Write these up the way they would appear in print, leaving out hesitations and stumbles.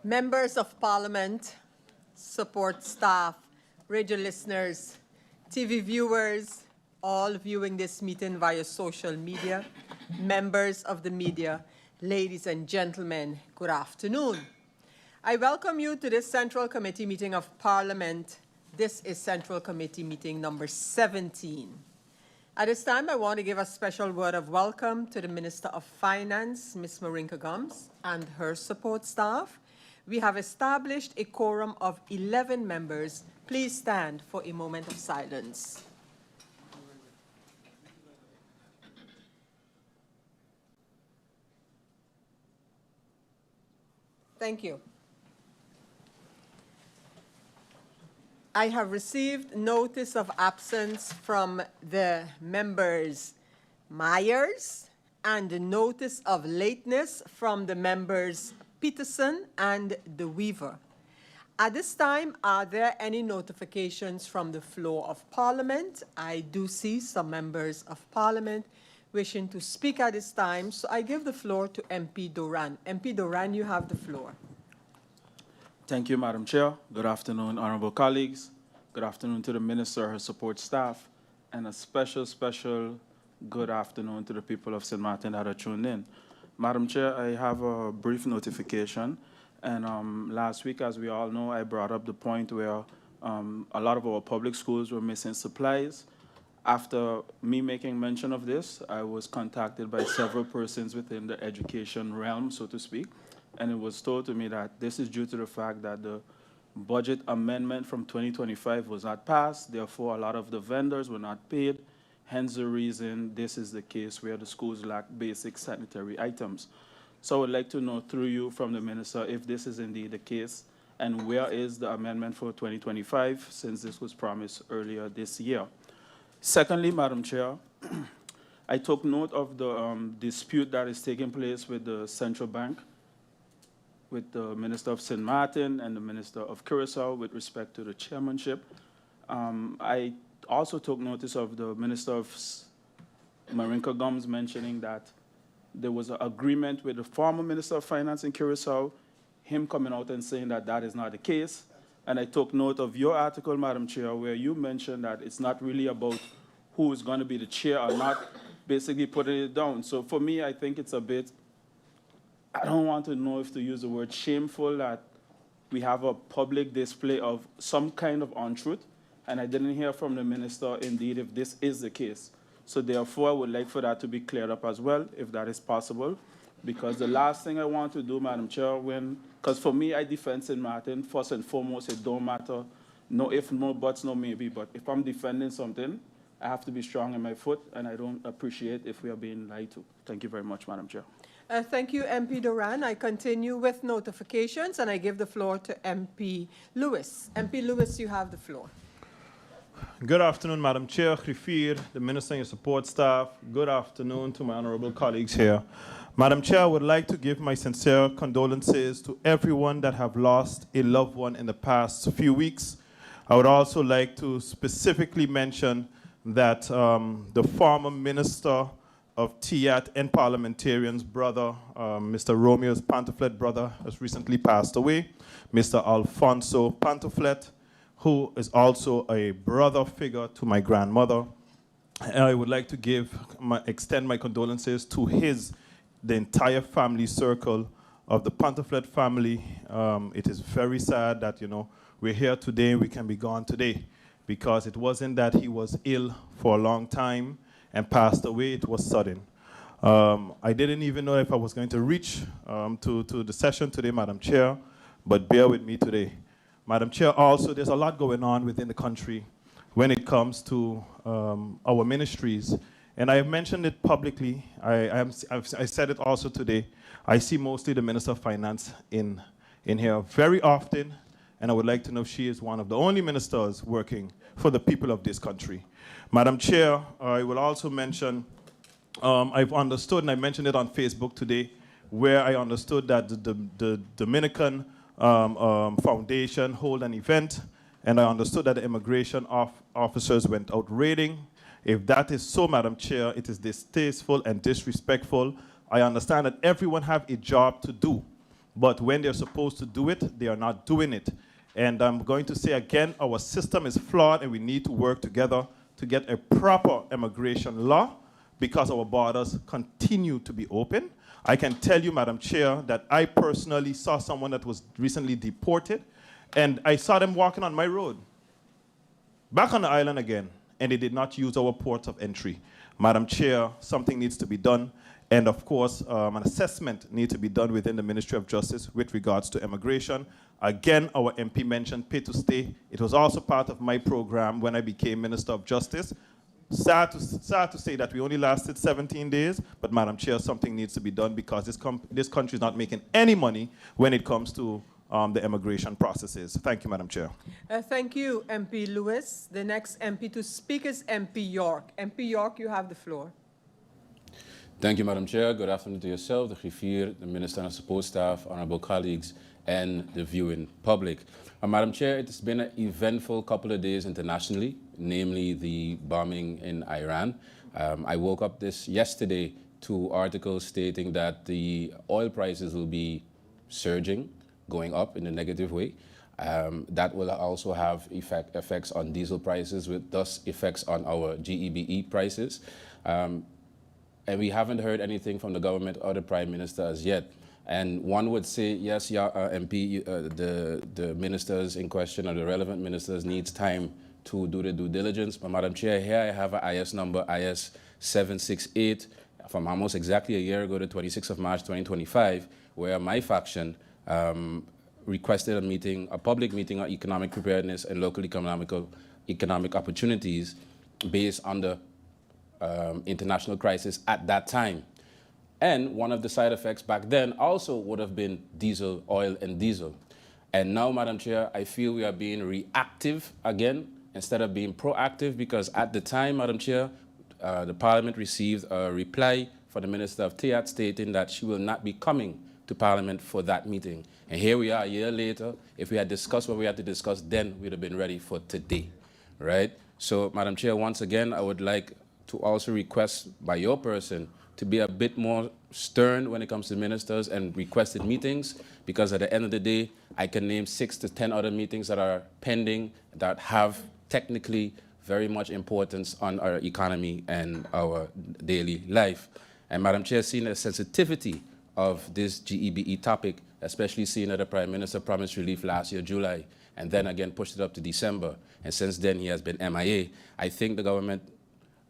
Members of Parliament, support staff, radio listeners, TV viewers, all viewing this meeting via social media, members of the media, ladies and gentlemen, good afternoon. I welcome you to this Central Committee meeting of Parliament. This is Central Committee meeting number 17. At this time, I want to give a special word of welcome to the Minister of Finance, Ms. Marinka Gums, and her support staff. We have established a quorum of 11 members. Please stand for a moment of silence. Thank you. I have received notice of absence from the members Myers and a notice of lateness from the members Peterson and De Weaver. At this time, are there any notifications from the floor of Parliament? I do see some members of Parliament wishing to speak at this time, so I give the floor to MP Doran. MP Doran, you have the floor. Thank you, Madam Chair. Good afternoon, honorable colleagues. Good afternoon to the Minister, her support staff, and a special good afternoon to the people of St. Martin that are tuned in. Madam Chair, I have a brief notification. And last week, as we all know, I brought up the point where a lot of our public schools were missing supplies. After me making mention of this, I was contacted by several persons within the education realm, so to speak, and it was told to me that this is due to the fact that the budget amendment from 2025 was not passed, therefore a lot of the vendors were not paid, hence the reason this is the case where the schools lack basic sanitary items. So I would like to know through you from the Minister if this is indeed the case, and where is the amendment for 2025, since this was promised earlier this year. Secondly, Madam Chair, I took note of the dispute that is taking place with the Central Bank, with the Minister of St. Martin and the Minister of Curacao with respect to the chairmanship. I also took notice of the Minister of Marinka Gums mentioning that there was an agreement with the former Minister of Finance in Curacao, him coming out and saying that that is not the case. And I took note of your article, Madam Chair, where you mentioned that it's not really about who is going to be the chair or not, basically putting it down. So for me, I think it's a bit, I don't want to know if to use the word shameful, that we have a public display of some kind of untruth, and I didn't hear from the Minister, indeed, if this is the case. So therefore, I would like for that to be cleared up as well, if that is possible, because the last thing I want to do, Madam Chair, because for me, I defend St. Martin, first and foremost, it don't matter, no if, no buts, no maybe, but if I'm defending something, I have to be strong in my foot, and I don't appreciate if we are being lied to. Thank you very much, Madam Chair. Thank you, MP Doran. I continue with notifications, and I give the floor to MP Lewis. MP Lewis, you have the floor. Good afternoon, Madam Chair, Griffier, the Minister and your support staff. Good afternoon to my honorable colleagues here. Madam Chair, I would like to give my sincere condolences to everyone that have lost a loved one in the past few weeks. I would also like to specifically mention that the former Minister of TIAT and Parliamentarians' brother, Mr. Romeo's Pantoflet brother, has recently passed away, Mr. Alfonso Pantoflet, who is also a brother figure to my grandmother. And I would like to extend my condolences to the entire family circle of the Pantoflet family. It is very sad that, we're here today, we can be gone today, because it wasn't that he was ill for a long time and passed away, it was sudden. I didn't even know if I was going to reach to the session today, Madam Chair, but bear with me today. Madam Chair, also, there's a lot going on within the country when it comes to our ministries. And I have mentioned it publicly. I said it also today. I see mostly the Minister of Finance in here very often, and I would like to know if she is one of the only ministers working for the people of this country. Madam Chair, I will also mention, I've understood, and I mentioned it on Facebook today, where I understood that the Dominican Foundation hold an event, and I understood that the immigration officers went out raiding. If that is so, Madam Chair, it is distasteful and disrespectful. I understand that everyone have a job to do, but when they're supposed to do it, they are not doing it. And I'm going to say again, our system is flawed and we need to work together to get a proper immigration law because our borders continue to be open. I can tell you, Madam Chair, that I personally saw someone that was recently deported, and I saw them walking on my road, back on the island again, and they did not use our ports of entry. Madam Chair, something needs to be done. And of course, an assessment needs to be done within the Ministry of Justice with regards to immigration. Again, our MP mentioned pay to stay. It was also part of my program when I became Minister of Justice. Sad to say that we only lasted 17 days, but Madam Chair, something needs to be done because this country is not making any money when it comes to the immigration processes. Thank you, Madam Chair. Thank you, MP Lewis. The next MP to speak is MP York. MP York, you have the floor. Thank you, Madam Chair. Good afternoon to yourself, the griffier, the Minister and support staff, honorable colleagues, and the viewing public. Madam Chair, it has been an eventful couple of days internationally, namely the bombing in Iran. I woke up yesterday to articles stating that the oil prices will be surging, going up in a negative way. That will also have effects on diesel prices, with thus effects on our GEBE prices. And we haven't heard anything from the government or the Prime Minister as yet. And one would say, yes, MP, the ministers in question or the relevant ministers needs time to do the due diligence. But Madam Chair, here I have an IS number, IS 768, from almost exactly a year ago, the 26th of March, 2025, where my faction requested a public meeting on economic preparedness and local economic opportunities based on the international crisis at that time. And one of the side effects back then also would have been diesel, oil and diesel. And now, Madam Chair, I feel we are being reactive again instead of being proactive, because at the time, Madam Chair, the Parliament received a reply from the Minister of TEAT stating that she will not be coming to Parliament for that meeting. And here we are a year later. If we had discussed what we had to discuss then, we'd have been ready for today, right? So, Madam Chair, once again, I would like to also request by your person to be a bit more stern when it comes to ministers and requested meetings, because at the end of the day, I can name 6 to 10 other meetings that are pending that have technically very much importance on our economy and our daily life. And Madam Chair, seeing the sensitivity of this GEBE topic, especially seeing that the Prime Minister promised relief last year, July, and then again pushed it up to December, and since then he has been MIA, I think the government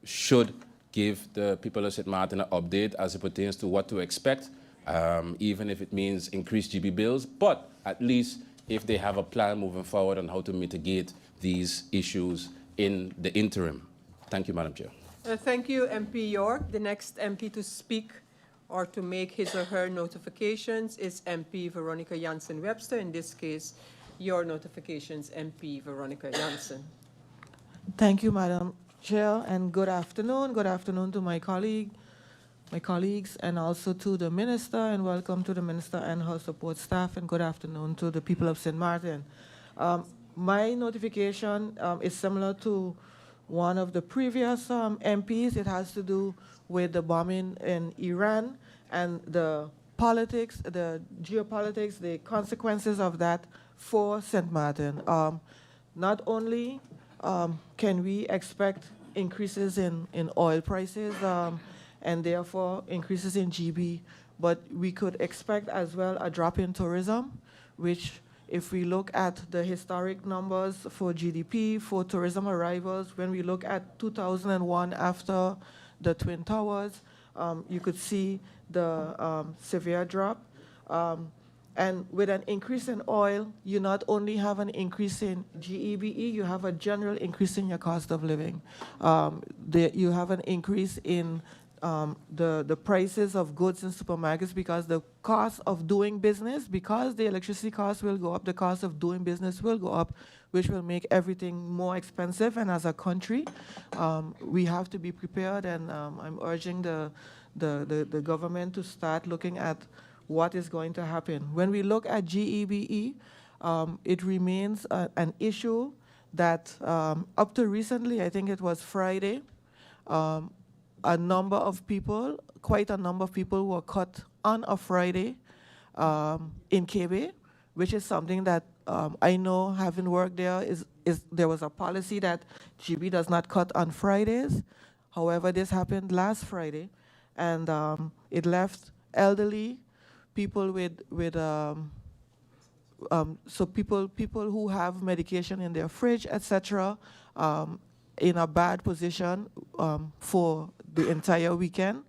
should give the people of St. Martin an update as it pertains to what to expect, even if it means increased GB bills, but at least if they have a plan moving forward on how to mitigate these issues in the interim. Thank you, Madam Chair. Thank you, MP York. The next MP to speak or to make his or her notifications is MP Veronica Jansen-Webster. In this case, your notifications, MP Veronica Jansen. Thank you, Madam Chair, and good afternoon. Good afternoon to my colleagues, and also to the Minister, and welcome to the Minister and her support staff, and good afternoon to the people of St. Martin. My notification is similar to one of the previous MPs. It has to do with the bombing in Iran and the politics, the geopolitics, the consequences of that for St. Martin. Not only can we expect increases in oil prices and therefore increases in GB, but we could expect as well a drop in tourism, which, if we look at the historic numbers for GDP, for tourism arrivals, when we look at 2001 after the Twin Towers, you could see the severe drop. And with an increase in oil, you not only have an increase in GEBE, you have a general increase in your cost of living. You have an increase in the prices of goods in supermarkets, because the cost of doing business, because the electricity cost will go up, the cost of doing business will go up, which will make everything more expensive. And as a country, we have to be prepared, and I'm urging the government to start looking at what is going to happen. When we look at GEBE, it remains an issue that up to recently, I think it was Friday, quite a number of people were cut on a Friday in KB, which is something that I know, having worked there, is there was a policy that GB does not cut on Fridays. However, this happened last Friday, and it left elderly, people so people who have medication in their fridge, etc., in a bad position for the entire weekend.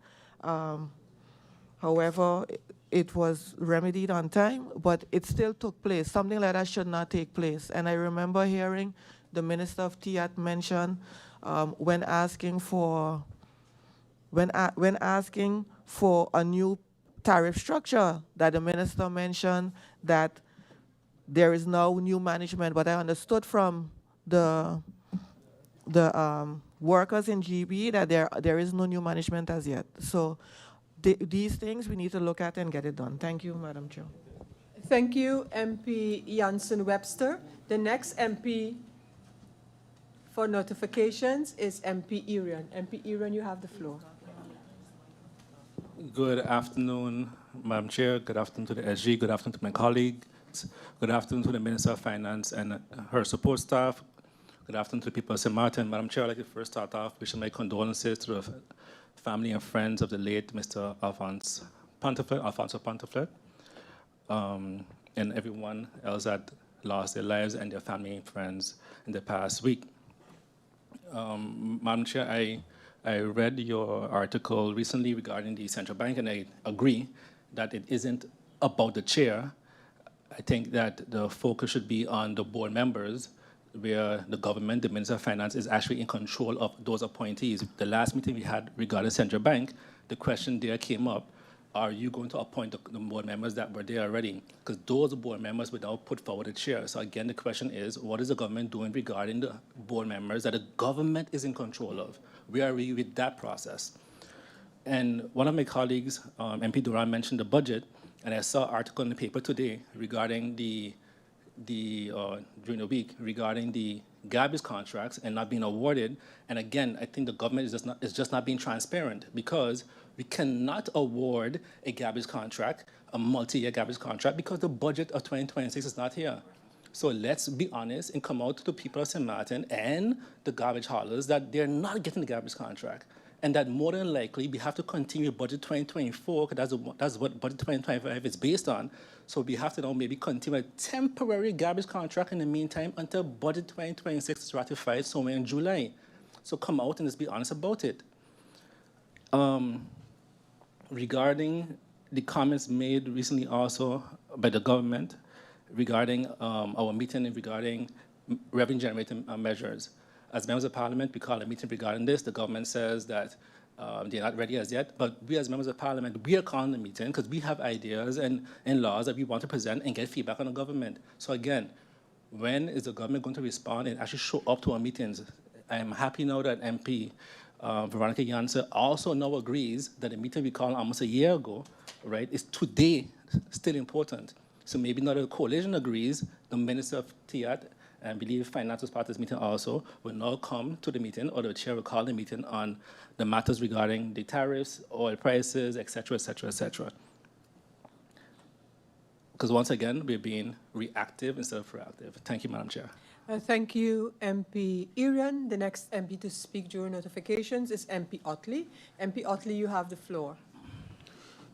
However, it was remedied on time, but it still took place. Something like that should not take place. And I remember hearing the Minister of TIAT mention when asking for a new tariff structure, that the minister mentioned that there is no new management. But I understood from the workers in GB that there is no new management as yet. So these things we need to look at and get it done. Thank you, Madam Chair. Thank you, MP Janssen Webster. The next MP for notifications is MP Irian. MP Irian, you have the floor. Good afternoon, Madam Chair. Good afternoon to the SG. Good afternoon to my colleagues. Good afternoon to the Minister of Finance and her support staff. Good afternoon to the people of St. Martin. Madam Chair, I'd like to first start off wishing my condolences to the family and friends of the late Mr. Alfonso Ponteflet, and everyone else that lost their lives and their family and friends in the past week. Madam Chair, I read your article recently regarding the central bank, and I agree that it isn't about the chair. I think that the focus should be on the board members, where the government, the Minister of Finance, is actually in control of those appointees. The last meeting we had regarding central bank, the question there came up, are you going to appoint the board members that were there already? Because those board members would now put forward a chair. So again, the question is, what is the government doing regarding the board members that the government is in control of? Where are we with that process? And one of my colleagues, MP Duran, mentioned the budget, and I saw an article in the paper today regarding during the week regarding the garbage contracts and not being awarded. And again, I think the government is just not being transparent, because we cannot award a garbage contract, a multi-year garbage contract, because the budget of 2026 is not here. So let's be honest and come out to the people of St. Martin and the garbage haulers that they're not getting the garbage contract, and that more than likely we have to continue budget 2024, because that's what budget 2025 is based on. So we have to now maybe continue a temporary garbage contract in the meantime until budget 2026 is ratified somewhere in July. So come out and let's be honest about it. Regarding the comments made recently also by the government regarding our meeting regarding revenue generating measures. As members of Parliament, we call a meeting regarding this. The government says that they're not ready as yet, but we as members of Parliament, we are calling the meeting because we have ideas and laws that we want to present and get feedback on the government. So again, when is the government going to respond and actually show up to our meetings? I am happy now that MP Veronica Janssen also now agrees that the meeting we called almost a year ago, right, is today still important. So maybe not a coalition agrees, the Minister of TIAT, and I believe Finance was part of this meeting also, will now come to the meeting, or the chair will call the meeting on the matters regarding the tariffs, oil prices, et cetera, et cetera, et cetera. Because once again, we're being reactive instead of proactive. Thank you, Madam Chair. Thank you, MP Irian. The next MP to speak during notifications is MP Otley. MP Otley, you have the floor.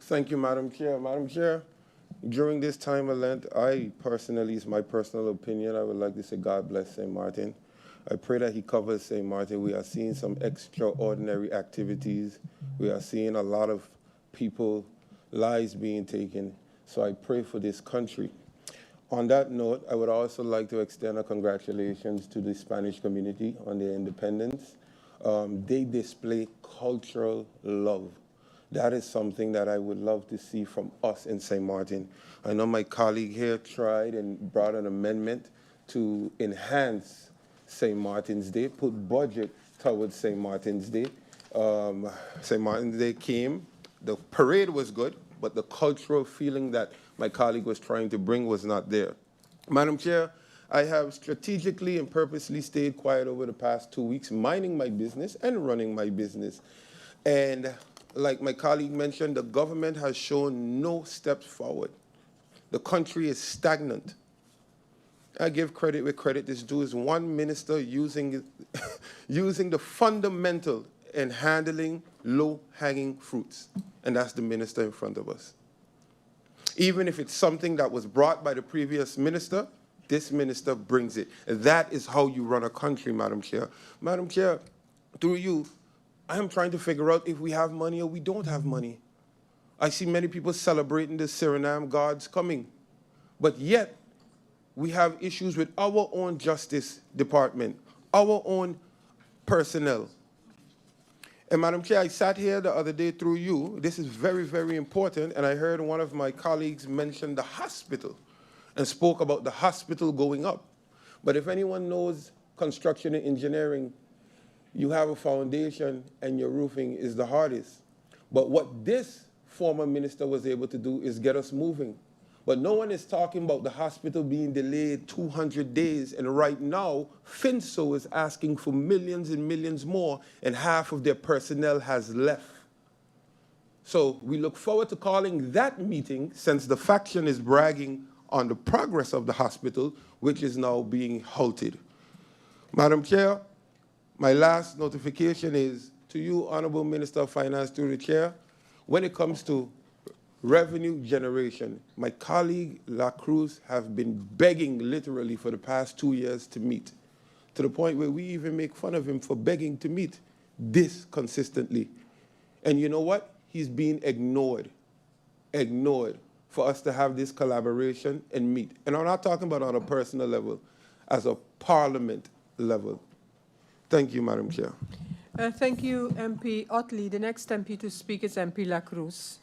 Thank you, Madam Chair. Madam Chair, during this time of Lent, I personally, it's my personal opinion, I would like to say God bless St. Martin. I pray that he covers St. Martin. We are seeing some extraordinary activities. We are seeing a lot of people, lives being taken. So I pray for this country. On that note, I would also like to extend a congratulations to the Spanish community on their independence. They display cultural love. That is something that I would love to see from us in St. Martin. I know my colleague here tried and brought an amendment to enhance St. Martin's Day, put budget towards St. Martin's Day. St. Martin's Day came, the parade was good, but the cultural feeling that my colleague was trying to bring was not there. Madam Chair, I have strategically and purposely stayed quiet over the past 2 weeks, minding my business and running my business. And like my colleague mentioned, the government has shown no steps forward. The country is stagnant. I give credit where credit is due. Is one minister using, using the fundamental in handling low-hanging fruits, and that's the minister in front of us. Even if it's something that was brought by the previous minister, this minister brings it. That is how you run a country, Madam Chair. Madam Chair, through you, I am trying to figure out if we have money or we don't have money. I see many people celebrating the Suriname God's coming, but yet we have issues with our own Justice Department, our own personnel. And Madam Chair, I sat here the other day through you. This is very, very important, and I heard one of my colleagues mention the hospital and spoke about the hospital going up. But if anyone knows construction and engineering, you have a foundation and your roofing is the hardest. But what this former minister was able to do is get us moving. But no one is talking about the hospital being delayed 200 days, and right now, FinSo is asking for millions and millions more, and half of their personnel has left. So we look forward to calling that meeting, since the faction is bragging on the progress of the hospital, which is now being halted. Madam Chair, my last notification is to you, Honorable Minister of Finance, through the Chair. When it comes to revenue generation, my colleague La Cruz have been begging literally for the past 2 years to meet, to the point where we even make fun of him for begging to meet this consistently. And you know what? He's being ignored for us to have this collaboration and meet. And I'm not talking about on a personal level, as a parliament level. Thank you, Madam Chair. Thank you, MP Otley. The next MP to speak is MP La Cruz.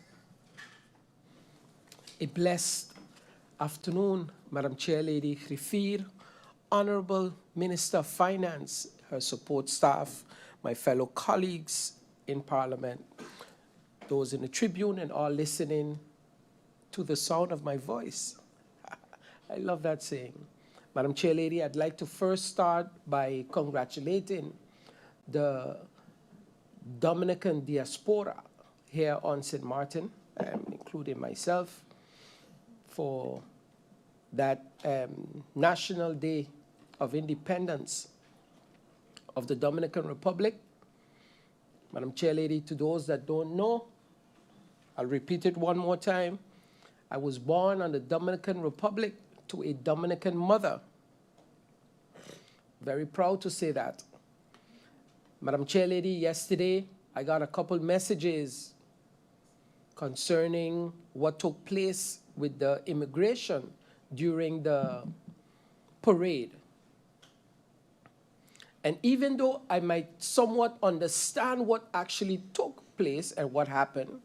A blessed afternoon, Madam Chair Lady Griffier, Honorable Minister of Finance, her support staff, my fellow colleagues in Parliament, those in the tribune and all listening to the sound of my voice. I love that saying. Madam Chair Lady, I'd like to first start by congratulating the Dominican diaspora here on St. Martin, including myself, for that National Day of Independence of the Dominican Republic. Madam Chair Lady, to those that don't know, I'll repeat it one more time. I was born on the Dominican Republic to a Dominican mother. Very proud to say that. Madam Chair Lady, yesterday I got a couple messages concerning what took place with the immigration during the parade. And even though I might somewhat understand what actually took place and what happened,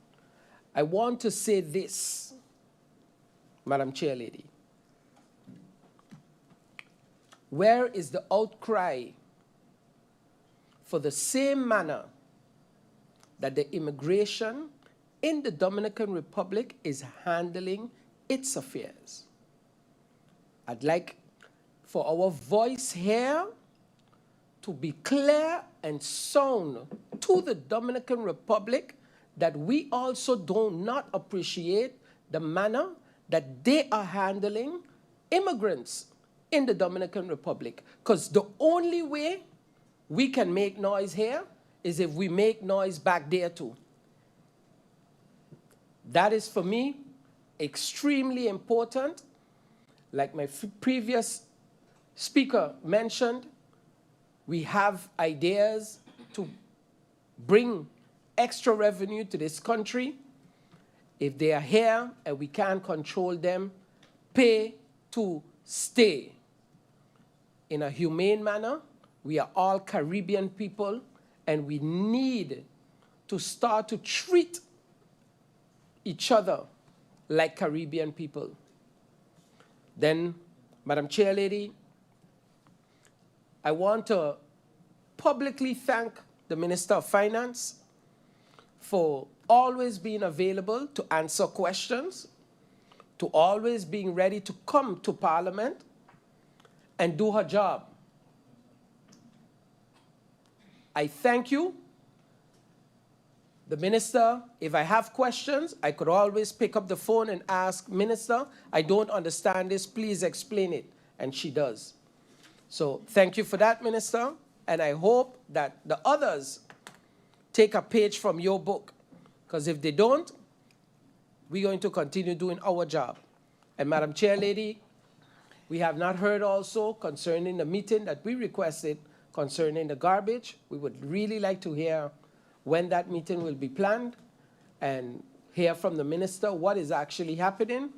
I want to say this, Madam Chair Lady. Where is the outcry for the same manner that the immigration in the Dominican Republic is handling its affairs? I'd like for our voice here to be clear and sound to the Dominican Republic that we also do not appreciate the manner that they are handling immigrants in the Dominican Republic. Because the only way we can make noise here is if we make noise back there too. That is, for me, extremely important. Like my previous speaker mentioned, we have ideas to bring extra revenue to this country. If they are here and we can't control them, pay to stay. In a humane manner, we are all Caribbean people, and we need to start to treat each other like Caribbean people. Then, Madam Chair Lady, I want to publicly thank the Minister of Finance for always being available to answer questions, to always being ready to come to Parliament and do her job. I thank you The minister, if I have questions, I could always pick up the phone and ask, Minister, I don't understand this, please explain it. And she does. So thank you for that, Minister. And I hope that the others take a page from your book. Because if they don't, we're going to continue doing our job. And Madam Chair Lady, we have not heard also concerning the meeting that we requested concerning the garbage. We would really like to hear when that meeting will be planned and hear from the minister what is actually happening,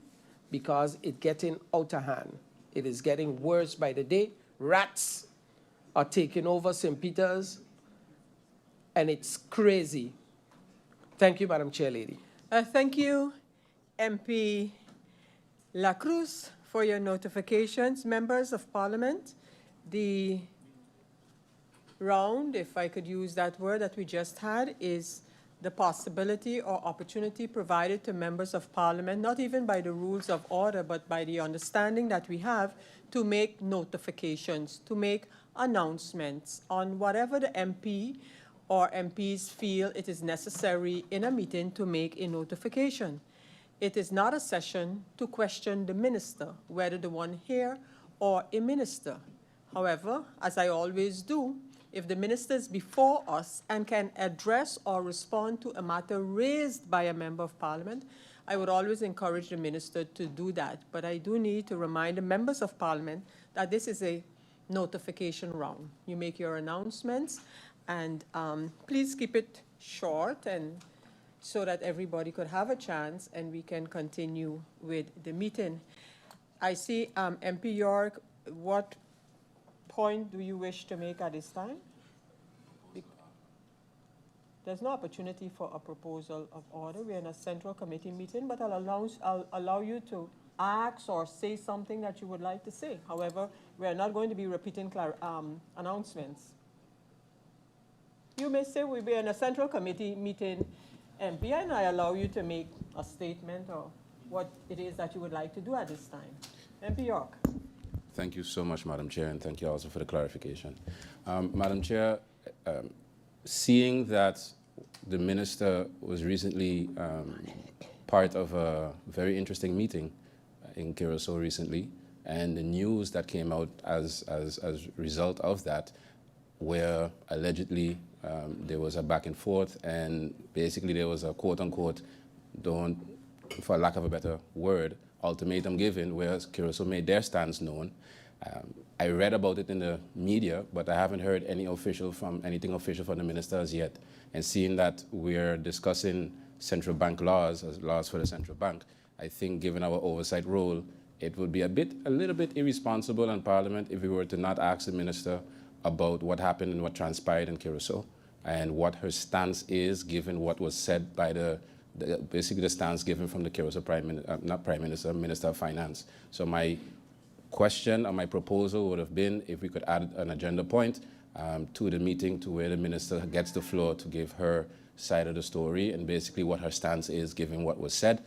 because it's getting out of hand. It is getting worse by the day. Rats are taking over St. Peter's, and it's crazy. Thank you, Madam Chair Lady. Thank you, MP La Cruz, for your notifications. Members of Parliament, the round, if I could use that word, that we just had is the possibility or opportunity provided to members of Parliament, not even by the rules of order, but by the understanding that we have to make notifications, to make announcements on whatever the MP or MPs feel it is necessary in a meeting to make a notification. It is not a session to question the minister, whether the one here or a minister. However, as I always do, if the minister is before us and can address or respond to a matter raised by a member of Parliament, I would always encourage the minister to do that. But I do need to remind the members of Parliament that this is a notification round. You make your announcements, and please keep it short and so that everybody could have a chance and we can continue with the meeting. I see MP York, what point do you wish to make at this time? There's no opportunity for a proposal of order. We're in a central committee meeting, but I'll allow you to ask or say something that you would like to say. However, we are not going to be repeating announcements. You may say we'll be in a central committee meeting, MP, and I allow you to make a statement or what it is that you would like to do at this time. MP York. Thank you so much, Madam Chair, and thank you also for the clarification. Madam Chair, seeing that the minister was recently part of a very interesting meeting in Curacao recently, and the news that came out as a result of that, where allegedly there was a back and forth, and basically there was a quote-unquote, for lack of a better word, ultimatum given, where Curacao made their stance known. I read about it in the media, but I haven't heard anything official from the minister as yet. And seeing that we're discussing central bank laws as laws for the central bank, I think given our oversight role, it would be a little bit irresponsible on Parliament if we were to not ask the minister about what happened and what transpired in Curacao and what her stance is, given what was said by basically the stance given from the Curacao Minister of Finance. So my question or my proposal would have been if we could add an agenda point to the meeting to where the minister gets the floor to give her side of the story and basically what her stance is given what was said.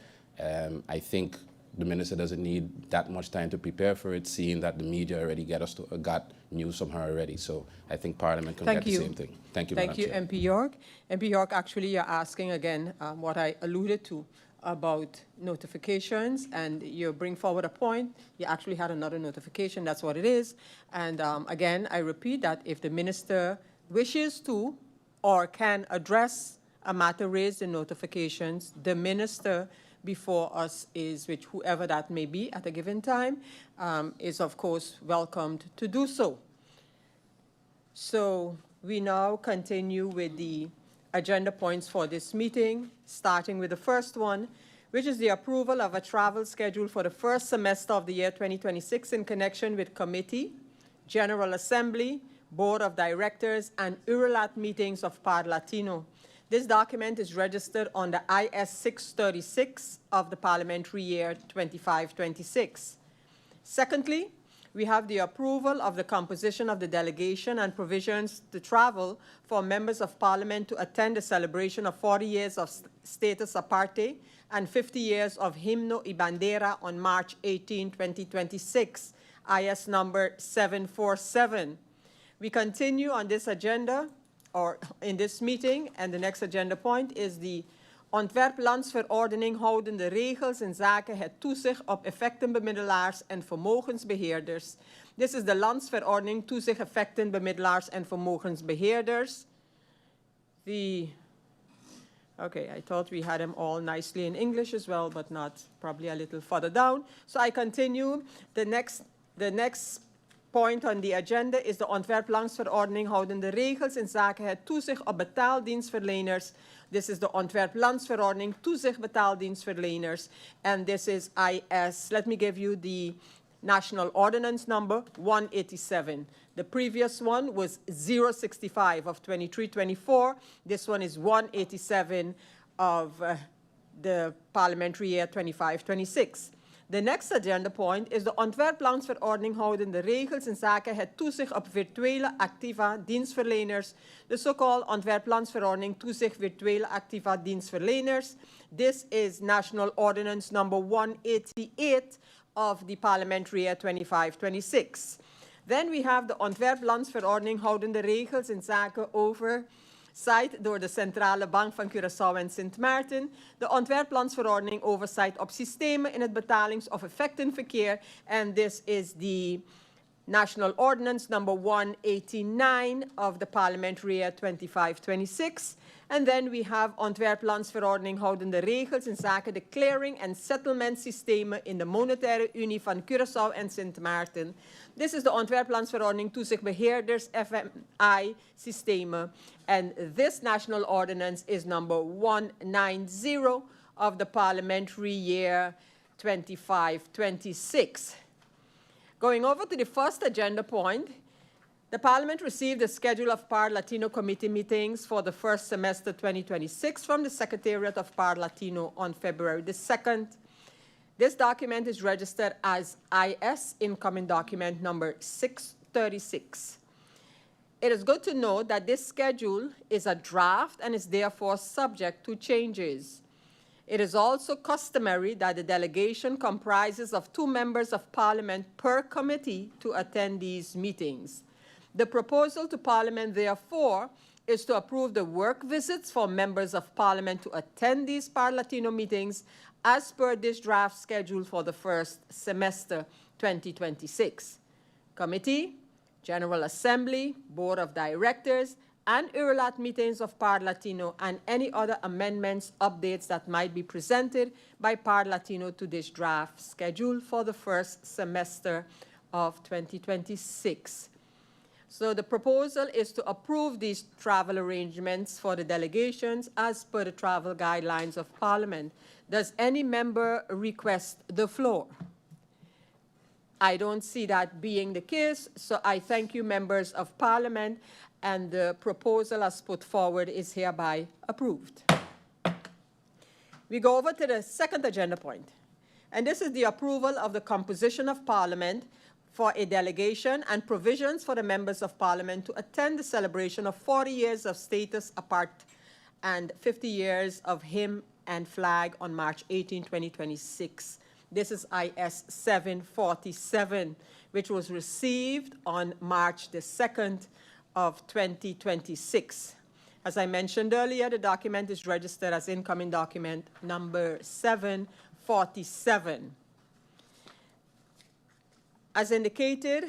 I think the minister doesn't need that much time to prepare for it, seeing that the media already got news from her already. So I think Parliament can get the same thing. Thank you, Madam Chair. Thank you, MP York. MP York, actually, you're asking again what I alluded to about notifications, and you bring forward a point. You actually had another notification. That's what it is. And again, I repeat that if the minister wishes to or can address a matter raised in notifications, the minister before us is, which whoever that may be at a given time, is of course welcomed to do so. So we now continue with the agenda points for this meeting, starting with the first one, which is the approval of a travel schedule for the first semester of the year 2026 in connection with committee, General Assembly, Board of Directors, and Eurolat meetings of Parlatino. This document is registered on the IS 636 of the Parliamentary year 25-26. Secondly, we have the approval of the composition of the delegation and provisions to travel for members of Parliament to attend the celebration of 40 years of Status Aparte and 50 years of Himno y Bandera on March 18, 2026, IS number 747. We continue on this agenda or in this meeting, and the next agenda point is the Ontwerplandsverordening houdende regels inzake het toezicht op effectenbemiddelaars en vermogensbeheerders. This is the Landsverordening toezicht effectenbemiddelaars en vermogensbeheerders. Okay, I thought we had them all nicely in English as well, but not, probably a little further down. So I continue. The next point on the agenda is de Ontwerplandsverordening houdende regels inzake het toezicht op betaaldienstverleners. This is the Ontwerplandsverordening toezicht betaaldienstverleners. And this is IS, let me give you the national ordinance number 187. The previous one was 065 of 23-24. This one is 187 of the parliamentary year 25-26. The next agenda point is de Ontwerplandsverordening houdende regels inzake het toezicht op virtuele activa dienstverleners. De so-called Ontwerplandsverordening toezicht virtuele activa dienstverleners. This is national ordinance number 188 of the parliamentary year 25-26. Then we have the Ontwerplandsverordening houdende regels inzake oversight door de Centrale Bank van Curaçao en Sint Maarten, de Ontwerplandsverordening oversight op systemen in het betalings- of effectenverkeer, and this is the National Ordinance number 189 of the parliamentary year 25-26. And then we have Ontwerplandsverordening houdende regels inzake de clearing en settlement systemen in de monetaire unie van Curaçao en Sint Maarten. This is the Ontwerplandsverordening toezichtbeheerders FMI systemen. And this national ordinance is number 190 of the parliamentary year 25-26. Going over to the first agenda point, the Parliament received a schedule of Parlatino committee meetings for the first semester 2026 from the Secretariat of Parlatino on February the 2nd. This document is registered as IS incoming document number 636. It is good to note that this schedule is a draft and is therefore subject to changes. It is also customary that the delegation comprises of 2 members of Parliament per committee to attend these meetings. The proposal to Parliament, therefore, is to approve the work visits for members of Parliament to attend these Parlatino meetings as per this draft schedule for the first semester 2026. Committee, General Assembly, Board of Directors, and Eurolat meetings of Parlatino, and any other amendments, updates that might be presented by Parlatino to this draft schedule for the first semester of 2026. So the proposal is to approve these travel arrangements for the delegations as per the travel guidelines of Parliament. Does any member request the floor? I don't see that being the case, so I thank you, members of Parliament, and the proposal as put forward is hereby approved. We go over to the second agenda point, and this is the approval of the composition of Parliament for a delegation and provisions for the members of Parliament to attend the celebration of 40 years of Status Aparte and 50 years of Hymn and Flag on March 18, 2026. This is IS 747, which was received on March the 2nd of 2026. As I mentioned earlier, the document is registered as incoming document number 747. As indicated,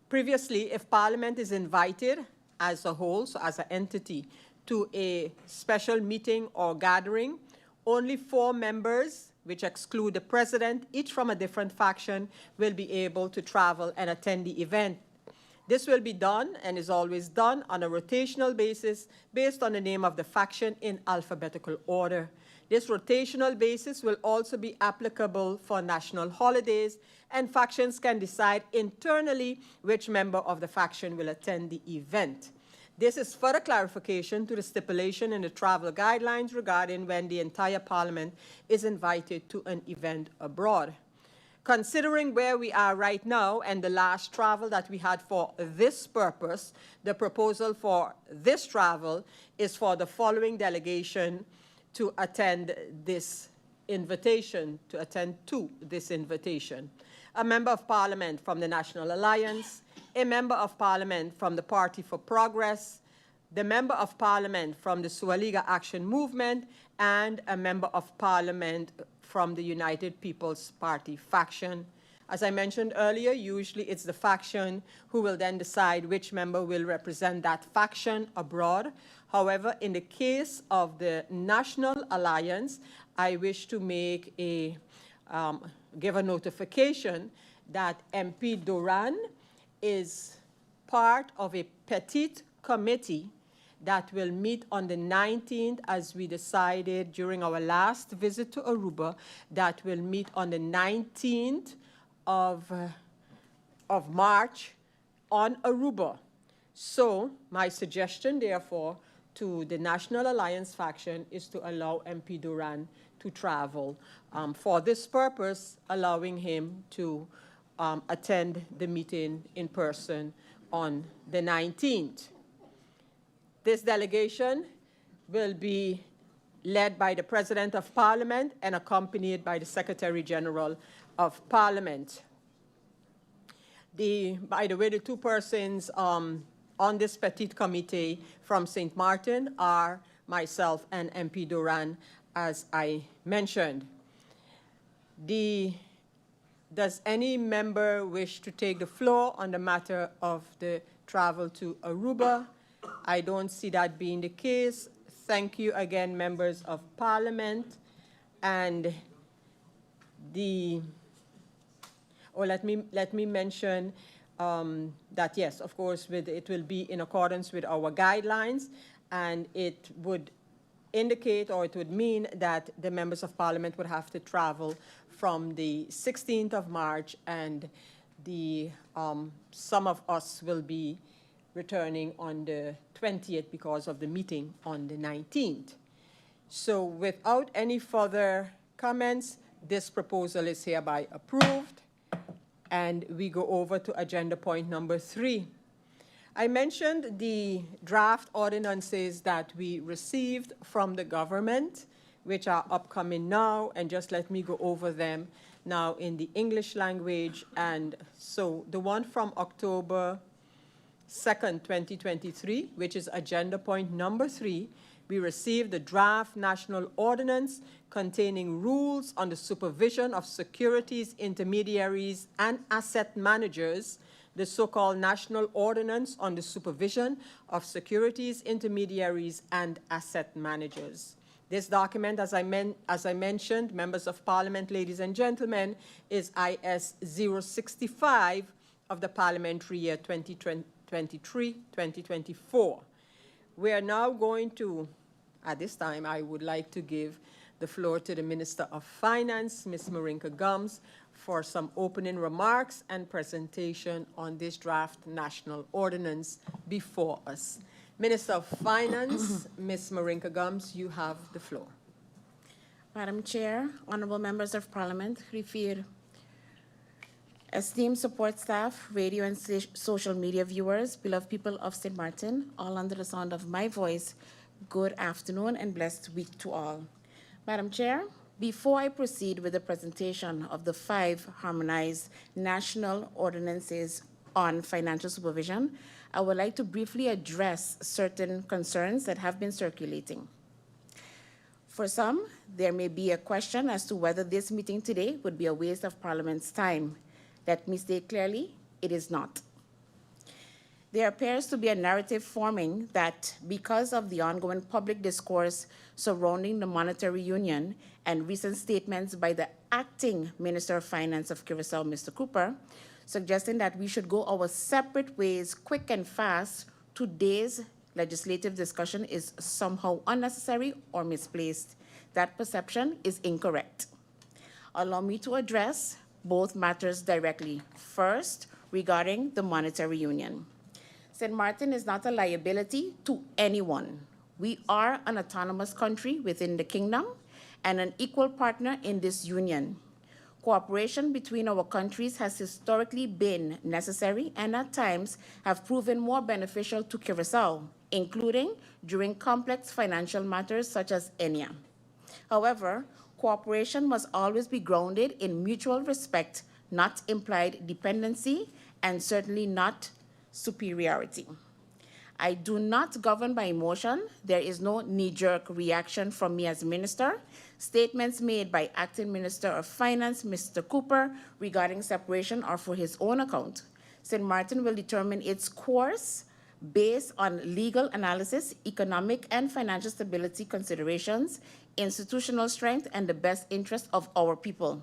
previously, if Parliament is invited as a whole, so as an entity, to a special meeting or gathering, only 4 members, which exclude the President, each from a different faction, will be able to travel and attend the event. This will be done and is always done on a rotational basis based on the name of the faction in alphabetical order. This rotational basis will also be applicable for national holidays, and factions can decide internally which member of the faction will attend the event. This is further clarification to the stipulation in the travel guidelines regarding when the entire Parliament is invited to an event abroad. Considering where we are right now and the last travel that we had for this purpose, the proposal for this travel is for the following delegation to attend this invitation, to attend to this invitation. a member of parliament from the National Alliance, a member of parliament from the Party for Progress, the member of parliament from the Sualiga Action Movement, and a member of parliament from the United People's Party faction. As I mentioned earlier, usually it's the faction who will then decide which member will represent that faction abroad. However, in the case of the National Alliance, I wish to make give a notification that MP Duran is part of a petite committee that will meet on the 19th, as we decided during our last visit to Aruba, that will meet on the 19th of March on Aruba. So my suggestion, therefore, to the National Alliance faction is to allow MP Duran to travel for this purpose, allowing him to attend the meeting in person on the 19th. This delegation will be led by the President of Parliament and accompanied by the Secretary General of Parliament. By the way, the two persons on this petite committee from St. Martin are myself and MP Duran, as I mentioned. Does any member wish to take the floor on the matter of the travel to Aruba? I don't see that being the case. Thank you again, members of Parliament. And let me mention that yes, of course, it will be in accordance with our guidelines, and it would indicate, or it would mean, that the members of Parliament would have to travel from the 16th of March, and some of us will be returning on the 20th because of the meeting on the 19th. So without any further comments, this proposal is hereby approved. And we go over to agenda point number 3. I mentioned the draft ordinances that we received from the government, which are upcoming now, and just let me go over them now in the English language. And so the one from October 2nd, 2023, which is agenda point number 3, we received the draft national ordinance containing rules on the supervision of securities intermediaries and asset managers, the so-called National Ordinance on the Supervision of Securities Intermediaries and Asset Managers. This document, as I mentioned, members of Parliament, ladies and gentlemen, is IS 065 of the parliamentary year 2023-2024. We are now going to, at this time, I would like to give the floor to the Minister of Finance, Ms. Marinka Gums, for some opening remarks and presentation on this draft national ordinance before us. Minister of Finance, Ms. Marinka Gums, you have the floor. Madam Chair, honorable members of Parliament, Griffier, esteemed support staff, radio and social media viewers, beloved people of St. Martin, all under the sound of my voice, good afternoon and blessed week to all. Madam Chair, before I proceed with the presentation of the 5 harmonized national ordinances on financial supervision, I would like to briefly address certain concerns that have been circulating. For some, there may be a question as to whether this meeting today would be a waste of Parliament's time. Let me state clearly, it is not. There appears to be a narrative forming that because of the ongoing public discourse surrounding the monetary union and recent statements by the acting Minister of Finance of Curacao, Mr. Cooper, suggesting that we should go our separate ways quick and fast, today's legislative discussion is somehow unnecessary or misplaced. That perception is incorrect. Allow me to address both matters directly. First, regarding the monetary union. St. Martin is not a liability to anyone. We are an autonomous country within the kingdom and an equal partner in this union. Cooperation between our countries has historically been necessary and at times have proven more beneficial to Curacao, including during complex financial matters such as ENIA. However, cooperation must always be grounded in mutual respect, not implied dependency, and certainly not superiority. I do not govern by emotion. There is no knee-jerk reaction from me as minister. Statements made by Acting Minister of Finance, Mr. Cooper, regarding separation are for his own account. St. Martin will determine its course based on legal analysis, economic and financial stability considerations, institutional strength, and the best interest of our people.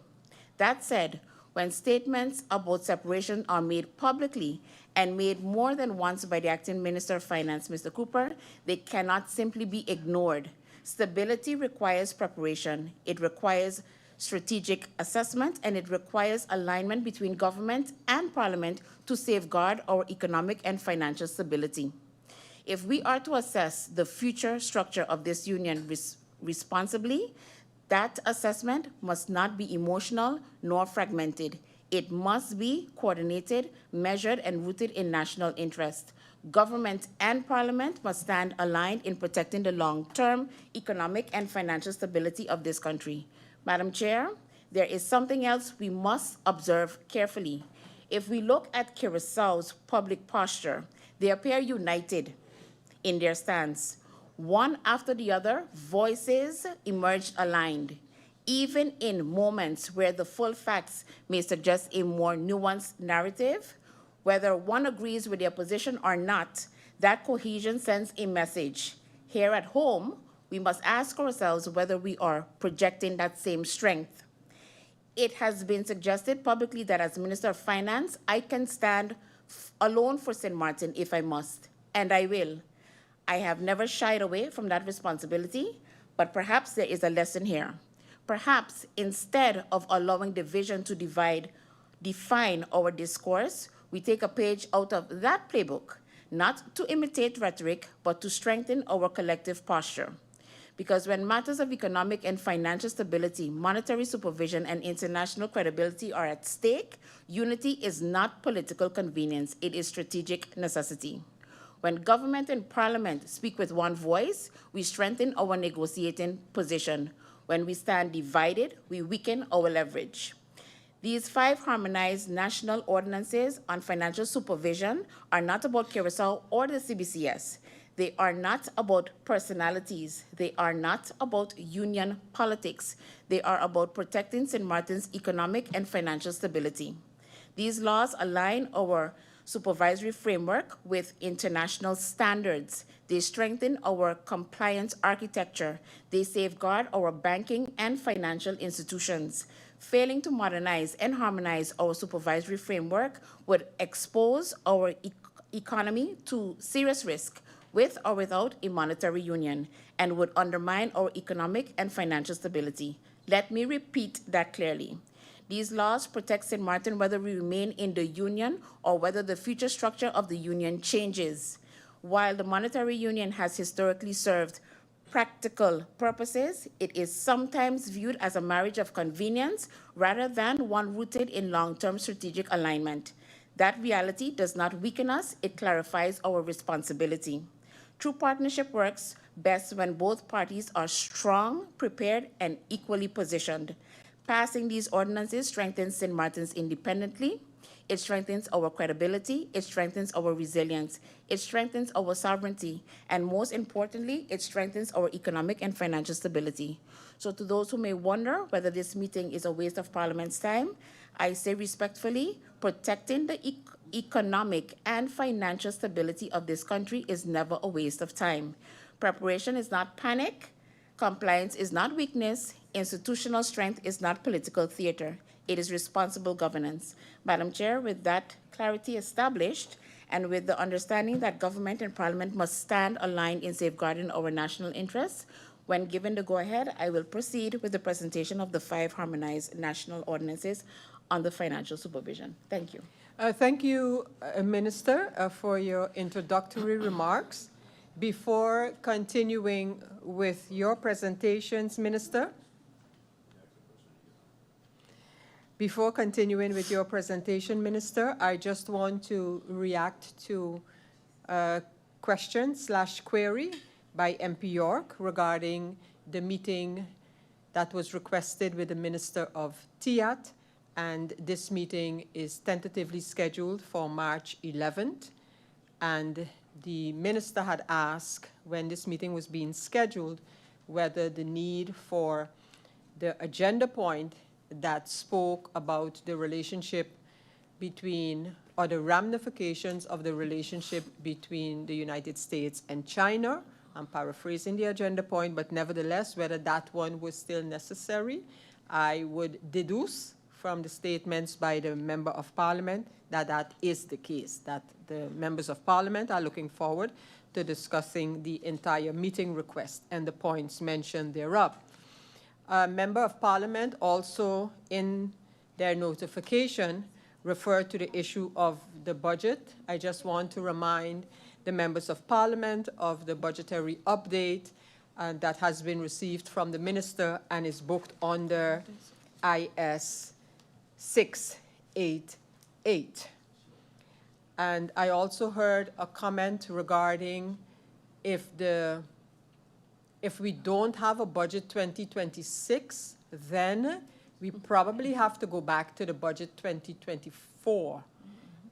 That said, when statements about separation are made publicly and made more than once by the Acting Minister of Finance, Mr. Cooper, they cannot simply be ignored. Stability requires preparation. It requires strategic assessment, and it requires alignment between government and parliament to safeguard our economic and financial stability. If we are to assess the future structure of this union responsibly, that assessment must not be emotional nor fragmented. It must be coordinated, measured, and rooted in national interest. Government and parliament must stand aligned in protecting the long-term economic and financial stability of this country. Madam Chair, there is something else we must observe carefully. If we look at Curaçao's public posture, they appear united in their stance. One after the other, voices emerged aligned, even in moments where the full facts may suggest a more nuanced narrative. Whether one agrees with their position or not, that cohesion sends a message. Here at home, we must ask ourselves whether we are projecting that same strength. It has been suggested publicly that as Minister of Finance, I can stand alone for St. Martin if I must, and I will. I have never shied away from that responsibility, but perhaps there is a lesson here. Perhaps instead of allowing division to define our discourse, we take a page out of that playbook, not to imitate rhetoric, but to strengthen our collective posture. Because when matters of economic and financial stability, monetary supervision, and international credibility are at stake, unity is not political convenience, it is strategic necessity. When government and parliament speak with one voice, we strengthen our negotiating position. When we stand divided, we weaken our leverage. These 5 harmonized national ordinances on financial supervision are not about Curaçao or the CBCS. They are not about personalities. They are not about union politics. They are about protecting St. Martin's economic and financial stability. These laws align our supervisory framework with international standards. They strengthen our compliance architecture. They safeguard our banking and financial institutions. Failing to modernize and harmonize our supervisory framework would expose our economy to serious risk, with or without a monetary union, and would undermine our economic and financial stability. Let me repeat that clearly. These laws protect St. Martin whether we remain in the union or whether the future structure of the union changes. While the monetary union has historically served practical purposes, it is sometimes viewed as a marriage of convenience rather than one rooted in long-term strategic alignment. That reality does not weaken us, it clarifies our responsibility. True partnership works best when both parties are strong, prepared, and equally positioned. Passing these ordinances strengthens St. Martin's independently. It strengthens our credibility. It strengthens our resilience. It strengthens our sovereignty. And most importantly, it strengthens our economic and financial stability. So to those who may wonder whether this meeting is a waste of Parliament's time, I say respectfully, protecting the economic and financial stability of this country is never a waste of time. Preparation is not panic. Compliance is not weakness. Institutional strength is not political theater. It is responsible governance. Madam Chair, with that clarity established, and with the understanding that government and parliament must stand aligned in safeguarding our national interests, when given the go-ahead, I will proceed with the presentation of the 5 harmonized national ordinances on the financial supervision. Thank you. Thank you, Minister, for your introductory remarks. Before continuing with your presentations, Minister, I just want to react to a question/query by MP York regarding the meeting that was requested with the Minister of TIAT and this meeting is tentatively scheduled for March 11th. And the minister had asked when this meeting was being scheduled whether the need for the agenda point that spoke about the relationship between, or the ramifications of the relationship between the United States and China. I'm paraphrasing the agenda point, but nevertheless, whether that one was still necessary, I would deduce from the statements by the Member of Parliament that that is the case, that the members of Parliament are looking forward to discussing the entire meeting request and the points mentioned thereof. A Member of Parliament also, in their notification, referred to the issue of the budget. I just want to remind the members of Parliament of the budgetary update that has been received from the minister and is booked under IS 688. And I also heard a comment regarding if we don't have a budget 2026, then we probably have to go back to the budget 2024.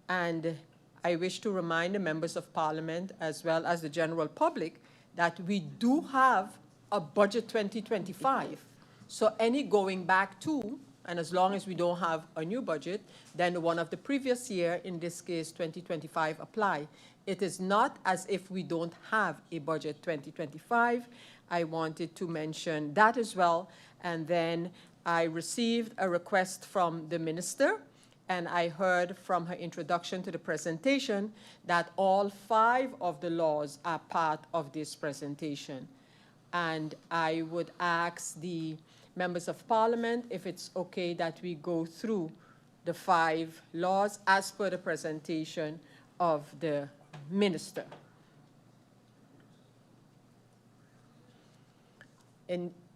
And I wish to remind the members of Parliament as well as the general public that we do have a budget 2025. So any going back to, and as long as we don't have a new budget, then the one of the previous year, in this case 2025, apply. It is not as if we don't have a budget 2025. I wanted to mention that as well. And then I received a request from the minister, and I heard from her introduction to the presentation that all 5 of the laws are part of this presentation. And I would ask the members of Parliament if it's okay that we go through the 5 laws as per the presentation of the minister.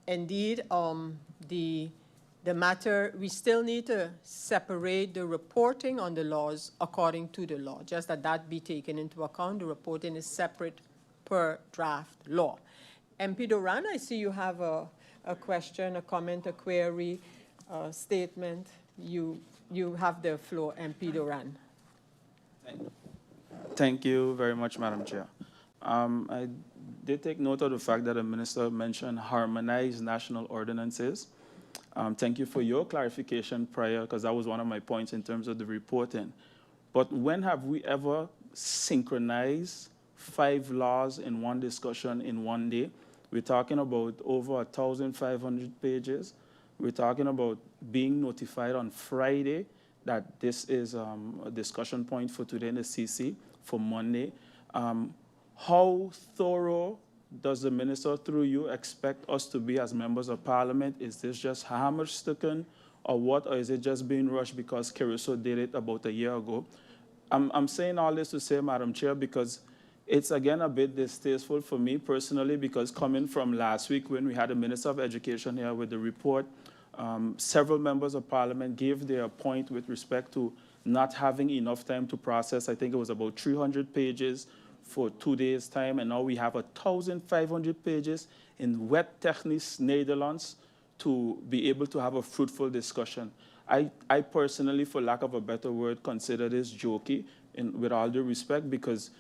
Indeed, the matter, we still need to separate the reporting on the laws according to the law, just that be taken into account. The reporting is separate per draft law. MP Duran, I see you have a question, a comment, a query, a statement. You have the floor, MP Duran. Thank you very much, Madam Chair. I did take note of the fact that the minister mentioned harmonized national ordinances. Thank you for your clarification prior, because that was one of my points in terms of the reporting. But when have we ever synchronized 5 laws in one discussion in one day? We're talking about over 1,500 pages. We're talking about being notified on Friday that this is a discussion point for today in the CC for Monday. How thorough does the minister, through you, expect us to be as members of Parliament? Is this just hammer-stricken or what? Or is it just being rushed because Caruso did it about a year ago? I'm saying all this to say, Madam Chair, because it's, again, a bit distasteful for me personally, because coming from last week when we had the Minister of Education here with the report, several members of Parliament gave their point with respect to not having enough time to process. I think it was about 300 pages for 2 days' time, and now we have 1,500 pages in wet technisch Nederlands to be able to have a fruitful discussion. I personally, for lack of a better word, consider this jokey, with all due respect, because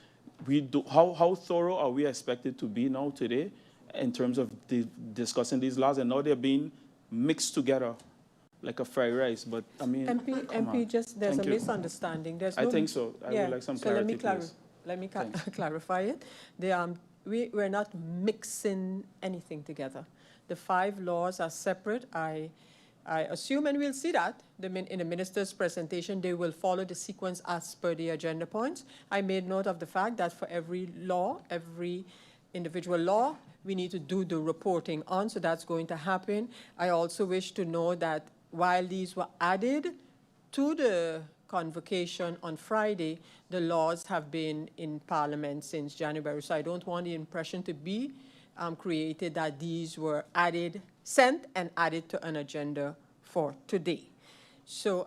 how thorough are we expected to be now today in terms of discussing these laws, and now they're being mixed together like a fried rice. But I mean, MP, just there's Thank a you. misunderstanding. There's I no, think so. I would like some clarity, please. Let me clarify it. We're not mixing anything together. The 5 laws are separate. I assume, and we'll see that in the minister's presentation, they will follow the sequence as per the agenda points. I made note of the fact that for every law, every individual law, we need to do the reporting on, so that's going to happen. I also wish to know that while these were added to the convocation on Friday, the laws have been in Parliament since January, so I don't want the impression to be created that these were sent and added to an agenda for today. So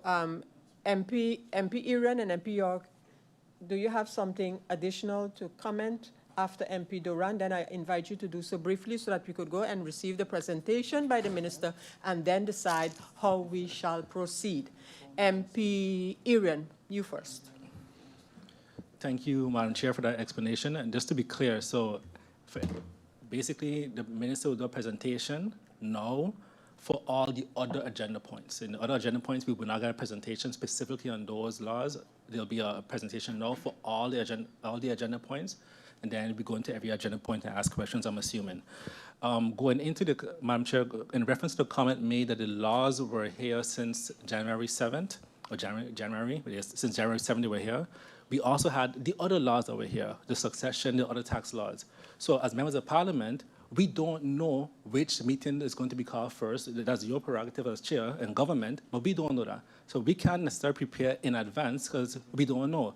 MP Iran and MP York, do you have something additional to comment after MP Duran, then I invite you to do so briefly so that we could go and receive the presentation by the minister and then decide how we shall proceed. MP Irian, you first. Thank you, Madam Chair, for that explanation. And just to be clear, so basically the minister will do a presentation now for all the other agenda points. In the other agenda points, we will not get a presentation specifically on those laws. There'll be a presentation now for all the agenda points, and then we go into every agenda point and ask questions, I'm assuming. Going into the, Madam Chair, in reference to the comment made that the laws were here since January 7th, or January, yes, since January 7th they were here. We also had the other laws that were here, the succession, the other tax laws. So as members of Parliament, we don't know which meeting is going to be called first. That's your prerogative as chair and government, but we don't know that. So we can't necessarily prepare in advance because we don't know.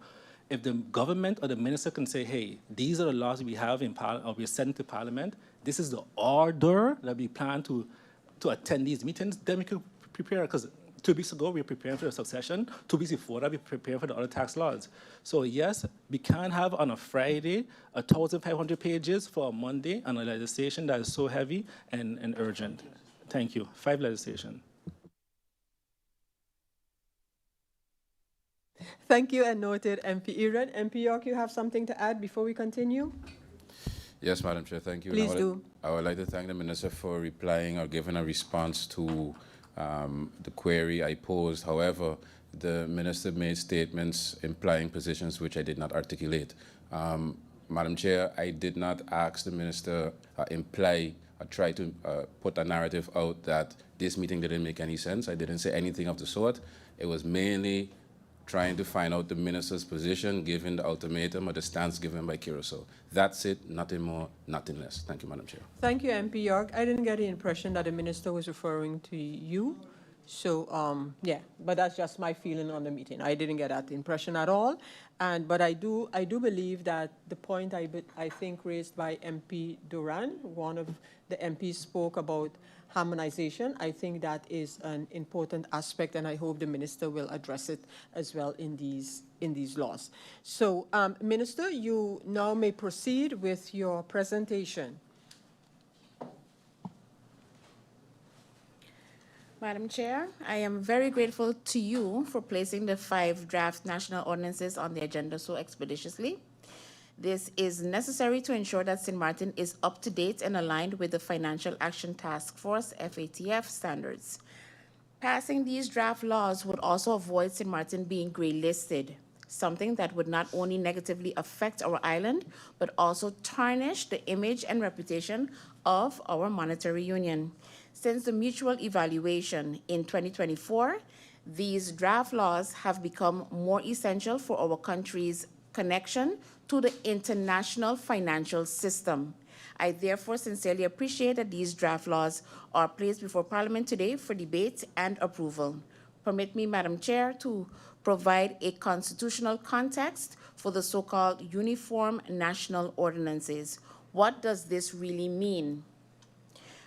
If the government or the minister can say, hey, these are the laws we have in or we send to Parliament, this is the order that we plan to attend these meetings, then we could prepare, because 2 weeks ago, we were preparing for the succession. 2 weeks before that, we prepared for the other tax laws. So yes, we can have on a Friday 1,500 pages for a Monday on a legislation that is so heavy and urgent. Thank you. 5 legislation. Thank you, and noted, MP Irian. MP York, you have something to add before we continue? Yes, Madam Chair, thank you. Please do. I would like to thank the Minister for replying or giving a response to the query I posed. However, the Minister made statements implying positions which I did not articulate. Madam Chair, I did not ask the Minister imply or try to put a narrative out that this meeting didn't make any sense. I didn't say anything of the sort. It was mainly trying to find out the Minister's position given the ultimatum or the stance given by Curacao. That's it, nothing more, nothing less. Thank you, Madam Chair. Thank you, MP York. I didn't get the impression that the minister was referring to you. So, yeah, but that's just my feeling on the meeting. I didn't get that impression at all. But I do believe that the point I think raised by MP Duran, one of the MPs spoke about harmonization. I think that is an important aspect, and I hope the minister will address it as well in these laws. So, Minister, you now may proceed with your presentation. Madam Chair, I am very grateful to you for placing the 5 draft national ordinances on the agenda so expeditiously. This is necessary to ensure that St. Martin is up to date and aligned with the Financial Action Task Force, FATF, standards. Passing these draft laws would also avoid St. Martin being gray-listed, something that would not only negatively affect our island, but also tarnish the image and reputation of our monetary union. Since the mutual evaluation in 2024, these draft laws have become more essential for our country's connection to the international financial system. I therefore sincerely appreciate that these draft laws are placed before Parliament today for debate and approval. Permit me, Madam Chair, to provide a constitutional context for the so-called Uniform National Ordinances. What does this really mean?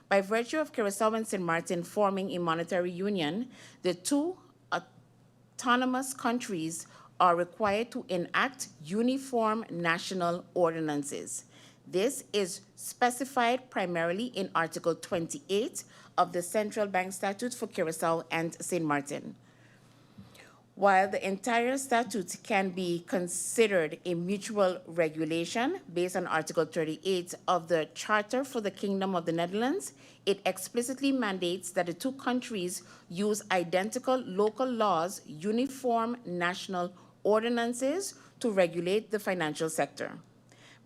By virtue of Curacao and St. Martin forming a monetary union, the 2 autonomous countries are required to enact uniform national ordinances. This is specified primarily in Article 28 of the Central Bank Statute for Curacao and St. Martin. While the entire statute can be considered a mutual regulation based on Article 38 of the Charter for the Kingdom of the Netherlands, it explicitly mandates that the 2 countries use identical local laws, uniform national ordinances to regulate the financial sector.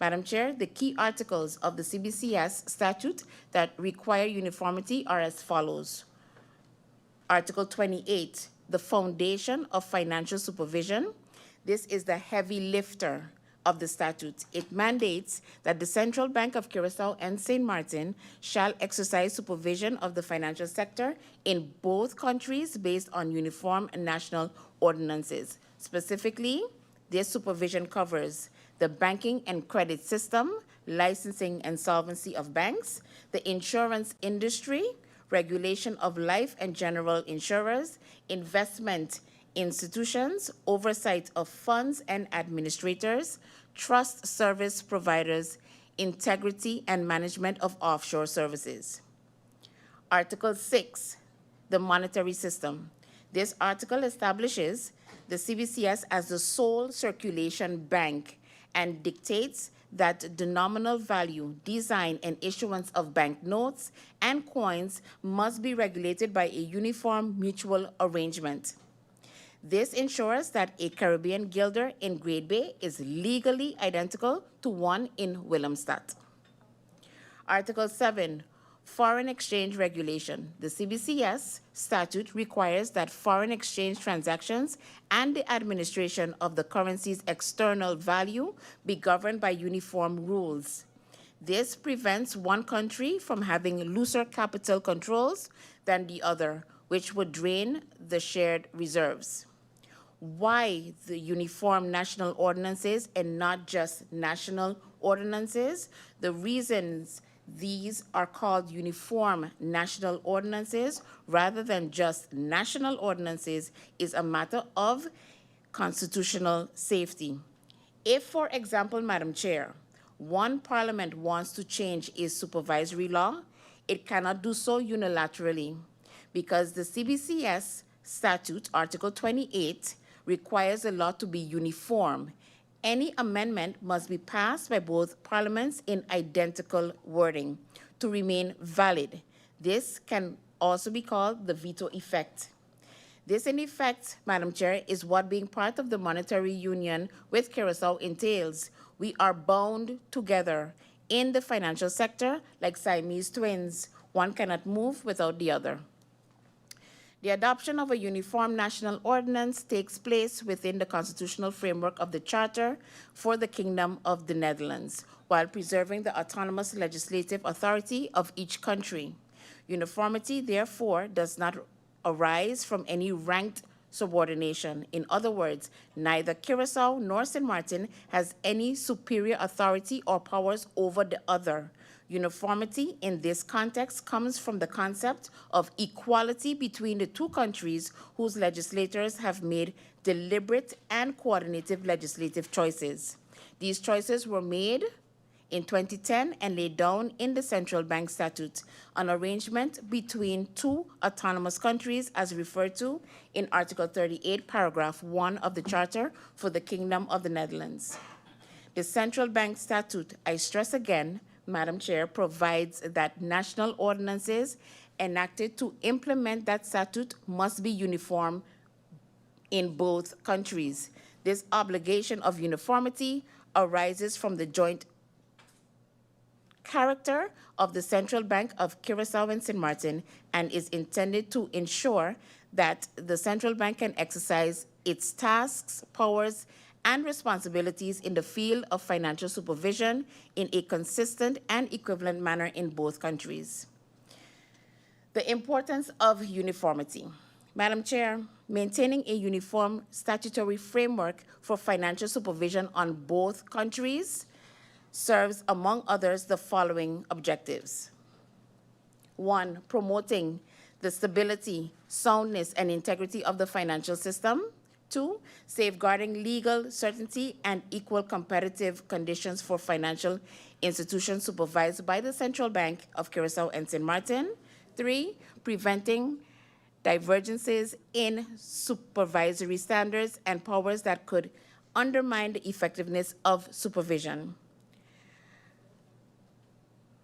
Madam Chair, the key articles of the CBCS statute that require uniformity are as follows. Article 28, the foundation of financial supervision. This is the heavy lifter of the statute. It mandates that the Central Bank of Curacao and St. Martin shall exercise supervision of the financial sector in both countries based on uniform national ordinances. Specifically, this supervision covers the banking and credit system, licensing and solvency of banks, the insurance industry, regulation of life and general insurers, investment institutions, oversight of funds and administrators, trust service providers, integrity and management of offshore services. Article 6, the monetary system. This article establishes the CBCS as the sole circulation bank and dictates that the nominal value, design, and issuance of banknotes and coins must be regulated by a uniform mutual arrangement. This ensures that a Caribbean guilder in Great Bay is legally identical to one in Willemstad. Article 7, foreign exchange regulation. The CBCS statute requires that foreign exchange transactions and the administration of the currency's external value be governed by uniform rules. This prevents one country from having looser capital controls than the other, which would drain the shared reserves. Why the uniform national ordinances and not just national ordinances? The reasons these are called uniform national ordinances rather than just national ordinances is a matter of constitutional safety. If, for example, Madam Chair, one parliament wants to change a supervisory law, it cannot do so unilaterally because the CBCS statute, Article 28, requires the law to be uniform. Any amendment must be passed by both parliaments in identical wording to remain valid. This can also be called the veto effect. This, in effect, Madam Chair, is what being part of the monetary union with Curacao entails. We are bound together in the financial sector like Siamese twins. One cannot move without the other. The adoption of a uniform national ordinance takes place within the constitutional framework of the Charter for the Kingdom of the Netherlands, while preserving the autonomous legislative authority of each country. Uniformity, therefore, does not arise from any ranked subordination. In other words, neither Curacao nor St. Martin has any superior authority or powers over the other. Uniformity in this context comes from the concept of equality between the two countries whose legislators have made deliberate and coordinated legislative choices. These choices were made in 2010 and laid down in the Central Bank Statute, an arrangement between two autonomous countries as referred to in Article 38, Paragraph 1 of the Charter for the Kingdom of the Netherlands. The Central Bank Statute, I stress again, Madam Chair, provides that national ordinances enacted to implement that statute must be uniform in both countries. This obligation of uniformity arises from the joint character of the Central Bank of Curacao and St. Martin and is intended to ensure that the Central Bank can exercise its tasks, powers, and responsibilities in the field of financial supervision in a consistent and equivalent manner in both countries. The importance of uniformity. Madam Chair, maintaining a uniform statutory framework for financial supervision on both countries serves, among others, the following objectives. 1, promoting the stability, soundness, and integrity of the financial system. 2, safeguarding legal certainty and equal competitive conditions for financial institutions supervised by the Central Bank of Curacao and St. Martin. 3, preventing divergences in supervisory standards and powers that could undermine the effectiveness of supervision.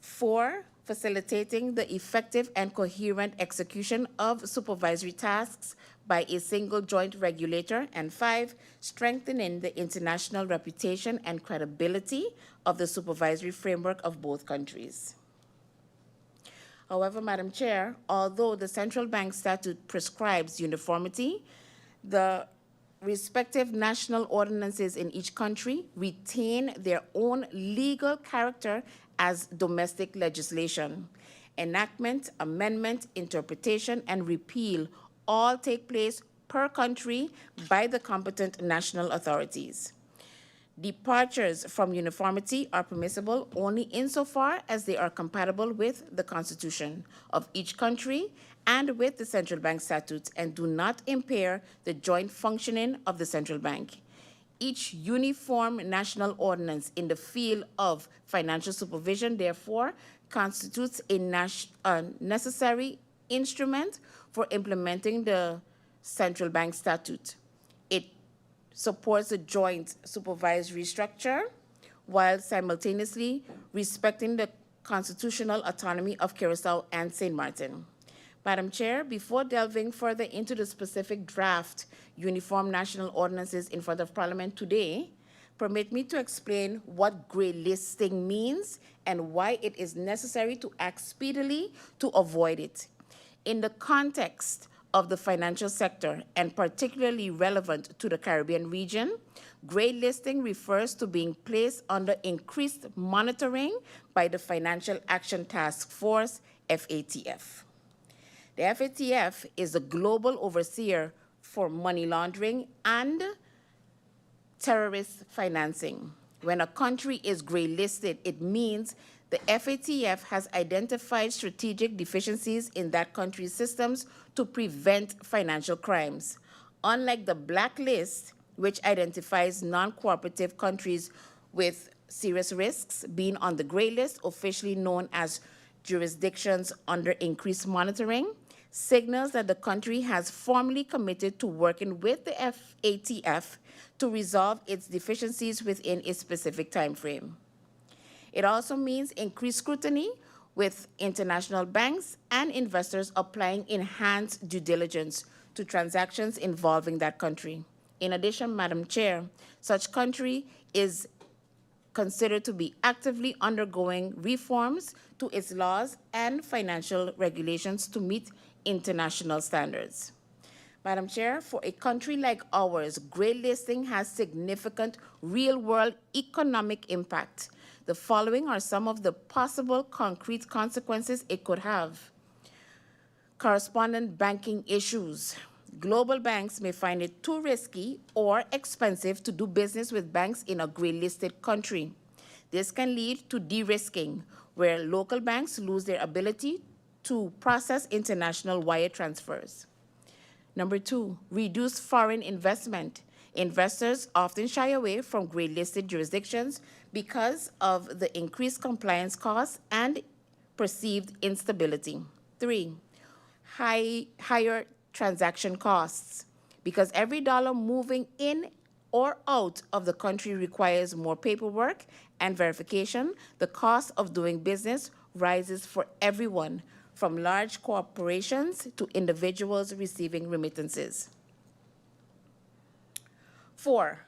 4, facilitating the effective and coherent execution of supervisory tasks by a single joint regulator. And 5, strengthening the international reputation and credibility of the supervisory framework of both countries. However, Madam Chair, although the Central Bank Statute prescribes uniformity, the respective national ordinances in each country retain their own legal character as domestic legislation. Enactment, amendment, interpretation, and repeal all take place per country by the competent national authorities. Departures from uniformity are permissible only insofar as they are compatible with the Constitution of each country and with the Central Bank statutes and do not impair the joint functioning of the Central Bank. Each uniform national ordinance in the field of financial supervision, therefore, constitutes a necessary instrument for implementing the central bank statute. It supports a joint supervisory structure while simultaneously respecting the constitutional autonomy of Curaçao and St. Martin. Madam Chair, before delving further into the specific draft uniform national ordinances in front of Parliament today, permit me to explain what gray listing means and why it is necessary to act speedily to avoid it. In the context of the financial sector, and particularly relevant to the Caribbean region, gray listing refers to being placed under increased monitoring by the Financial Action Task Force, FATF. The FATF is the global overseer for money laundering and terrorist financing. When a country is gray listed, it means the FATF has identified strategic deficiencies in that country's systems to prevent financial crimes. Unlike the blacklist, which identifies non-cooperative countries with serious risks, being on the gray list, officially known as jurisdictions under increased monitoring, signals that the country has formally committed to working with the FATF to resolve its deficiencies within a specific time frame. It also means increased scrutiny with international banks and investors applying enhanced due diligence to transactions involving that country. In addition, Madam Chair, such country is considered to be actively undergoing reforms to its laws and financial regulations to meet international standards. Madam Chair, for a country like ours, gray listing has significant real-world economic impact. The following are some of the possible concrete consequences it could have. Correspondent banking issues. Global banks may find it too risky or expensive to do business with banks in a gray-listed country. This can lead to de-risking, where local banks lose their ability to process international wire transfers. Number two, reduce foreign investment. Investors often shy away from gray-listed jurisdictions because of the increased compliance costs and perceived instability. Three, higher transaction costs. Because every dollar moving in or out of the country requires more paperwork and verification, the cost of doing business rises for everyone, from large corporations to individuals receiving remittances. Four,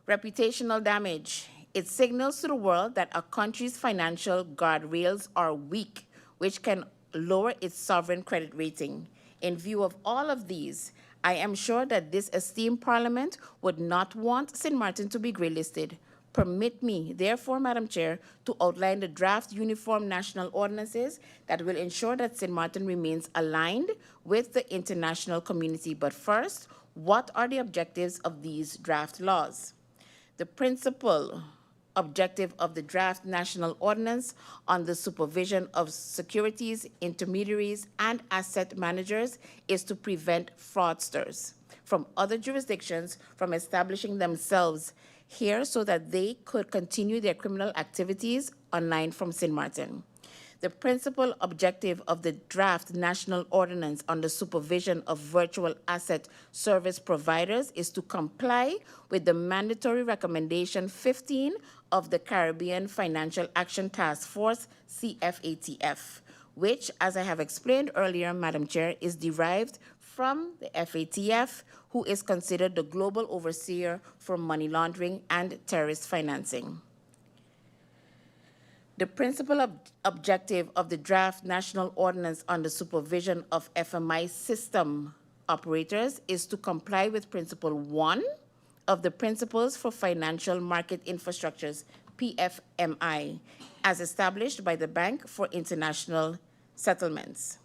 reputational damage. It signals to the world that a country's financial guardrails are weak, which can lower its sovereign credit rating. In view of all of these, I am sure that this esteemed Parliament would not want St. Martin to be grey-listed. Permit me, therefore, Madam Chair, to outline the draft uniform national ordinances that will ensure that St. Martin remains aligned with the international community. But first, what are the objectives of these draft laws? The principal objective of the draft national ordinance on the supervision of securities, intermediaries, and asset managers is to prevent fraudsters from other jurisdictions from establishing themselves here so that they could continue their criminal activities online from St. Martin. The principal objective of the draft national ordinance on the supervision of virtual asset service providers is to comply with the mandatory recommendation 15 of the Caribbean Financial Action Task Force, CFATF, which, as I have explained earlier, Madam Chair, is derived from the FATF, who is considered the global overseer for money laundering and terrorist financing. The principal objective of the draft national ordinance on the supervision of FMI system operators is to comply with Principle 1 of the Principles for Financial Market Infrastructures, PFMI, as established by the Bank for International Settlements.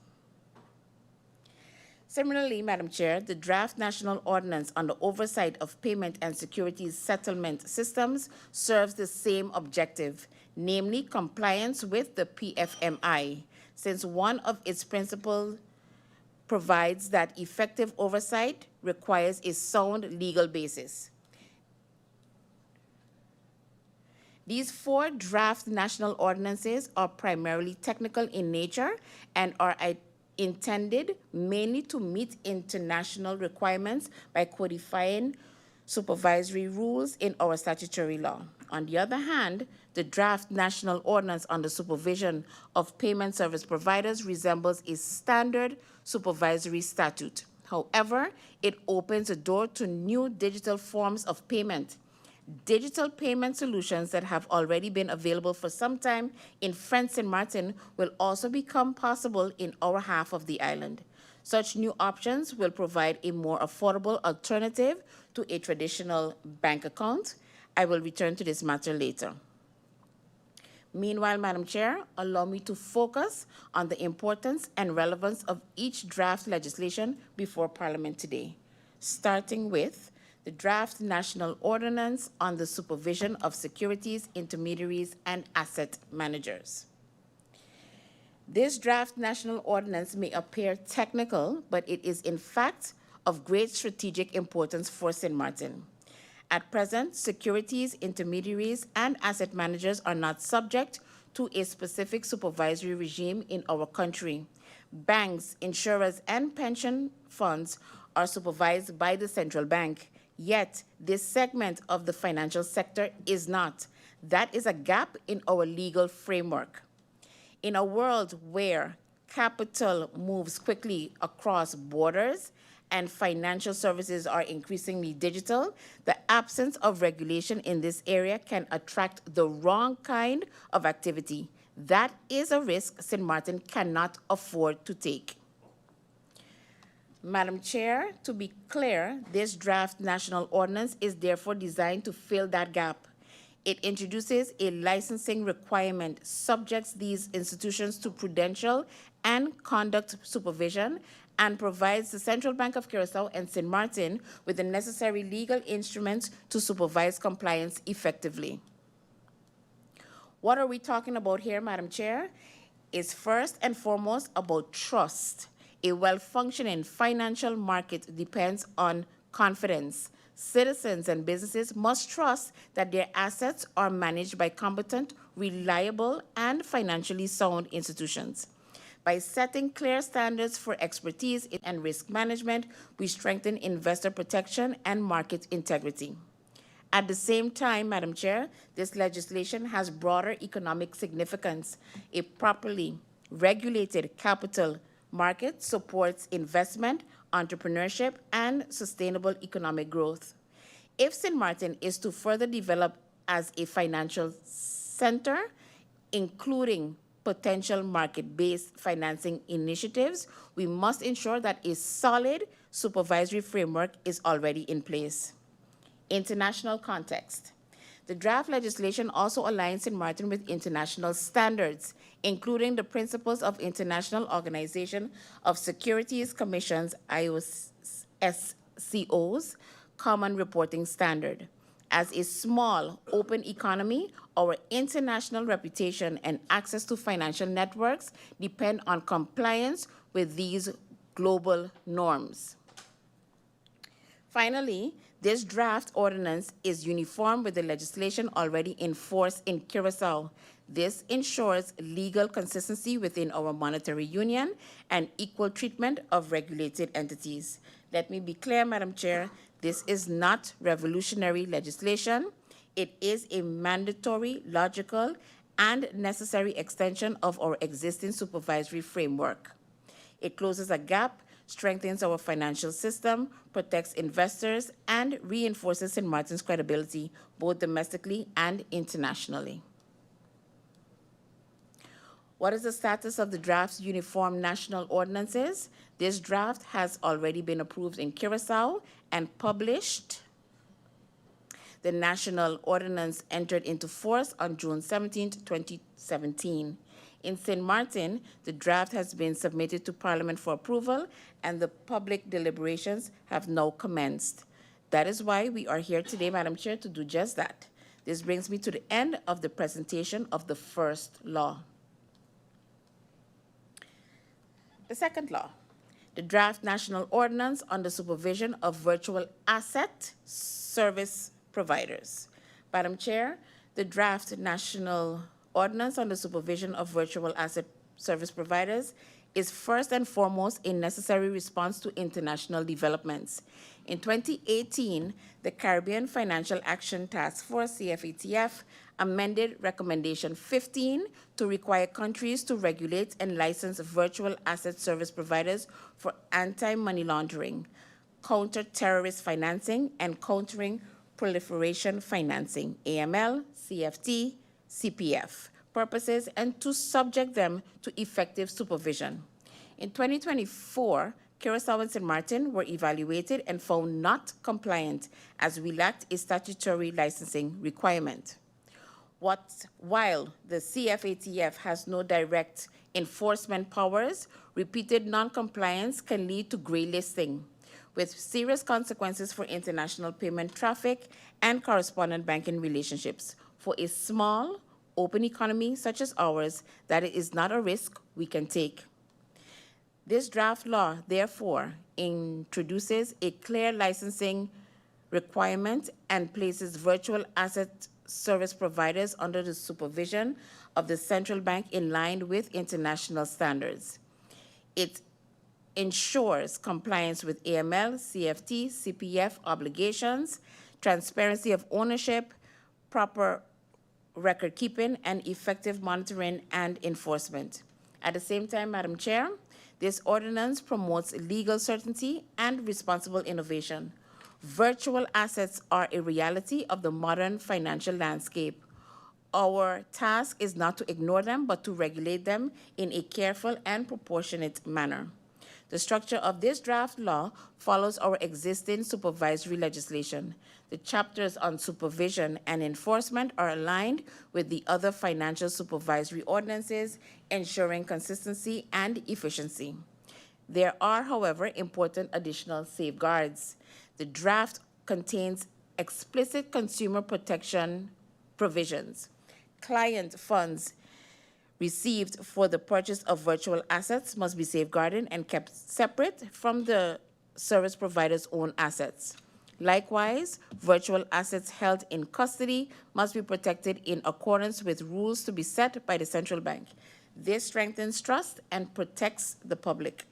Similarly, Madam Chair, the draft national ordinance on the oversight of payment and securities settlement systems serves the same objective, namely compliance with the PFMI, since one of its principles provides that effective oversight requires a sound legal basis. These 4 draft national ordinances are primarily technical in nature and are intended mainly to meet international requirements by codifying supervisory rules in our statutory law. On the other hand, the draft national ordinance on the supervision of payment service providers resembles a standard supervisory statute. However, it opens the door to new digital forms of payment. Digital payment solutions that have already been available for some time in French St. Martin will also become possible in our half of the island. Such new options will provide a more affordable alternative to a traditional bank account. I will return to this matter later. Meanwhile, Madam Chair, allow me to focus on the importance and relevance of each draft legislation before Parliament today, starting with the draft national ordinance on the supervision of securities intermediaries and asset managers. This draft national ordinance may appear technical, but it is in fact of great strategic importance for St. Martin. At present, securities intermediaries and asset managers are not subject to a specific supervisory regime in our country. Banks, insurers, and pension funds are supervised by the central bank. Yet, this segment of the financial sector is not. That is a gap in our legal framework. In a world where capital moves quickly across borders and financial services are increasingly digital, the absence of regulation in this area can attract the wrong kind of activity. That is a risk St. Martin cannot afford to take. Madam Chair, to be clear, this draft national ordinance is therefore designed to fill that gap. It introduces a licensing requirement, subjects these institutions to prudential and conduct supervision, and provides the Central Bank of Curaçao and St. Martin with the necessary legal instruments to supervise compliance effectively. What are we talking about here, Madam Chair? Is first and foremost about trust. A well-functioning financial market depends on confidence. Citizens and businesses must trust that their assets are managed by competent, reliable, and financially sound institutions. By setting clear standards for expertise and risk management, we strengthen investor protection and market integrity. At the same time, Madam Chair, this legislation has broader economic significance. A properly regulated capital market supports investment, entrepreneurship, and sustainable economic growth. If St. Martin is to further develop as a financial center, including potential market-based financing initiatives, we must ensure that a solid supervisory framework is already in place. International context. The draft legislation also aligns St. Martin with international standards, including the principles of International Organization of Securities Commissions, IOSCO's Common Reporting Standard. As a small, open economy, our international reputation and access to financial networks depend on compliance with these global norms. Finally, this draft ordinance is uniform with the legislation already in force in Curaçao. This ensures legal consistency within our monetary union and equal treatment of regulated entities. Let me be clear, Madam Chair, this is not revolutionary legislation. It is a mandatory, logical, and necessary extension of our existing supervisory framework. It closes a gap, strengthens our financial system, protects investors, and reinforces St. Martin's credibility, both domestically and internationally. What is the status of the draft's uniform national ordinances? This draft has already been approved in Curaçao and published. The national ordinance entered into force on June 17, 2017. In St. Martin, the draft has been submitted to Parliament for approval, and the public deliberations have now commenced. That is why we are here today, Madam Chair, to do just that. This brings me to the end of the presentation of the first law. The second law, the draft national ordinance on the supervision of virtual asset service providers. Madam Chair, The draft national ordinance on the supervision of virtual asset service providers is first and foremost a necessary response to international developments. In 2018, the Caribbean Financial Action Task Force, CFATF, amended Recommendation 15 to require countries to regulate and license virtual asset service providers for anti-money laundering, counter-terrorist financing, and countering proliferation financing, AML, CFT, CPF, purposes, and to subject them to effective supervision. In 2024, Curaçao and St. Martin were evaluated and found not compliant as we lacked a statutory licensing requirement. While the CFATF has no direct enforcement powers, repeated noncompliance can lead to gray listing, with serious consequences for international payment traffic and correspondent banking relationships. For a small, open economy such as ours, that is not a risk we can take. This draft law, therefore, introduces a clear licensing requirement and places virtual asset service providers under the supervision of the central bank in line with international standards. It ensures compliance with AML, CFT, CPF obligations, transparency of ownership, proper record keeping, and effective monitoring and enforcement. At the same time, Madam Chair, this ordinance promotes legal certainty and responsible innovation. Virtual assets are a reality of the modern financial landscape. Our task is not to ignore them, but to regulate them in a careful and proportionate manner. The structure of this draft law follows our existing supervisory legislation. The chapters on supervision and enforcement are aligned with the other financial supervisory ordinances, ensuring consistency and efficiency. There are, however, important additional safeguards. The draft contains explicit consumer protection provisions. Client funds received for the purchase of virtual assets must be safeguarded and kept separate from the service provider's own assets. Likewise, virtual assets held in custody must be protected in accordance with rules to be set by the central bank. This strengthens trust and protects the public.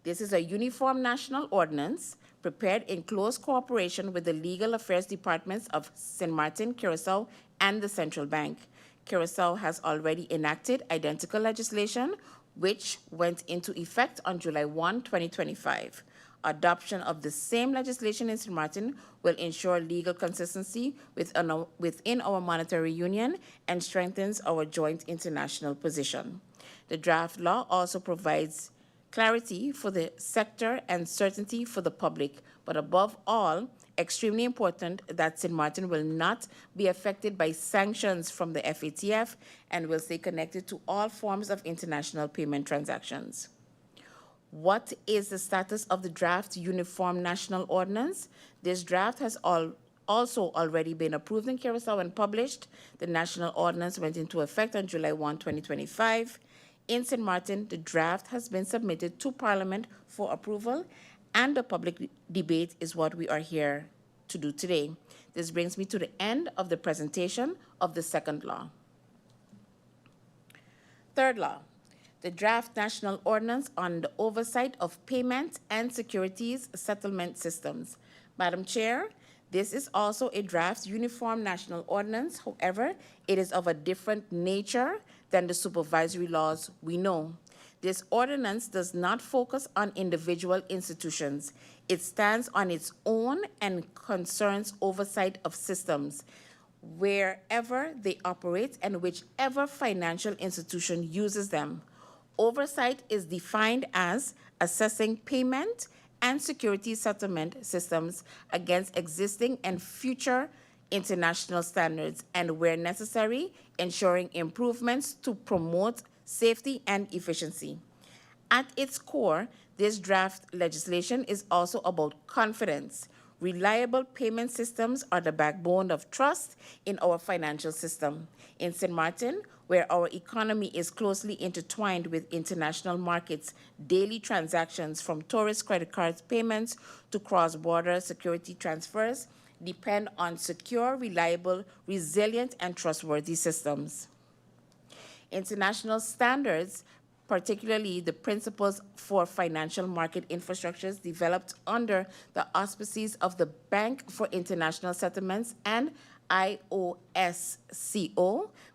This is a uniform national ordinance prepared in close cooperation with the legal affairs departments of St. Martin, Curaçao, and the central bank. Curaçao has already enacted identical legislation, which went into effect on July 1, 2025. Adoption of the same legislation in St. Martin will ensure legal consistency within our monetary union and strengthens our joint international position. The draft law also provides clarity for the sector and certainty for the public, but above all, extremely important that St. Martin will not be affected by sanctions from the FATF and will stay connected to all forms of international payment transactions. What is the status of the draft Uniform National Ordinance? This draft has also already been approved in Curaçao and published. The National Ordinance went into effect on July 1, 2025. In St. Martin, the draft has been submitted to Parliament for approval, and a public debate is what we are here to do today. This brings me to the end of the presentation of the second law. Third law, the draft national ordinance on the oversight of payment and securities settlement systems. Madam Chair, this is also a draft uniform national ordinance. However, it is of a different nature than the supervisory laws we know. This ordinance does not focus on individual institutions. It stands on its own and concerns oversight of systems wherever they operate and whichever financial institution uses them. Oversight is defined as assessing payment and security settlement systems against existing and future international standards, and where necessary, ensuring improvements to promote safety and efficiency. At its core, this draft legislation is also about confidence. Reliable payment systems are the backbone of trust in our financial system. In St. Martin, where our economy is closely intertwined with international markets, daily transactions from tourist credit card payments to cross-border security transfers depend on secure, reliable, resilient, and trustworthy systems. International standards, particularly the principles for financial market infrastructures developed under the auspices of the Bank for International Settlements and IOSCO,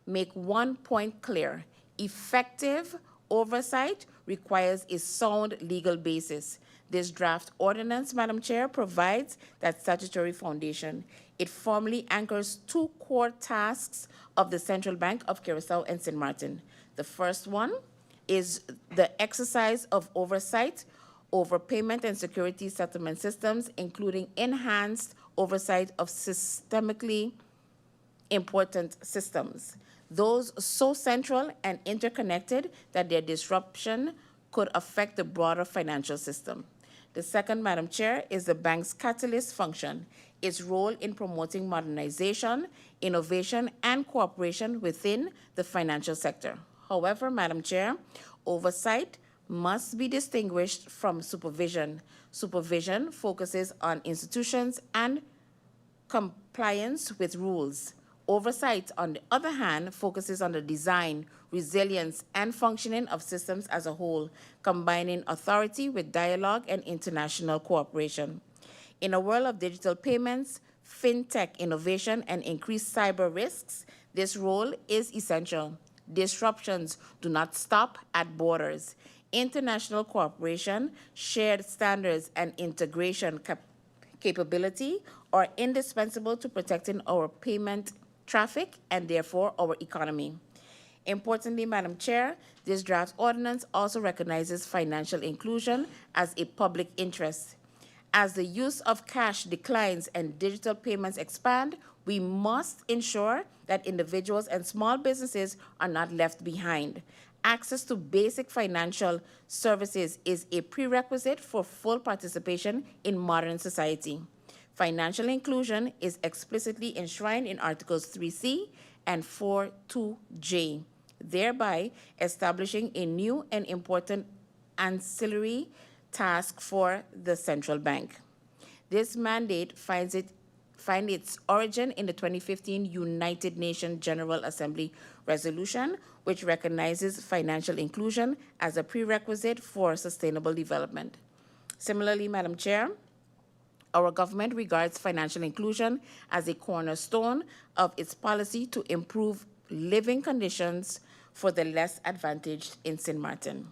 make one point clear: effective oversight requires a sound legal basis. This draft ordinance, Madam Chair, provides that statutory foundation. It formally anchors two core tasks of the Central Bank of Curaçao and Sint Maarten. The first one is the exercise of oversight over payment and security settlement systems, including enhanced oversight of systemically important systems, those so central and interconnected that their disruption could affect the broader financial system. The second, Madam Chair, is the bank's catalyst function, its role in promoting modernization, innovation, and cooperation within the financial sector. However, Madam Chair, oversight must be distinguished from supervision. Supervision focuses on institutions and compliance with rules. Oversight, on the other hand, focuses on the design, resilience, and functioning of systems as a whole, combining authority with dialogue and international cooperation. In a world of digital payments, fintech innovation, and increased cyber risks, this role is essential. Disruptions do not stop at borders. International cooperation, shared standards, and integration capability are indispensable to protecting our payment traffic and therefore our economy. Importantly, Madam Chair, this draft ordinance also recognizes financial inclusion as a public interest. As the use of cash declines and digital payments expand, we must ensure that individuals and small businesses are not left behind. Access to basic financial services is a prerequisite for full participation in modern society. Financial inclusion is explicitly enshrined in Articles 3C and 4.2J, thereby establishing a new and important ancillary task for the central bank. This mandate finds its origin in the 2015 United Nations General Assembly resolution, which recognizes financial inclusion as a prerequisite for sustainable development. Similarly, Madam Chair, our government regards financial inclusion as a cornerstone of its policy to improve living conditions for the less advantaged in Sint Maarten.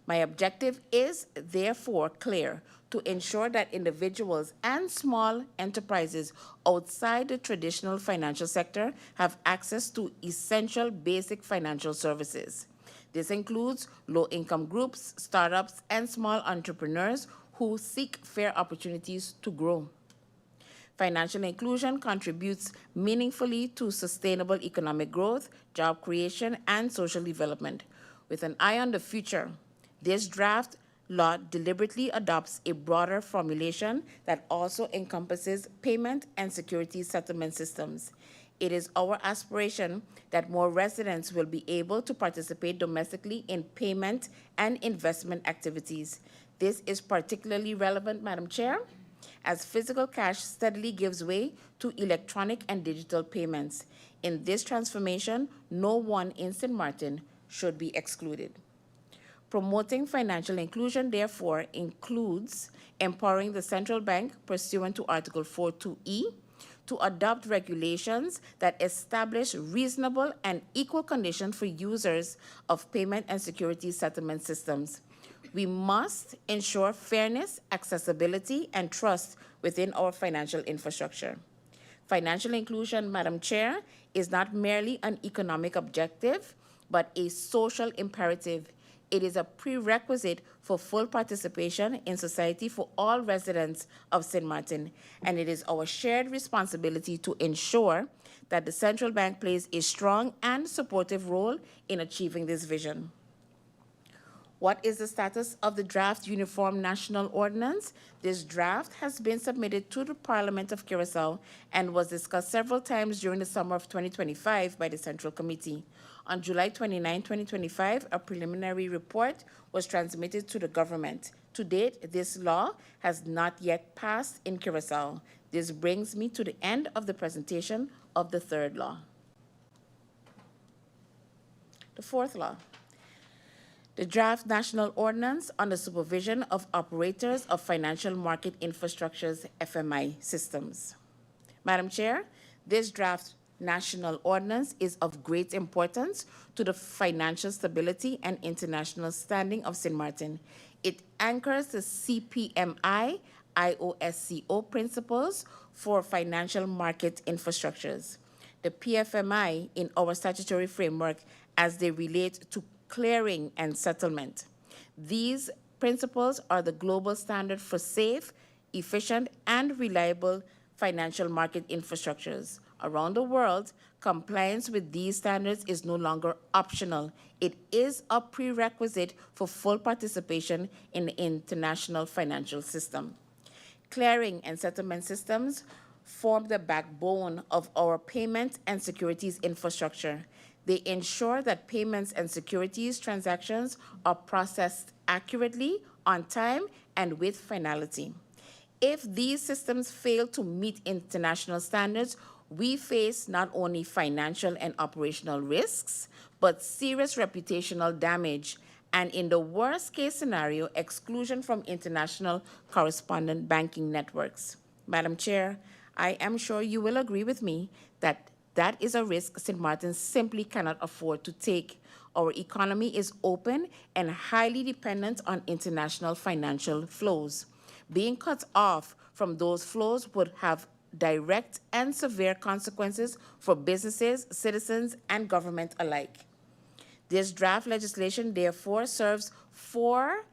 My objective is therefore clear: to ensure that individuals and small enterprises outside the traditional financial sector have access to essential basic financial services. This includes low-income groups, startups, and small entrepreneurs who seek fair opportunities to grow. Financial inclusion contributes meaningfully to sustainable economic growth, job creation, and social development. With an eye on the future, this draft law deliberately adopts a broader formulation that also encompasses payment and security settlement systems. It is our aspiration that more residents will be able to participate domestically in payment and investment activities. This is particularly relevant, Madam Chair, as physical cash steadily gives way to electronic and digital payments. In this transformation, no one in Sint Maarten should be excluded. Promoting financial inclusion, therefore, includes empowering the central bank pursuant to Article 4.2e to adopt regulations that establish reasonable and equal conditions for users of payment and security settlement systems. We must ensure fairness, accessibility, and trust within our financial infrastructure. Financial inclusion, Madam Chair, is not merely an economic objective, but a social imperative. It is a prerequisite for full participation in society for all residents of Sint Maarten, and it is our shared responsibility to ensure that the central bank plays a strong and supportive role in achieving this vision. What is the status of the draft Uniform National Ordinance? This draft has been submitted to the Parliament of Curaçao and was discussed several times during the summer of 2025 by the Central Committee. On July 29, 2025, a preliminary report was transmitted to the government. To date, this law has not yet passed in Curaçao. This brings me to the end of the presentation of the third law. The fourth law, the draft national ordinance on the supervision of operators of financial market infrastructures FMI systems. Madam Chair, this draft national ordinance is of great importance to the financial stability and international standing of St. Martin. It anchors the CPMI IOSCO principles for financial market infrastructures. The PFMI in our statutory framework as they relate to clearing and settlement. These principles are the global standard for safe, efficient, and reliable financial market infrastructures. Around the world, compliance with these standards is no longer optional. It is a prerequisite for full participation in the international financial system. Clearing and settlement systems form the backbone of our payment and securities infrastructure. They ensure that payments and securities transactions are processed accurately, on time, and with finality. If these systems fail to meet international standards, we face not only financial and operational risks, but serious reputational damage, and in the worst case scenario, exclusion from international correspondent banking networks. Madam Chair, I am sure you will agree with me that that is a risk St. Martin simply cannot afford to take. Our economy is open and highly dependent on international financial flows. Being cut off from those flows would have direct and severe consequences for businesses, citizens, and government alike. This draft legislation, therefore, serves four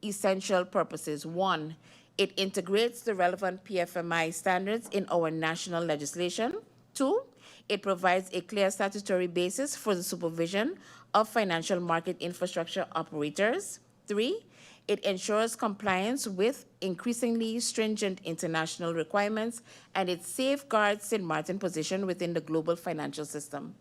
essential purposes. One, it integrates the relevant PFMI standards in our national legislation. Two, it provides a clear statutory basis for the supervision of financial market infrastructure operators. Three, it ensures compliance with increasingly stringent international requirements, and it safeguards St. Martin's position within the global financial system.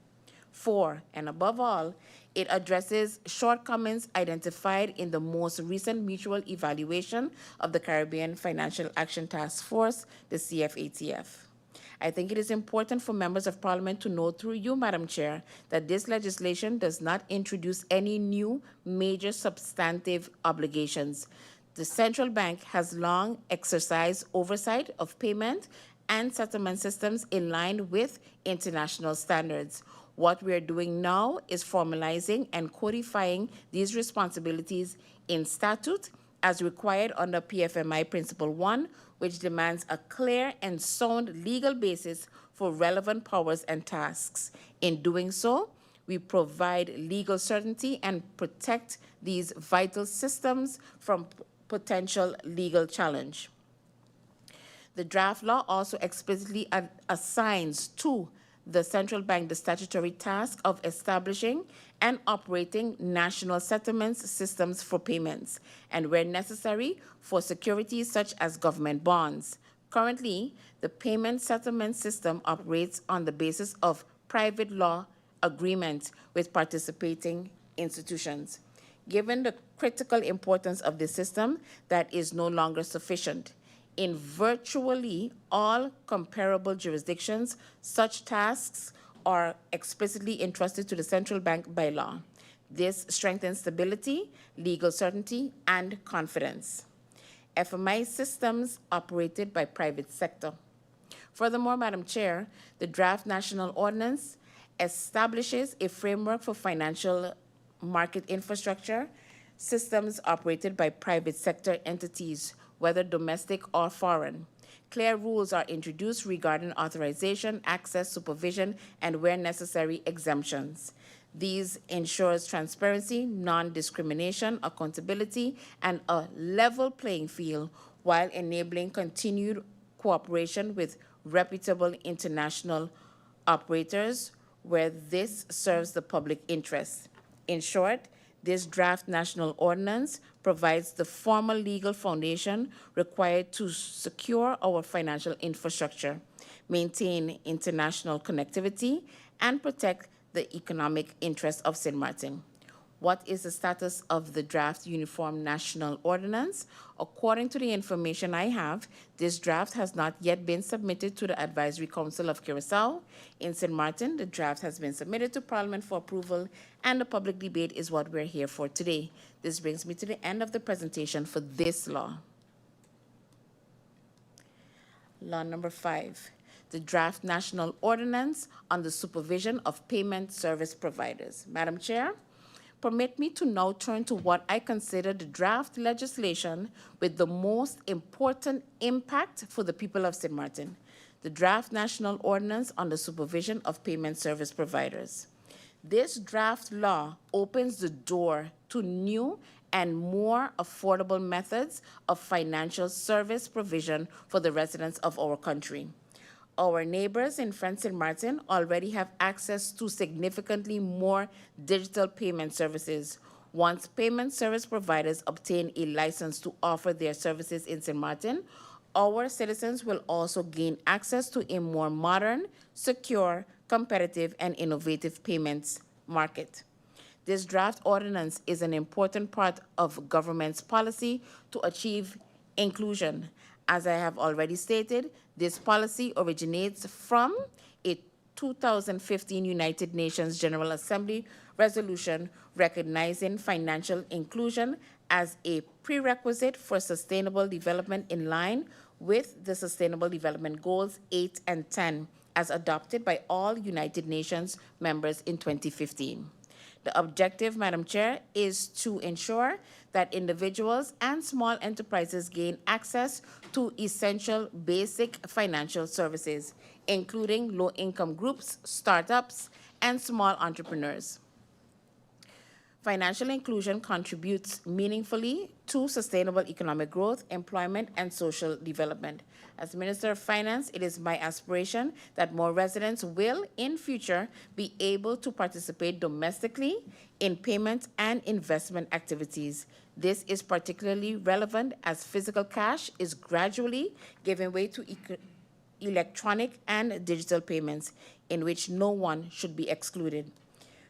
Four, and above all, it addresses shortcomings identified in the most recent mutual evaluation of the Caribbean Financial Action Task Force, the CFATF. I think it is important for members of Parliament to know through you, Madam Chair, that this legislation does not introduce any new major substantive obligations. The central bank has long exercised oversight of payment and settlement systems in line with international standards. What we are doing now is formalizing and codifying these responsibilities in statute as required under PFMI Principle 1, which demands a clear and sound legal basis for relevant powers and tasks. In doing so, we provide legal certainty and protect these vital systems from potential legal challenge. The draft law also explicitly assigns to the central bank the statutory task of establishing and operating national settlements systems for payments, and where necessary, for securities such as government bonds. Currently, the payment settlement system operates on the basis of private law agreements with participating institutions. Given the critical importance of this system, that is no longer sufficient. In virtually all comparable jurisdictions, such tasks are explicitly entrusted to the central bank by law. This strengthens stability, legal certainty, and confidence. FMI systems operated by private sector. Furthermore, Madam Chair, the draft national ordinance establishes a framework for financial market infrastructure systems operated by private sector entities, whether domestic or foreign. Clear rules are introduced regarding authorization, access, supervision, and where necessary, exemptions. These ensures transparency, non-discrimination, accountability, and a level playing field while enabling continued cooperation with reputable international operators where this serves the public interest. In short, this draft national ordinance provides the formal legal foundation required to secure our financial infrastructure, maintain international connectivity, and protect the economic interests of St. Martin. What is the status of the draft Uniform National Ordinance? According to the information I have, this draft has not yet been submitted to the Advisory Council of Curacao. In St. Martin, the draft has been submitted to Parliament for approval, and the public debate is what we're here for today. This brings me to the end of the presentation for this law. Law number 5, the draft national ordinance on the supervision of payment service providers. Madam Chair, permit me to now turn to what I consider the draft legislation with the most important impact for the people of St. Martin, the draft national ordinance on the supervision of payment service providers. This draft law opens the door to new and more affordable methods of financial service provision for the residents of our country. Our neighbors in St. Martin already have access to significantly more digital payment services. Once payment service providers obtain a license to offer their services in St. Martin, our citizens will also gain access to a more modern, secure, competitive, and innovative payments market. This draft ordinance is an important part of government's policy to achieve inclusion. As I have already stated, this policy originates from a 2015 United Nations General Assembly resolution recognizing financial inclusion as a prerequisite for sustainable development in line with the Sustainable Development Goals 8 and 10 as adopted by all United Nations members in 2015. The objective, Madam Chair, is to ensure that individuals and small enterprises gain access to essential basic financial services, including low-income groups, startups, and small entrepreneurs. Financial inclusion contributes meaningfully to sustainable economic growth, employment, and social development. As Minister of Finance, it is my aspiration that more residents will, in future, be able to participate domestically in payment and investment activities. This is particularly relevant as physical cash is gradually giving way to electronic and digital payments, in which no one should be excluded.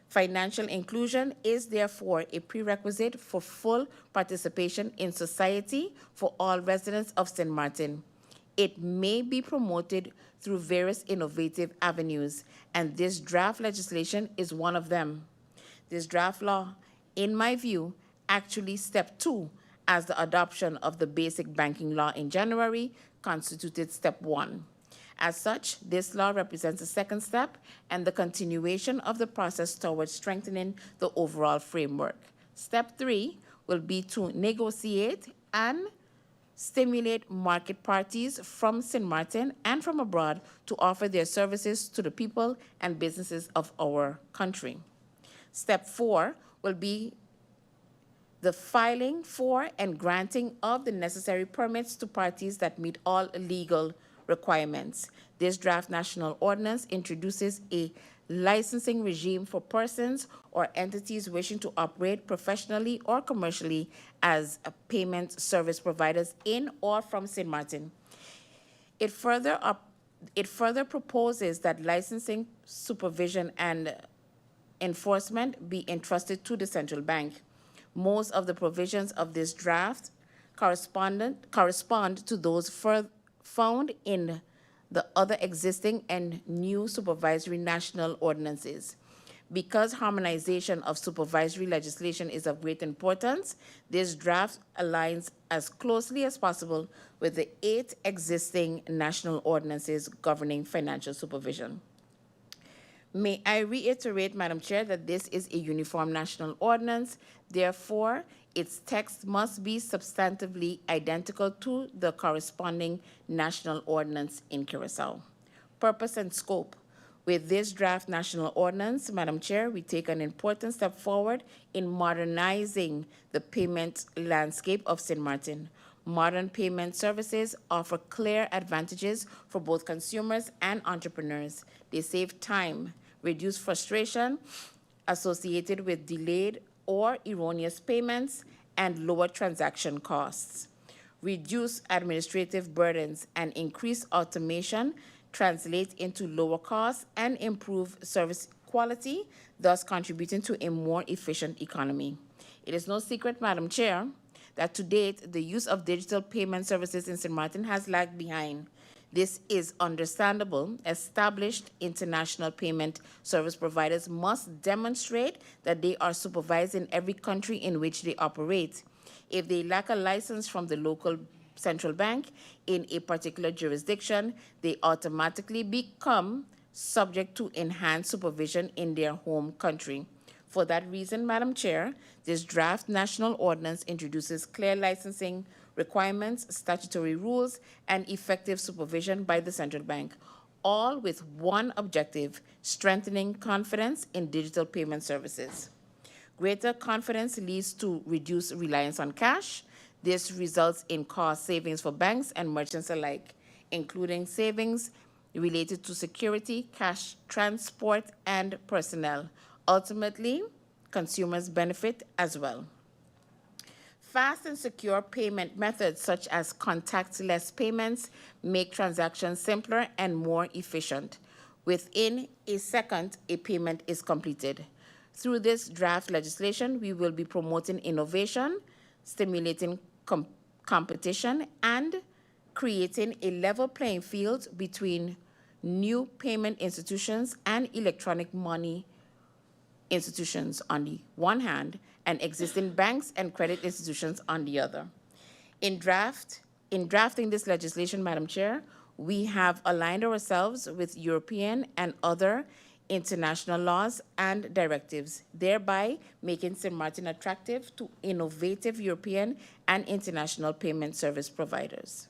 Financial inclusion is therefore a prerequisite for full participation in society for all residents of St. Martin. It may be promoted through various innovative avenues, and this draft legislation is one of them. This draft law, in my view, actually step 2, as the adoption of the basic banking law in January constituted step 1. As such, this law represents a second step and the continuation of the process towards strengthening the overall framework. Step 3 will be to negotiate and stimulate market parties from St. Martin and from abroad to offer their services to the people and businesses of our country. Step 4 will be the filing for and granting of the necessary permits to parties that meet all legal requirements. This draft national ordinance introduces a licensing regime for persons or entities wishing to operate professionally or commercially as payment service providers in or from St. Martin. It further proposes that licensing, supervision, and enforcement be entrusted to the central bank. Most of the provisions of this draft correspond to those found in the other existing and new supervisory national ordinances. Because harmonization of supervisory legislation is of great importance, this draft aligns as closely as possible with the 8 existing national ordinances governing financial supervision. May I reiterate, Madam Chair, that this is a uniform national ordinance. Therefore, its text must be substantively identical to the corresponding national ordinance in Curacao. Purpose and scope. With this draft national ordinance, Madam Chair, we take an important step forward in modernizing the payment landscape of St. Martin. Modern payment services offer clear advantages for both consumers and entrepreneurs. They save time, reduce frustration associated with delayed or erroneous payments, and lower transaction costs. Reduce administrative burdens and increase automation translate into lower costs and improve service quality, thus contributing to a more efficient economy. It is no secret, Madam Chair, that to date, the use of digital payment services in St. Martin has lagged behind. This is understandable. Established international payment service providers must demonstrate that they are supervised in every country in which they operate. If they lack a license from the local central bank in a particular jurisdiction, they automatically become subject to enhanced supervision in their home country. For that reason, Madam Chair, this draft national ordinance introduces clear licensing requirements, statutory rules, and effective supervision by the central bank, all with one objective: strengthening confidence in digital payment services. Greater confidence leads to reduced reliance on cash. This results in cost savings for banks and merchants alike, including savings related to security, cash transport, and personnel. Ultimately, consumers benefit as well. Fast and secure payment methods such as contactless payments make transactions simpler and more efficient. Within a second, a payment is completed. Through this draft legislation, we will be promoting innovation, stimulating competition, and creating a level playing field between new payment institutions and electronic money institutions on the one hand, and existing banks and credit institutions on the other. In drafting this legislation, Madam Chair, we have aligned ourselves with European and other international laws and directives, thereby making St. Martin attractive to innovative European and international payment service providers.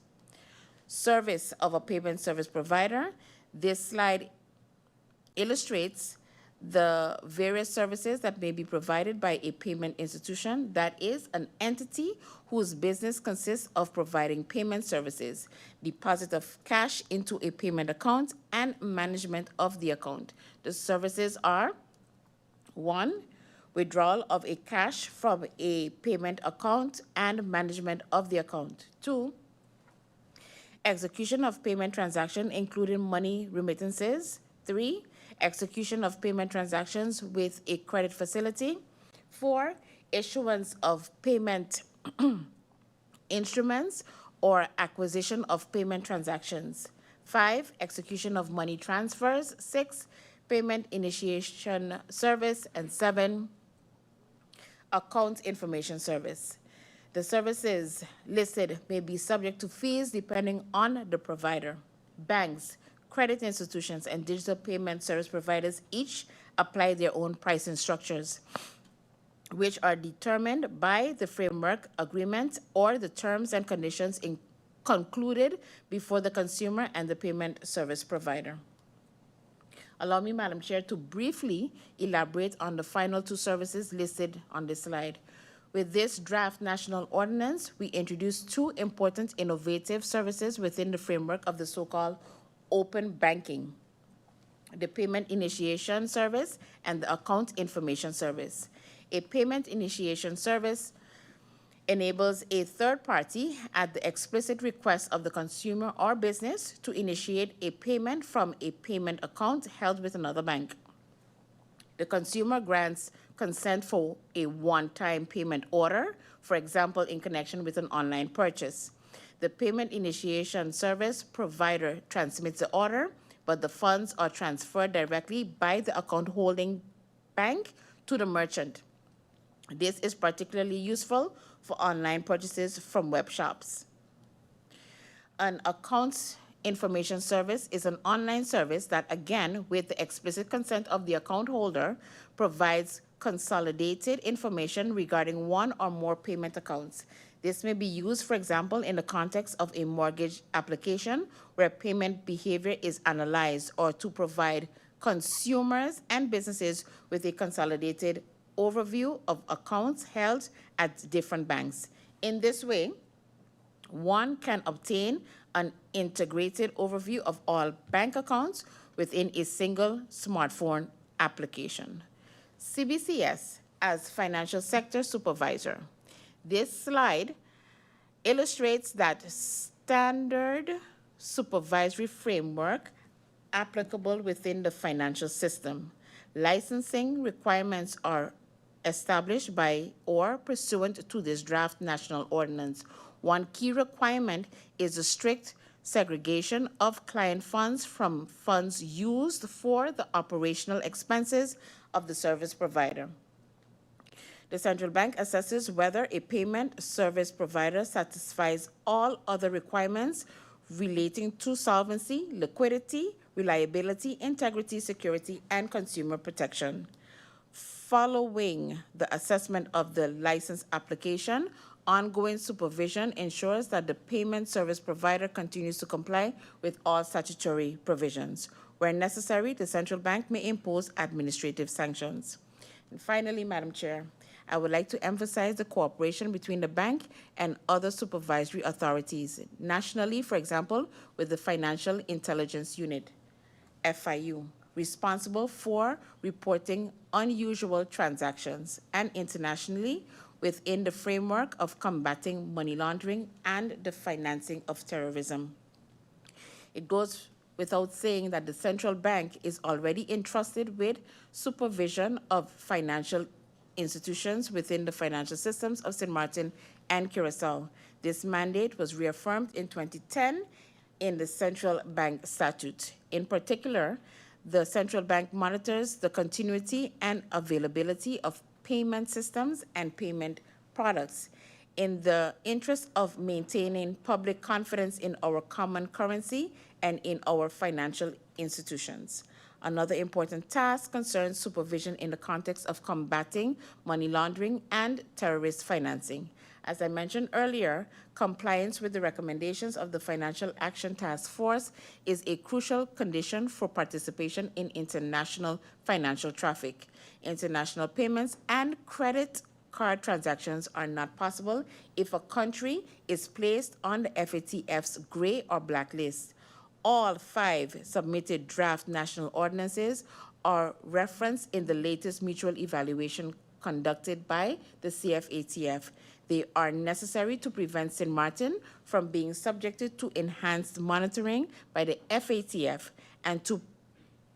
Service of a payment service provider. This slide illustrates the various services that may be provided by a payment institution that is an entity whose business consists of providing payment services, deposit of cash into a payment account, and management of the account. The services are: 1, withdrawal of a cash from a payment account and management of the account. 2, execution of payment transaction, including money remittances. 3, execution of payment transactions with a credit facility. 4, issuance of payment instruments or acquisition of payment transactions. 5, execution of money transfers. 6, payment initiation service. And 7, account information service. The services listed may be subject to fees depending on the provider. Banks, credit institutions, and digital payment service providers each apply their own pricing structures, which are determined by the framework agreement or the terms and conditions concluded before the consumer and the payment service provider. Allow me, Madam Chair, to briefly elaborate on the final 2 services listed on this slide. With this draft national ordinance, we introduce 2 important innovative services within the framework of the so-called open banking: the payment initiation service and the account information service. A payment initiation service enables a third party, at the explicit request of the consumer or business, to initiate a payment from a payment account held with another bank. The consumer grants consent for a one-time payment order, for example, in connection with an online purchase. The payment initiation service provider transmits the order, but the funds are transferred directly by the account holding bank to the merchant. This is particularly useful for online purchases from web shops. An account information service is an online service that, again, with the explicit consent of the account holder, provides consolidated information regarding one or more payment accounts. This may be used, for example, in the context of a mortgage application where payment behavior is analyzed, or to provide consumers and businesses with a consolidated overview of accounts held at different banks. In this way, one can obtain an integrated overview of all bank accounts within a single smartphone application. CBCS as financial sector supervisor. This slide illustrates that standard supervisory framework applicable within the financial system. Licensing requirements are established by or pursuant to this draft national ordinance. One key requirement is the strict segregation of client funds from funds used for the operational expenses of the service provider. The central bank assesses whether a payment service provider satisfies all other requirements relating to solvency, liquidity, reliability, integrity, security, and consumer protection. Following the assessment of the license application, ongoing supervision ensures that the payment service provider continues to comply with all statutory provisions. Where necessary, the central bank may impose administrative sanctions. And finally, Madam Chair, I would like to emphasize the cooperation between the bank and other supervisory authorities. Nationally, for example, with the Financial Intelligence Unit, FIU, responsible for reporting unusual transactions, and internationally, within the framework of combating money laundering and the financing of terrorism. It goes without saying that the central bank is already entrusted with supervision of financial institutions within the financial systems of St. Martin and Curacao. This mandate was reaffirmed in 2010 in the Central Bank Statute. In particular, the central bank monitors the continuity and availability of payment systems and payment products in the interest of maintaining public confidence in our common currency and in our financial institutions. Another important task concerns supervision in the context of combating money laundering and terrorist financing. As I mentioned earlier, compliance with the recommendations of the Financial Action Task Force is a crucial condition for participation in international financial traffic. International payments and credit card transactions are not possible if a country is placed on the FATF's gray or black list. All 5 submitted draft national ordinances are referenced in the latest mutual evaluation conducted by the CFATF. They are necessary to prevent St. Martin from being subjected to enhanced monitoring by the FATF and to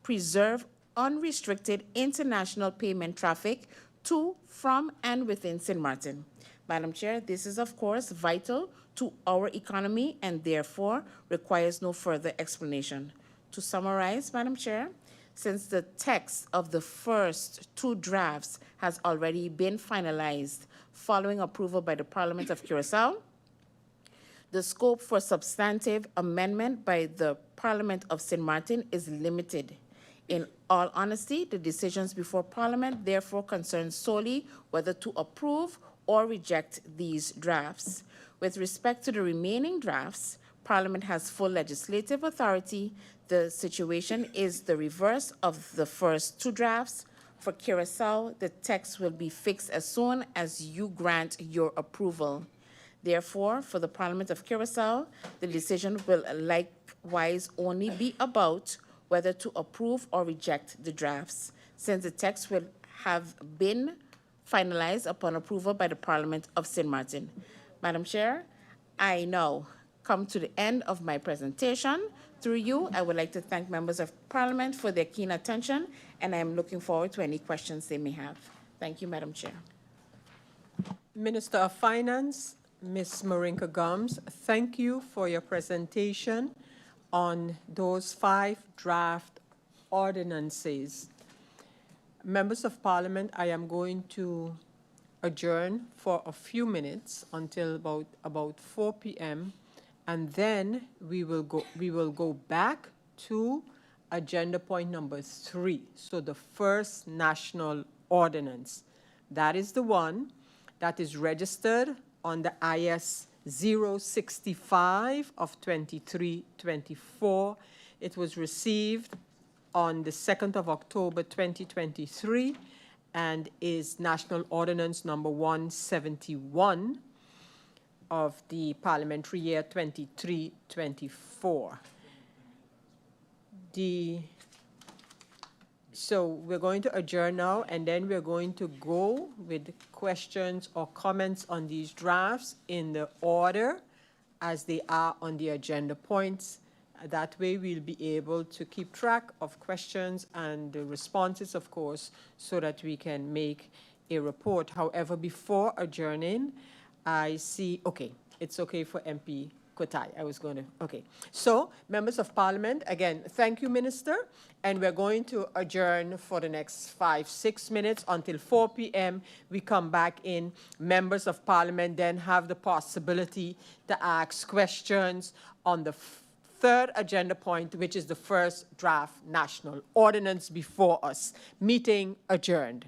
preserve unrestricted international payment traffic to, from, and within St. Martin. Madam Chair, this is of course vital to our economy and therefore requires no further explanation. To summarize, Madam Chair, since the text of the first 2 drafts has already been finalized following approval by the Parliament of Curacao, the scope for substantive amendment by the Parliament of St. Martin is limited. In all honesty, the decisions before Parliament therefore concern solely whether to approve or reject these drafts. With respect to the remaining drafts, Parliament has full legislative authority. The situation is the reverse of the first 2 drafts. For Curacao, the text will be fixed as soon as you grant your approval. Therefore, for the Parliament of Curacao, the decision will likewise only be about whether to approve or reject the drafts, since the text will have been finalized upon approval by the Parliament of St. Martin. Madam Chair, I now come to the end of my presentation. Through you, I would like to thank members of Parliament for their keen attention, and I am looking forward to any questions they may have. Thank you, Madam Chair. Minister of Finance, Ms. Marinka Gums, thank you for your presentation on those 5 draft ordinances. Members of Parliament, I am going to adjourn for a few minutes until about 4 p.m. and then we will go back to agenda point number 3. So the first national ordinance. That is the one that is registered on the IS 065 of 2324. It was received on the 2nd of October 2023 and is National Ordinance number 171 of the Parliamentary year 23-24. So we're going to adjourn now, and then we're going to go with questions or comments on these drafts in the order as they are on the agenda points. That way we'll be able to keep track of questions and the responses, of course, so that we can make a report. However, before adjourning, I see, okay, it's okay for MP Kotai. I was going to, okay. So, members of parliament, again, thank you, Minister. And we're going to adjourn for the next 5-6 minutes until 4 p.m. We come back in. Members of parliament then have the possibility to ask questions on the third agenda point, which is the first draft national ordinance before us. Meeting adjourned.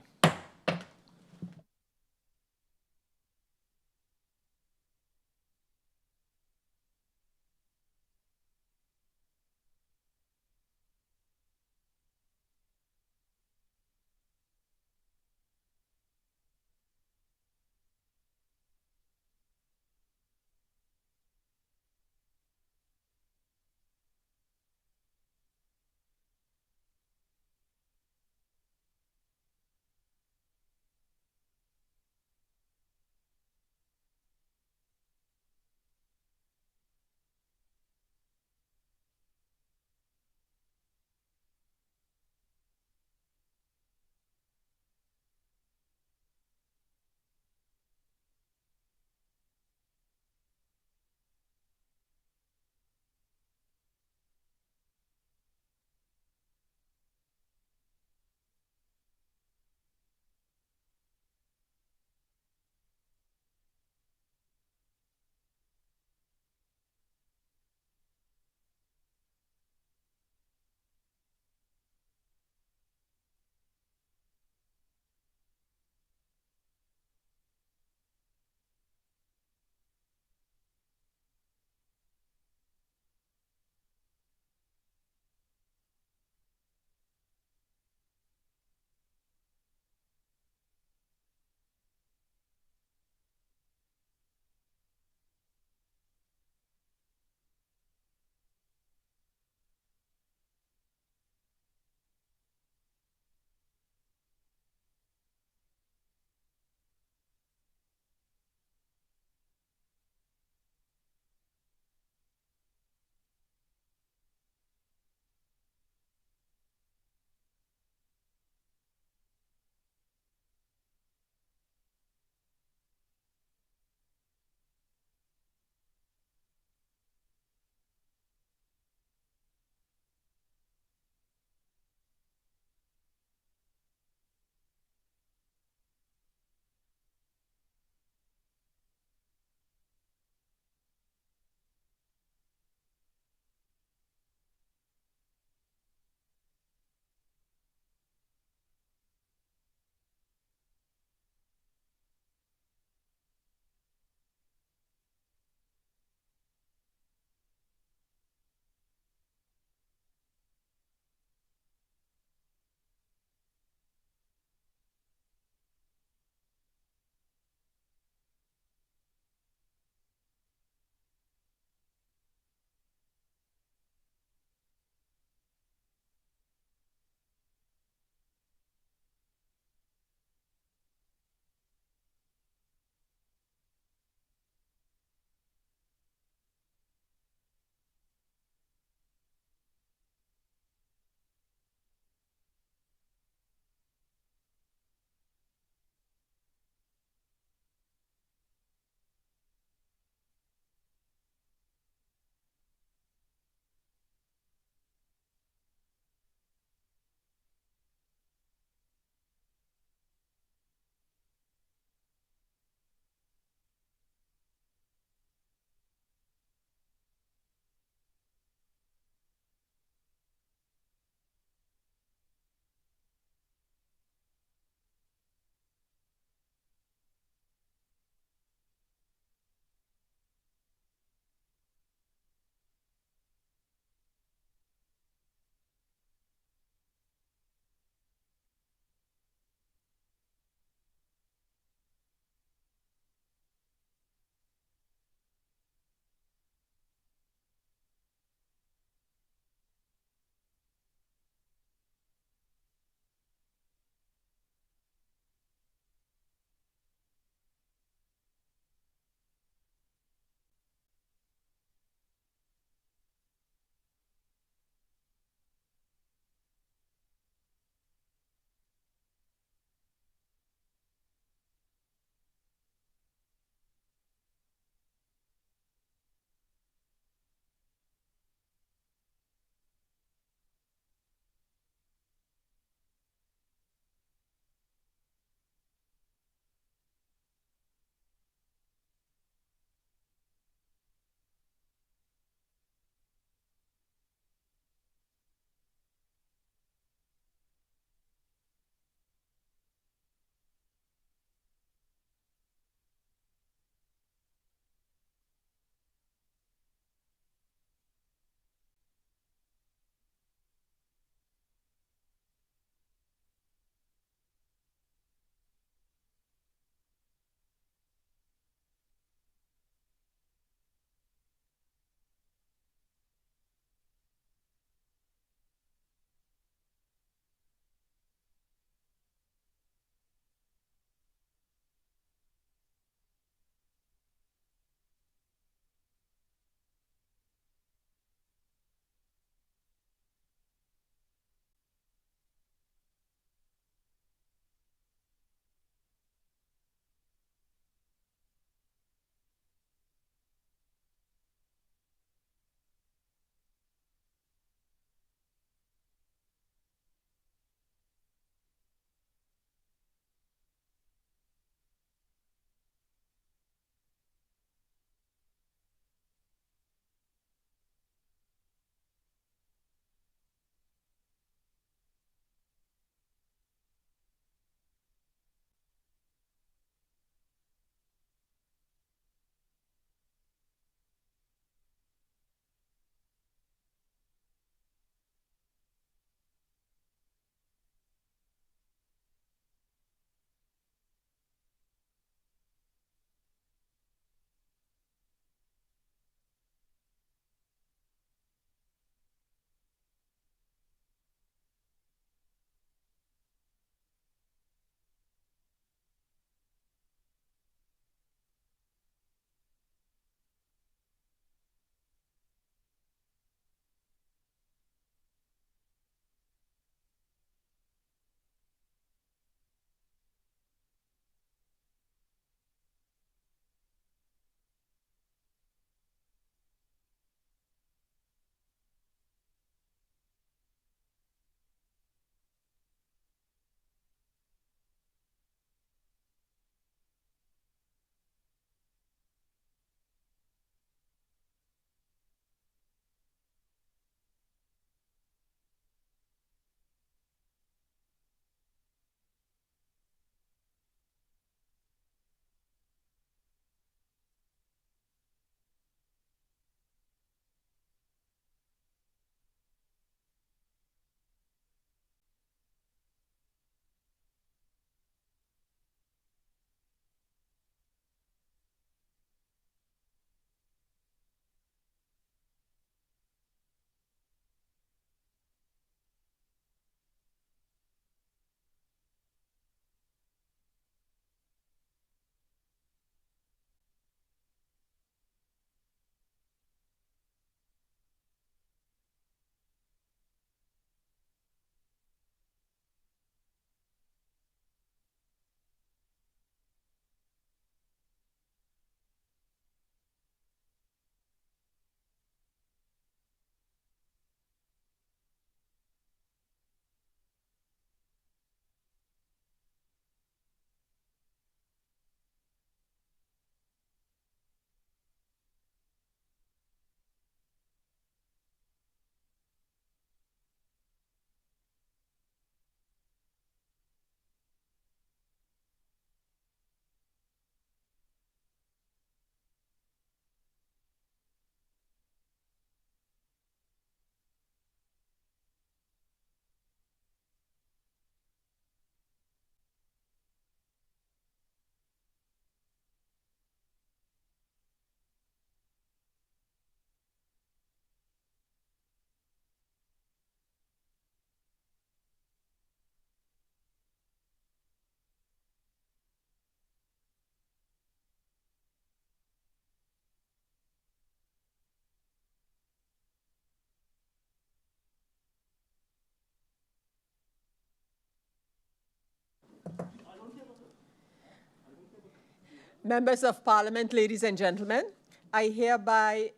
Members of Parliament, ladies and gentlemen, I hereby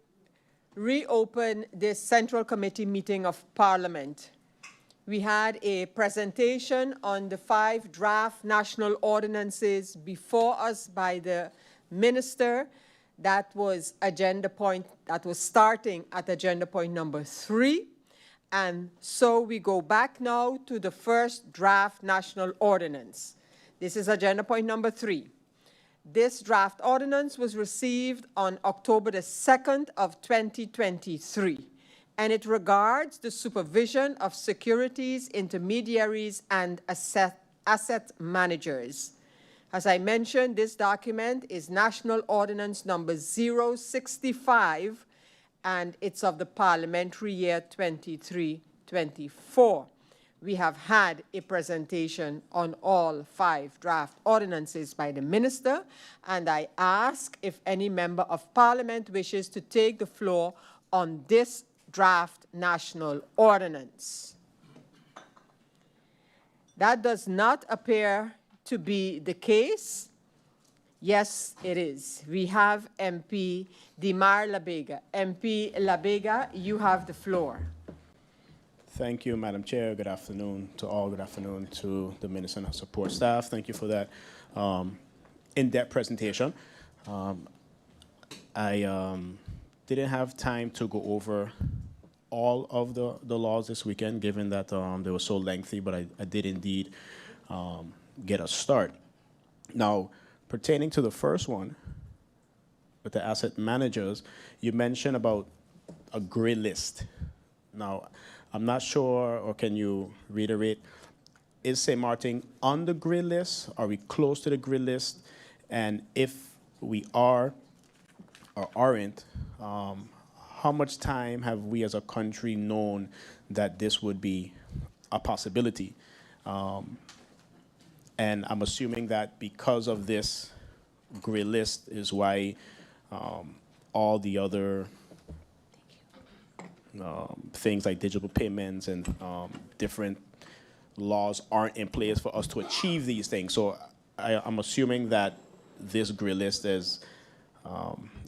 reopen this Central Committee meeting of Parliament. We had a presentation on the 5 draft national ordinances before us by the Minister. That was starting at agenda point number 3. And so we go back now to the first draft national ordinance. This is agenda point number 3. This draft ordinance was received on October the 2nd of 2023, and it regards the supervision of securities intermediaries and asset managers. As I mentioned, this document is National Ordinance number 065, and it's of the parliamentary year 23-24. We have had a presentation on all 5 draft ordinances by the Minister, and I ask if any member of Parliament wishes to take the floor on this draft national ordinance. That does not appear to be the case. Yes, it is. We have MP Dimar Labega. MP Labega, you have the floor. Thank you, Madam Chair. Good afternoon to all. Good afternoon to the Minister and her support staff. Thank you for that in-depth presentation. I didn't have time to go over all of the laws this weekend, given that they were so lengthy, but I did indeed get a start. Now, pertaining to the first one, with the asset managers, you mentioned about a gray list. Now, I'm not sure, or can you reiterate, is St. Martin on the gray list? Are we close to the gray list? And if we are or aren't, how much time have we as a country known that this would be a possibility? And I'm assuming that because of this gray list is why all the other things like digital payments and different laws aren't in place for us to achieve these things. So I'm assuming that this gray list is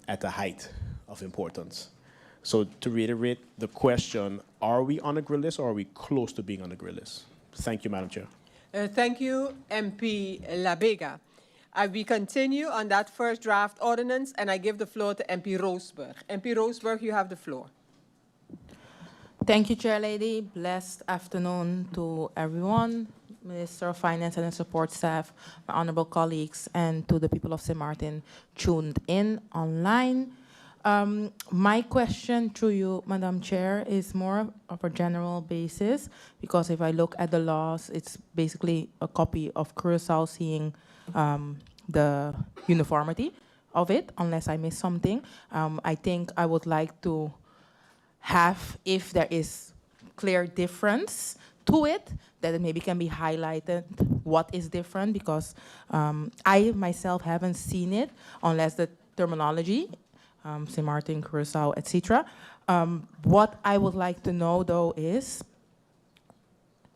at the height of importance. So to reiterate the question, are we on a gray list or are we close to being on a gray list? Thank you, Madam Chair. Thank you, MP Labega. We continue on that first draft ordinance, and I give the floor to MP Roseberg. MP Roseberg, you have the floor. Thank you, Chair Lady. Blessed afternoon to everyone, Minister of Finance and the support staff, my honorable colleagues, and to the people of St. Martin tuned in online. My question to you, Madam Chair, is more of a general basis, because if I look at the laws, it's basically a copy of Curacao seeing the uniformity of it, unless I miss something. I think I would like to have, if there is clear difference to it, that it maybe can be highlighted what is different, because I myself haven't seen it, unless the terminology, St. Martin, Curacao, etc. What I would like to know, though, is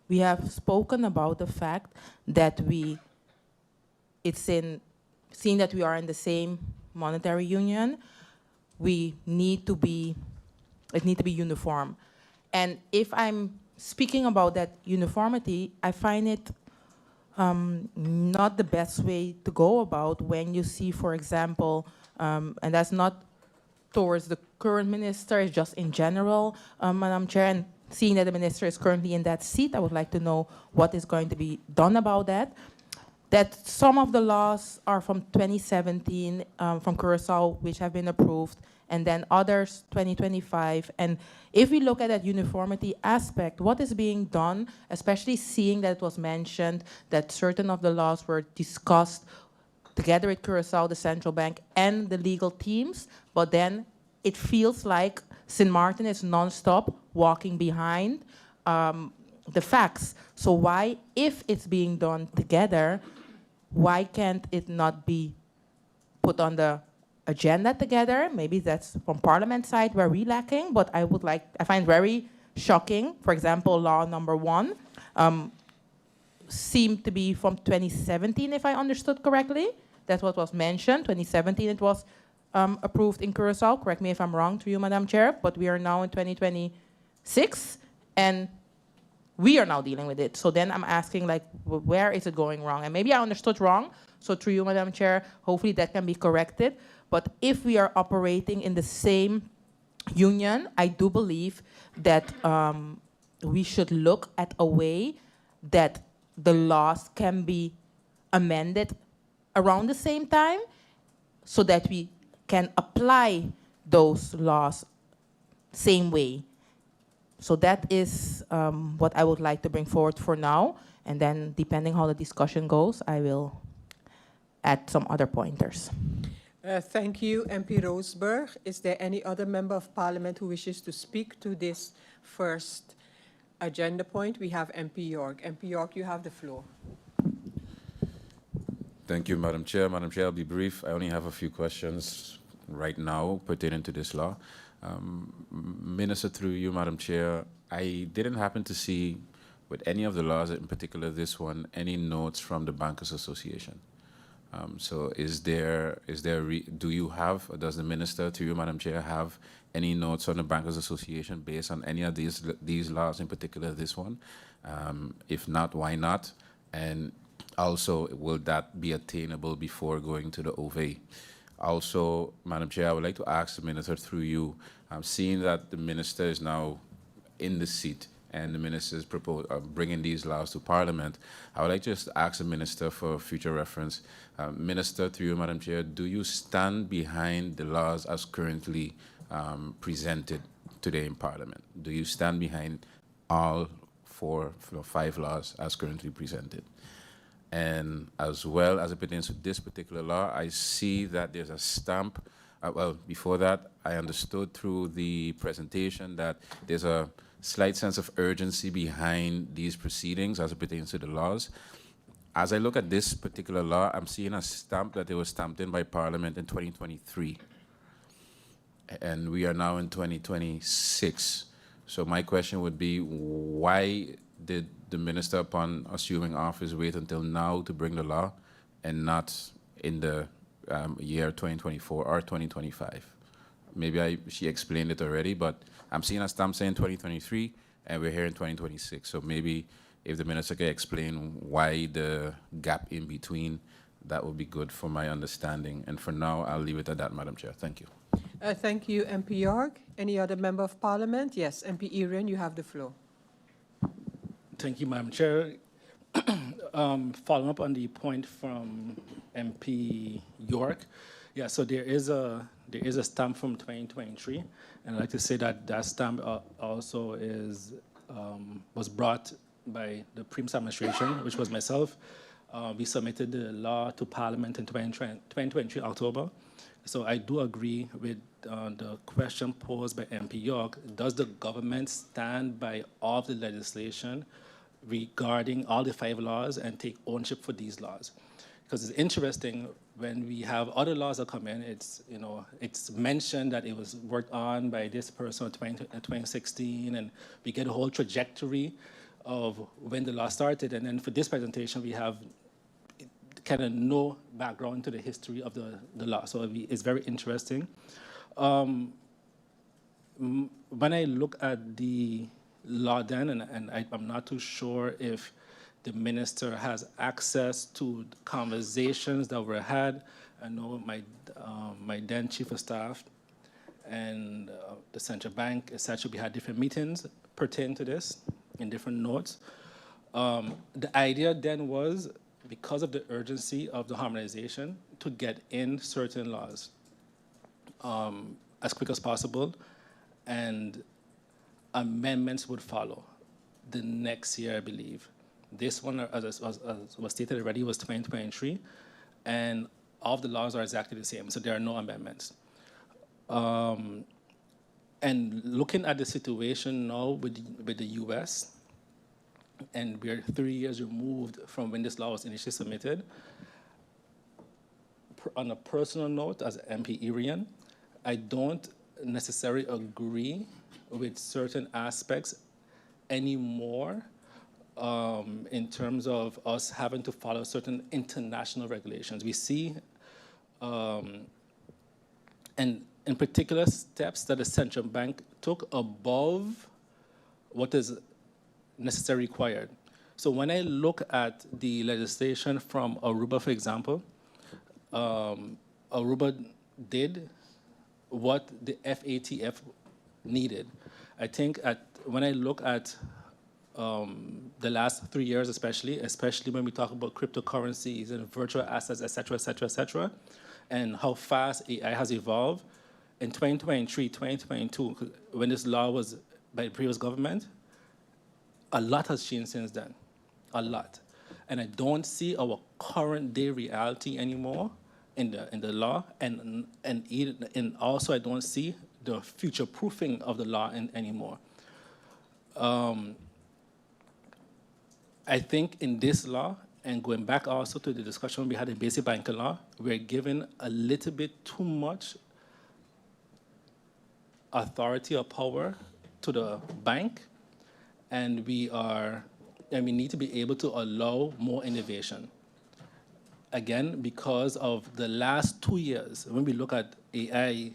we have spoken about the fact that seeing that we are in the same monetary union, it need to be uniform. And if I'm speaking about that uniformity, I find it not the best way to go about when you see, for example, and that's not towards the current minister, it's just in general, Madam Chair, and seeing that the minister is currently in that seat, I would like to know what is going to be done about that. That some of the laws are from 2017, from Curacao, which have been approved, and then others 2025. And if we look at that uniformity aspect, what is being done, especially seeing that it was mentioned that certain of the laws were discussed together with Curacao, the central bank, and the legal teams, but then it feels like St. Martin is non-stop walking behind the facts. So why, if it's being done together, why can't it not be put on the agenda together? Maybe that's from Parliament side where we're lacking, but I find very shocking. For example, law number 1 seemed to be from 2017, if I understood correctly. That's what was mentioned. 2017 it was approved in Curacao. Correct me if I'm wrong, to you, Madam Chair, but we are now in 2026, and we are now dealing with it. So then I'm asking, like, where is it going wrong? And maybe I understood wrong. So through you, Madam Chair, hopefully that can be corrected. But if we are operating in the same union, I do believe that we should look at a way that the laws can be amended around the same time so that we can apply those laws same way. So that is what I would like to bring forward for now. And then depending how the discussion goes, I will add some other pointers. Thank you, MP Roseberg. Is there any other member of parliament who wishes to speak to this first agenda point? We have MP York. MP York, you have the floor. Thank you, Madam Chair. Madam Chair, I'll be brief. I only have a few questions right now pertaining to this law. Minister, through you, Madam Chair, I didn't happen to see with any of the laws, in particular this one, any notes from the Bankers Association. So do you have, or does the Minister, through you, Madam Chair, have any notes on the Bankers Association based on any of these laws, in particular this one? If not, why not? And also, will that be attainable before going to the OVA? Also, Madam Chair, I would like to ask the Minister through you, seeing that the Minister is now in the seat and the Minister is bringing these laws to Parliament, I would like to just ask the Minister for future reference. Minister, through you, Madam Chair, do you stand behind the laws as currently presented today in Parliament? Do you stand behind all 5 laws as currently presented? And as well as it pertains to this particular law, I see that there's a stamp. Well, before that, I understood through the presentation that there's a slight sense of urgency behind these proceedings as it pertains to the laws. As I look at this particular law, I'm seeing a stamp that it was stamped in by Parliament in 2023. And we are now in 2026. So my question would be, why did the Minister, upon assuming office, wait until now to bring the law and not in the year 2024 or 2025? Maybe she explained it already, but I'm seeing a stamp saying 2023, and we're here in 2026. So maybe if the Minister can explain why the gap in between, that would be good for my understanding. And for now, I'll leave it at that, Madam Chair. Thank you. Thank you, MP York. Any other member of parliament? Yes, MP Irian, you have the floor. Thank you, Madam Chair. Following up on the point from MP York, yeah, so there is a stamp from 2023, and I'd like to say that that stamp also was brought by the previous administration, which was myself. We submitted the law to Parliament in 2023 October. So I do agree with the question posed by MP York. Does the government stand by all of the legislation regarding all the 5 laws and take ownership for these laws? Because it's interesting, when we have other laws that come in, it's mentioned that it was worked on by this person in 2016, and we get a whole trajectory of when the law started. And then for this presentation, we have kind of no background to the history of the law. So it's very interesting. When I look at the law then, and I'm not too sure if the Minister has access to conversations that were had. I know my then Chief of Staff and the Central Bank, etc., we had different meetings pertaining to this in different notes. The idea then was, because of the urgency of the harmonization, to get in certain laws as quick as possible, and amendments would follow the next year, I believe. This one, as was stated already, was 2023, and all of the laws are exactly the same, so there are no amendments. And looking at the situation now with the US, and we're 3 years removed from when this law was initially submitted, on a personal note, as MP Irian, I don't necessarily agree with certain aspects anymore in terms of us having to follow certain international regulations. We see and in particular steps that the central bank took above what is necessarily required. So when I look at the legislation from Aruba, for example, Aruba did what the FATF needed. I think when I look at the last 3 years, especially when we talk about cryptocurrencies and virtual assets, et cetera, and how fast AI has evolved, in 2023, 2022, when this law was by the previous government, a lot has changed since then, a lot. And I don't see our current day reality anymore in the law, and also I don't see the future proofing of the law anymore. I think in this law, and going back also to the discussion we had in basic banking law, we're given a little bit too much authority or power to the bank, and we need to be able to allow more innovation. Again, because of the last 2 years, when we look at AI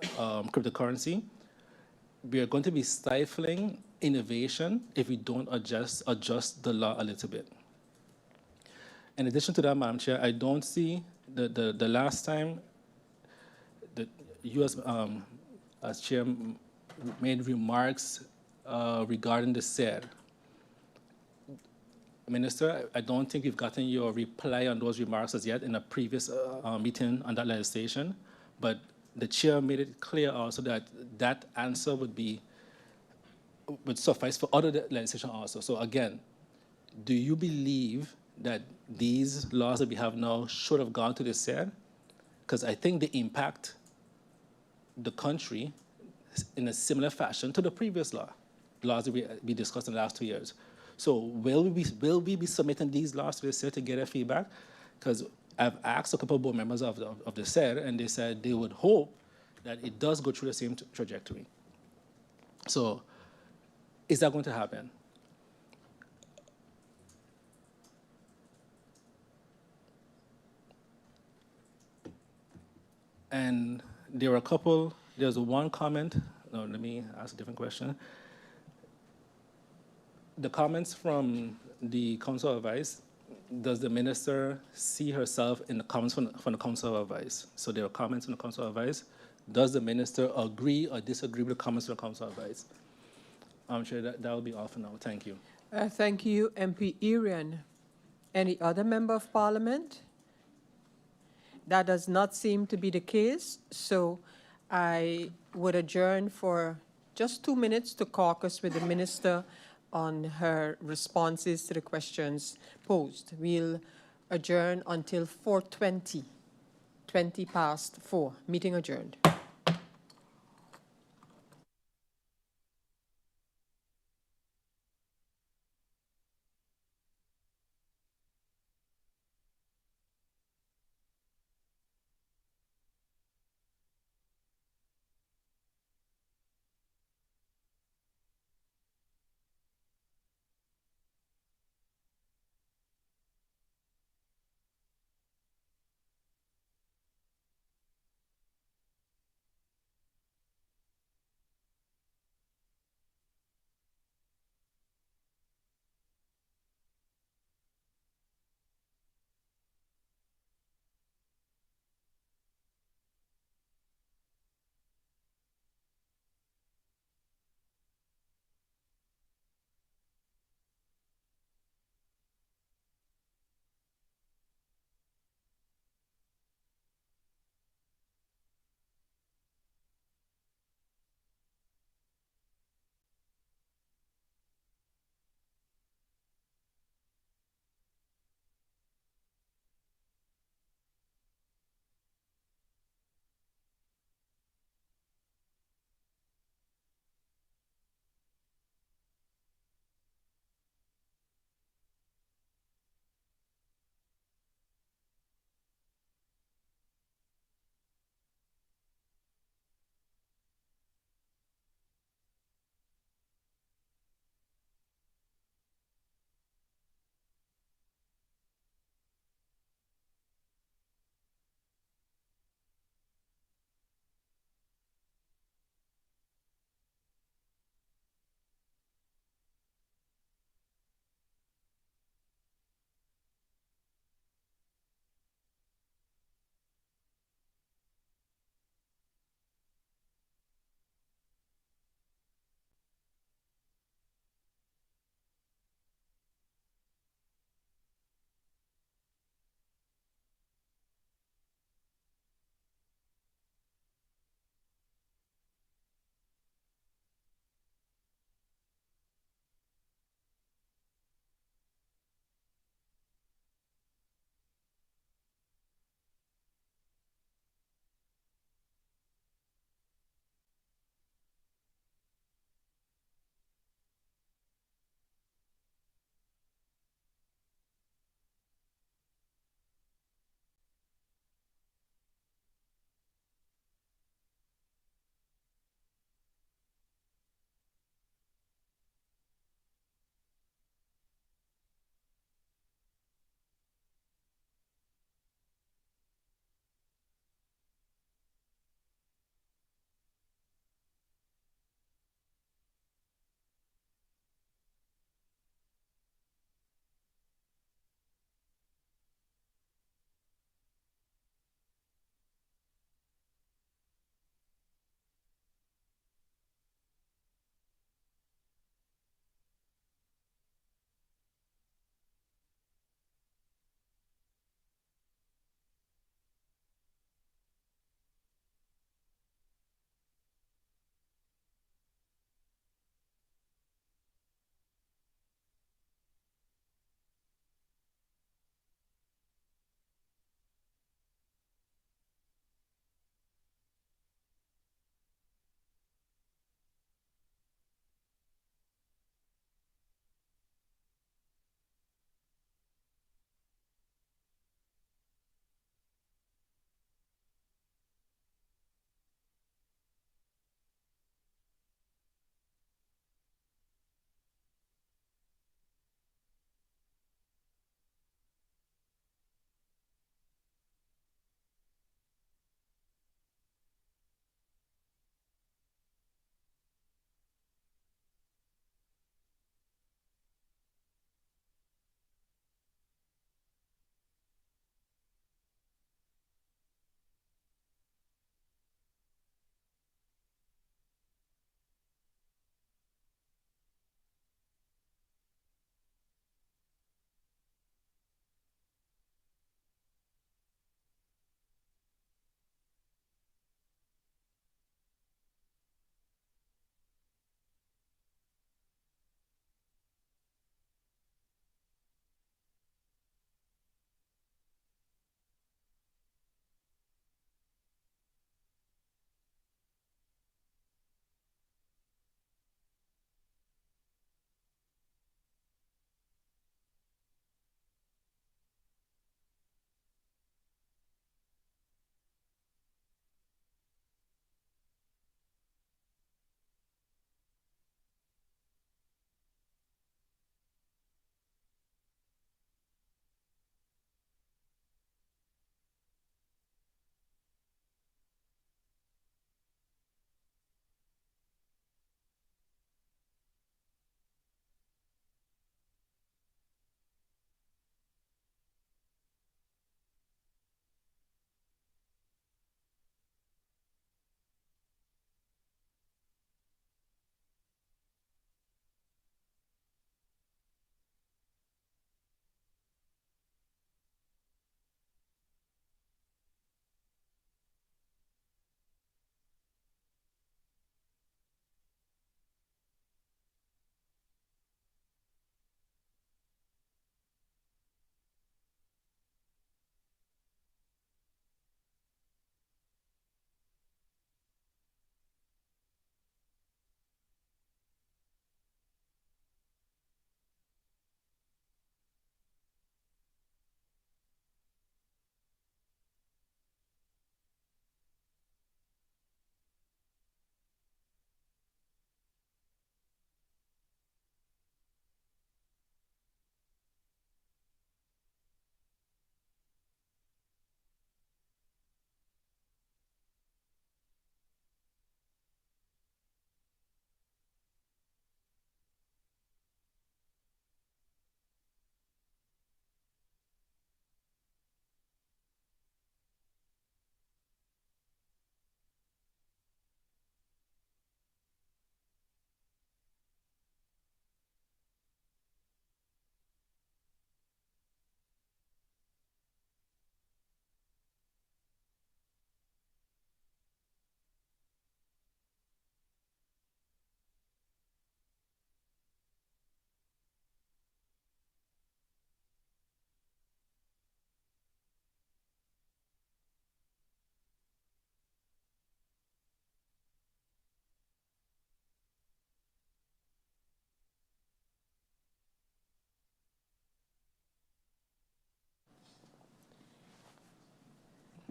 cryptocurrency, we are going to be stifling innovation if we don't adjust the law a little bit. In addition to that, Madam Chair, I don't see the last time the U.S. As Chair made remarks regarding the SER. Minister, I don't think we've gotten your reply on those remarks as yet in a previous meeting on that legislation, but the chair made it clear also that that answer would suffice for other legislation also. So again, do you believe that these laws that we have now should have gone to the SER? Because I think they impact the country in a similar fashion to the previous laws that we discussed in the last 2 years. So will we be submitting these laws to the SER to get their feedback? Because I've asked a couple of board members of the SER, and they said they would hope that it does go through the same trajectory. So is that going to happen? And there's one comment. No, let me ask a different question. The comments from the Council of Advice, does the minister see herself in the comments from the Council of Advice? So there are comments from the Council of Advice. Does the minister agree or disagree with the comments from the Council of Advice? I'm sure that will be all for now. Thank you. Thank you, MP Irian. Any other member of Parliament? That does not seem to be the case, so I would adjourn for just 2 minutes to caucus with the minister on her responses to the questions posed. We'll adjourn until 4:20, 20 past 4. Meeting adjourned.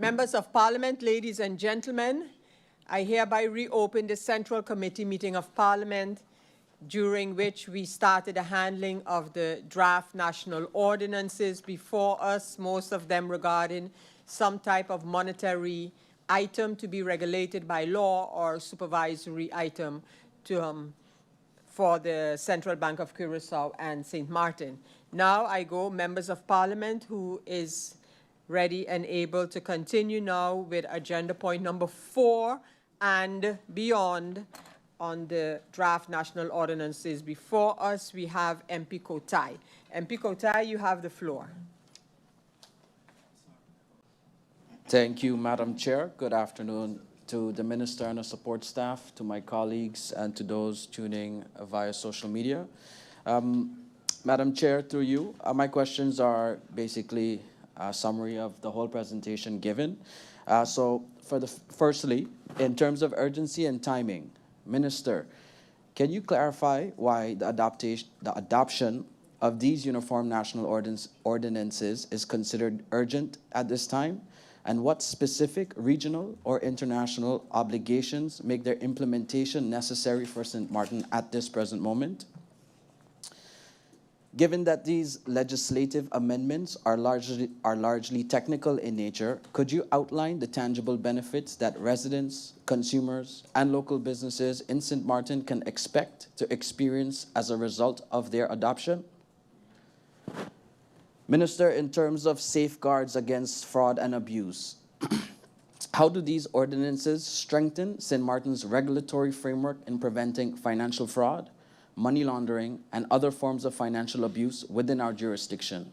Members of Parliament, ladies and gentlemen, I hereby reopen the Central Committee meeting of Parliament, during which we started the handling of the draft national ordinances before us, most of them regarding some type of monetary item to be regulated by law or supervisory item to, for the Central Bank of Curaçao and St. Martin. Now I go, members of Parliament, who is ready and able to continue now with agenda point number 4 and beyond on the draft national ordinances. Before us, we have MP Kotai. MP Kotai, you have the floor. Thank you, Madam Chair. Good afternoon to the Minister and the support staff, to my colleagues, and to those tuning via social media. Madam Chair, through you, my questions are basically a summary of the whole presentation given. Firstly, in terms of urgency and timing, Minister, can you clarify why the adoption of these uniform national ordinances is considered urgent at this time? And what specific regional or international obligations make their implementation necessary for St. Martin at this present moment? Given that these legislative amendments are largely technical in nature, could you outline the tangible benefits that residents, consumers, and local businesses in St. Martin can expect to experience as a result of their adoption? Minister, in terms of safeguards against fraud and abuse, how do these ordinances strengthen St. Martin's regulatory framework in preventing financial fraud, money laundering, and other forms of financial abuse within our jurisdiction?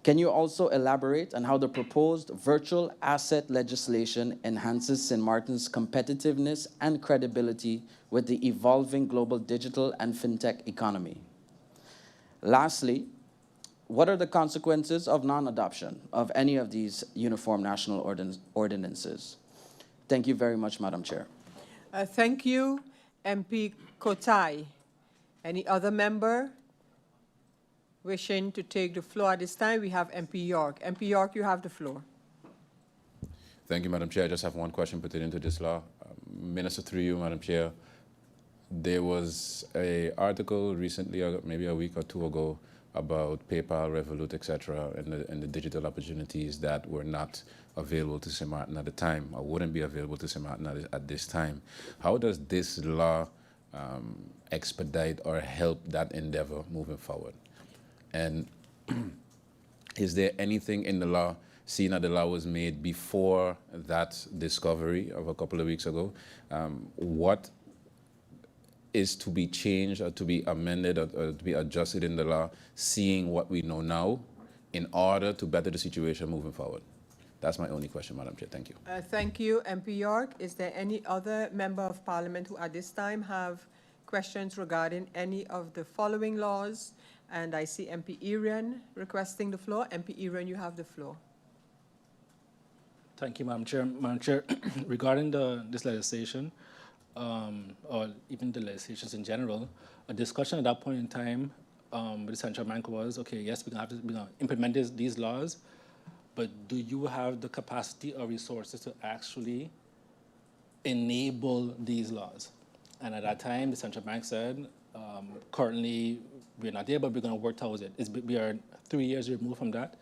Can you also elaborate on how the proposed virtual asset legislation enhances St. Martin's competitiveness and credibility with the evolving global digital and fintech economy? Lastly, what are the consequences of non-adoption of any of these uniform national ordinances? Thank you very much, Madam Chair. Thank you, MP Kotai. Any other member wishing to take the floor at this time? We have MP York. MP York, you have the floor. Thank you, Madam Chair. I just have one question pertaining to this law. Minister, through you, Madam Chair, there was an article recently, maybe a week or two ago, about PayPal, Revolut, etc., and the digital opportunities that were not available to St. Martin at the time, or wouldn't be available to St. Martin at this time. How does this law expedite or help that endeavor moving forward? And is there anything in the law, seeing that the law was made before that discovery of a couple of weeks ago, what is to be changed or to be amended or to be adjusted in the law, seeing what we know now, in order to better the situation moving forward? That's my only question, Madam Chair. Thank you. Thank you, MP York. Is there any other member of Parliament who at this time have questions regarding any of the following laws? And I see MP Irian requesting the floor. MP Irian, you have the floor. Thank you, Madam Chair. Madam Chair, regarding this legislation, or even the legislations in general, a discussion at that point in time with the central bank was, okay, yes, we're going to implement these laws, but do you have the capacity or resources to actually enable these laws? And at that time, the central bank said, currently, we're not there, but we're going to work towards it. We are 3 years removed from that.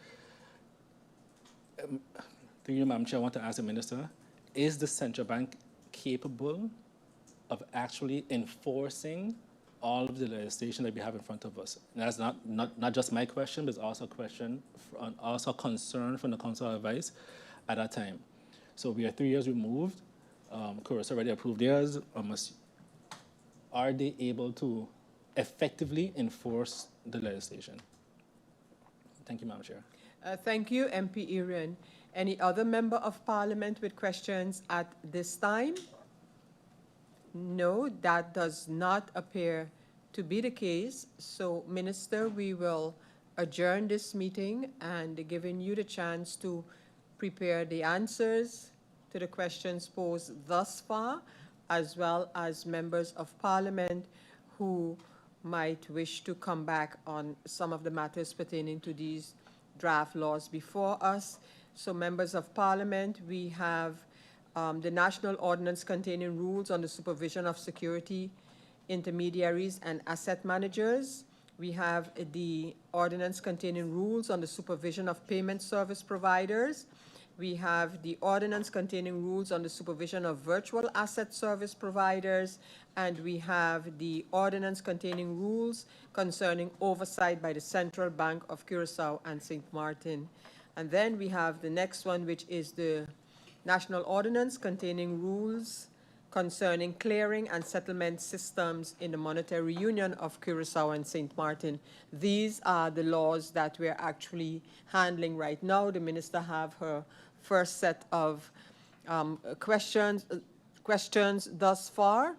Through you, Madam Chair, I want to ask the Minister, is the central bank capable of actually enforcing all of the legislation that we have in front of us? And that's not just my question, but it's also a question, also a concern from the Council of Advice at that time. So we are 3 years removed. Curaçao already approved theirs. Are they able to effectively enforce the legislation? Thank you, Madam Chair. Thank you, MP Irian. Any other member of Parliament with questions at this time? No, that does not appear to be the case. So, Minister, we will adjourn this meeting and giving you the chance to prepare the answers to the questions posed thus far, as well as members of Parliament who might wish to come back on some of the matters pertaining to these draft laws before us. So members of Parliament, we have the National Ordinance containing rules on the supervision of security intermediaries and asset managers. We have the ordinance containing rules on the supervision of payment service providers. We have the ordinance containing rules on the supervision of virtual asset service providers. And we have the ordinance containing rules concerning oversight by the Central Bank of Curaçao and St. Martin. And then we have the next one, which is the National Ordinance containing rules concerning clearing and settlement systems in the Monetary Union of Curaçao and St. Martin. These are the laws that we're actually handling right now. The minister have her first set of questions thus far.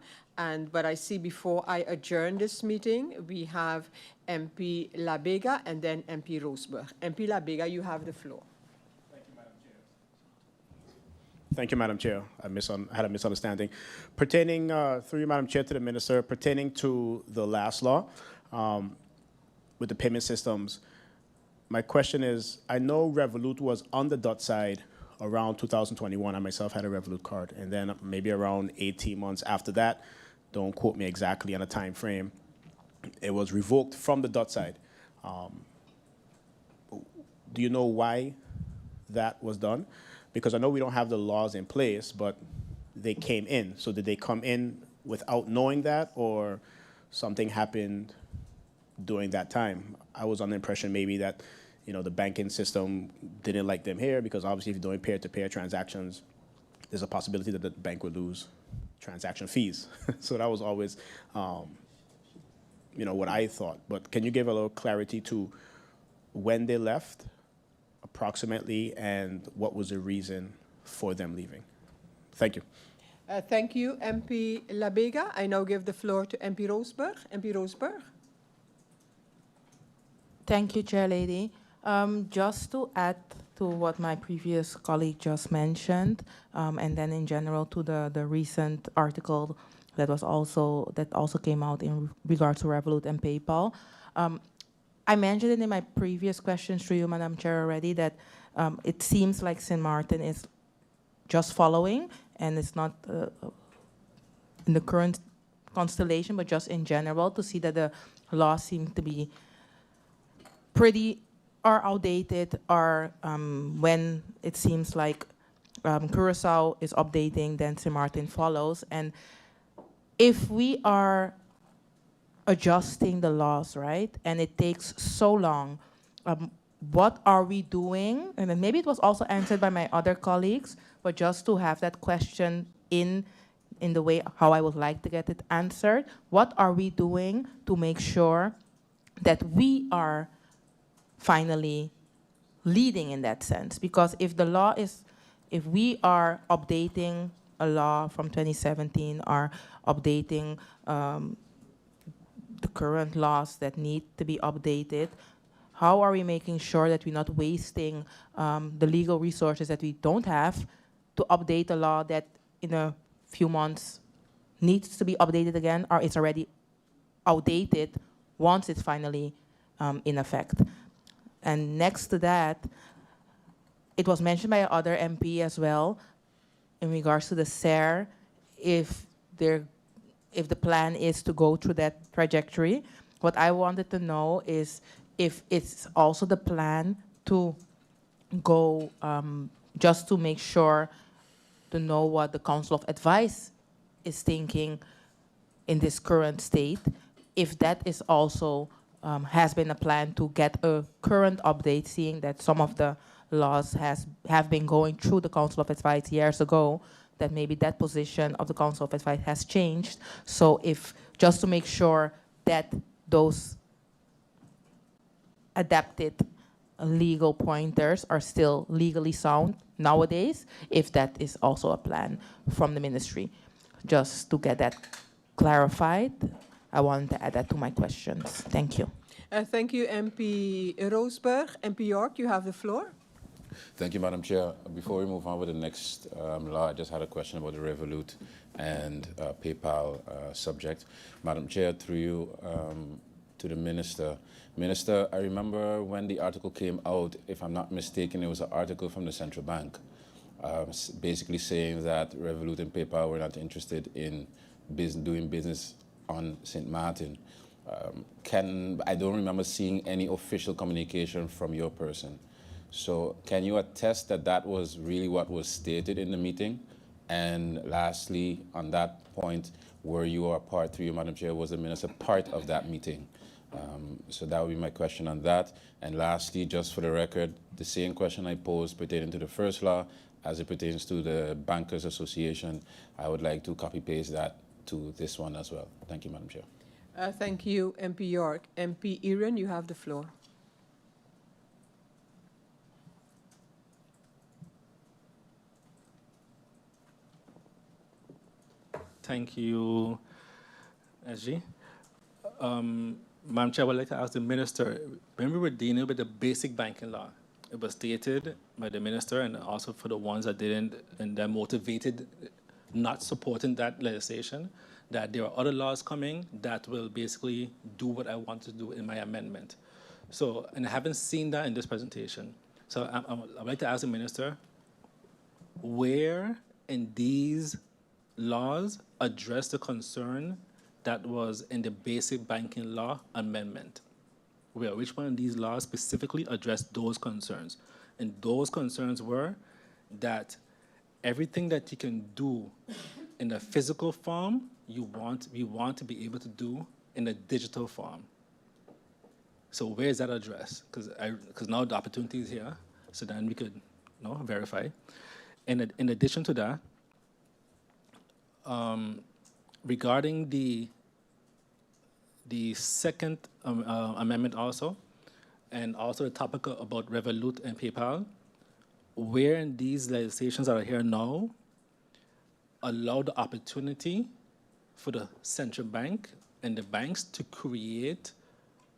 But I see before I adjourn this meeting, we have MP Labega and then MP Roseberg. MP Labega, you have the floor. Thank you, Madam Chair. I had a misunderstanding. Pertaining, through you, Madam Chair, to the Minister, pertaining to the last law with the payment systems, my question is, I know Revolut was on the dot side around 2021. I myself had a Revolut card. And then maybe around 18 months after that, don't quote me exactly on a time frame, it was revoked from the dot side. Do you know why that was done? Because I know we don't have the laws in place, but they came in. So did they come in without knowing that, or something happened during that time? I was on the impression maybe that, you know, the banking system didn't like them here, because obviously if you're doing peer-to-peer transactions, there's a possibility that the bank would lose transaction fees. So that was always, you know, what I thought. But can you give a little clarity to when they left, approximately, and what was the reason for them leaving? Thank you. Thank you, MP Labega. I now give the floor to MP Roseberg. MP Roseberg. Thank you, Chair Lady. Just to add to what my previous colleague just mentioned, and then in general to the recent article that also came out in regards to Revolut and PayPal. I mentioned it in my previous questions to you, Madam Chair, already, that it seems like St. Martin is just following, and it's not in the current constellation, but just in general, to see that the laws seem to be pretty or outdated, or when it seems like Curaçao is updating, then St. Martin follows. And if we are adjusting the laws, right, and it takes so long, what are we doing? And then maybe it was also answered by my other colleagues, but just to have that question in the way how I would like to get it answered, what are we doing to make sure that we are finally leading in that sense? Because if we are updating a law from 2017, or updating the current laws that need to be updated, how are we making sure that we're not wasting the legal resources that we don't have to update a law that in a few months needs to be updated again, or it's already outdated once it's finally in effect? And next to that, it was mentioned by other MP as well in regards to the SER, if the plan is to go through that trajectory. What I wanted to know is if it's also the plan to go, just to make sure to know what the Council of Advice is thinking in this current state, if that is also has been a plan to get a current update, seeing that some of the laws have been going through the Council of Advice years ago, that maybe that position of the Council of Advice has changed. So if, just to make sure that those adapted legal pointers are still legally sound nowadays, if that is also a plan from the ministry. Just to get that clarified, I wanted to add that to my questions. Thank you. Thank you, MP Roseberg. MP York, you have the floor. Thank you, Madam Chair. Before we move on with the next law, I just had a question about the Revolut and PayPal subject. Madam Chair, through you, to the Minister. Minister, I remember when the article came out, if I'm not mistaken, it was an article from the Central Bank, basically saying that Revolut and PayPal were not interested in doing business on St. Martin. I don't remember seeing any official communication from your person. So can you attest that that was really what was stated in the meeting? And lastly, on that point, were you or part three, Madam Chair, was the Minister part of that meeting? So that would be my question on that. And lastly, just for the record, the same question I posed pertaining to the first law as it pertains to the Bankers Association, I would like to copy-paste that to this one as well. Thank you, Madam Chair. Thank you, MP York. MP Irian, you have the floor. Thank you, SG. Madam Chair, I would like to ask the Minister, when we were dealing with the basic banking law, it was stated by the Minister and also for the ones that didn't, and they're motivated not supporting that legislation, that there are other laws coming that will basically do what I want to do in my amendment. So, and I haven't seen that in this presentation. So I'd like to ask the Minister, where in these laws address the concern that was in the basic banking law amendment? Which one of these laws specifically addressed those concerns? And those concerns were that everything that you can do in a physical form, we want to be able to do in a digital form. So where is that addressed? Because now the opportunity is here, so then we could verify. And in addition to that, regarding the second amendment also, and also the topic about Revolut and PayPal, where in these legislations that are here now allow the opportunity for the central bank and the banks to create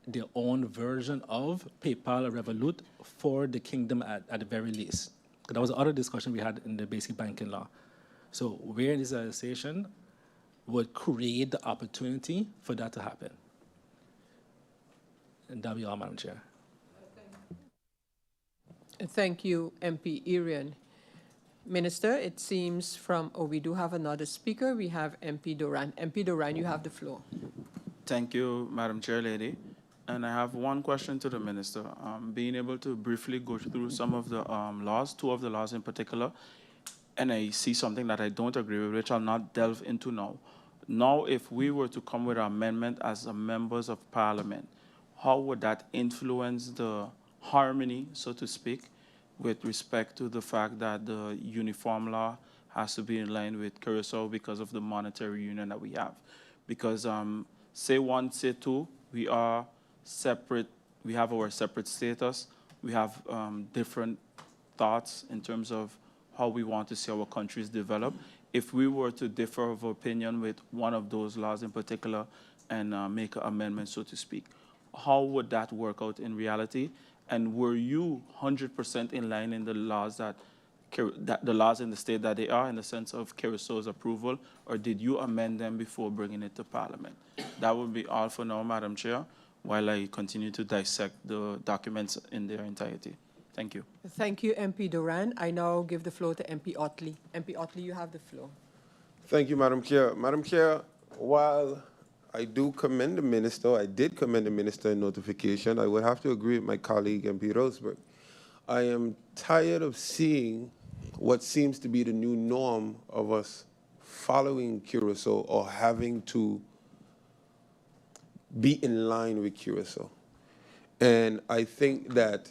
their own version of PayPal or Revolut for the kingdom at the very least. That was the other discussion we had in the basic banking law. So where in this legislation would create the opportunity for that to happen? And that'll be all, Madam Chair. Thank you, MP Irian. Minister, it seems we do have another speaker. We have MP Duran. MP Duran, you have the floor. Thank you, Madam Chair Lady. And I have one question to the Minister. Being able to briefly go through some of the laws, two of the laws in particular, and I see something that I don't agree with, which I'll not delve into now. Now, if we were to come with an amendment as members of Parliament, how would that influence the harmony, so to speak, with respect to the fact that the uniform law has to be in line with Curacao because of the monetary union that we have? Because say one, say two, we are separate, we have our separate status, we have different thoughts in terms of how we want to see our countries develop. If we were to differ of opinion with one of those laws in particular and make an amendment, so to speak, how would that work out in reality? And were you 100% in line in the laws that the laws in the state that they are, in the sense of Curaçao's approval, or did you amend them before bringing it to Parliament? That would be all for now, Madam Chair, while I continue to dissect the documents in their entirety. Thank you. Thank you, MP Duran. I now give the floor to MP Otley. MP Otley, you have the floor. Thank you, Madam Chair. Madam Chair, while I do commend the Minister, I did commend the Minister in notification, I would have to agree with my colleague, MP Roseberg. I am tired of seeing what seems to be the new norm of us following Curaçao or having to be in line with Curaçao. And I think that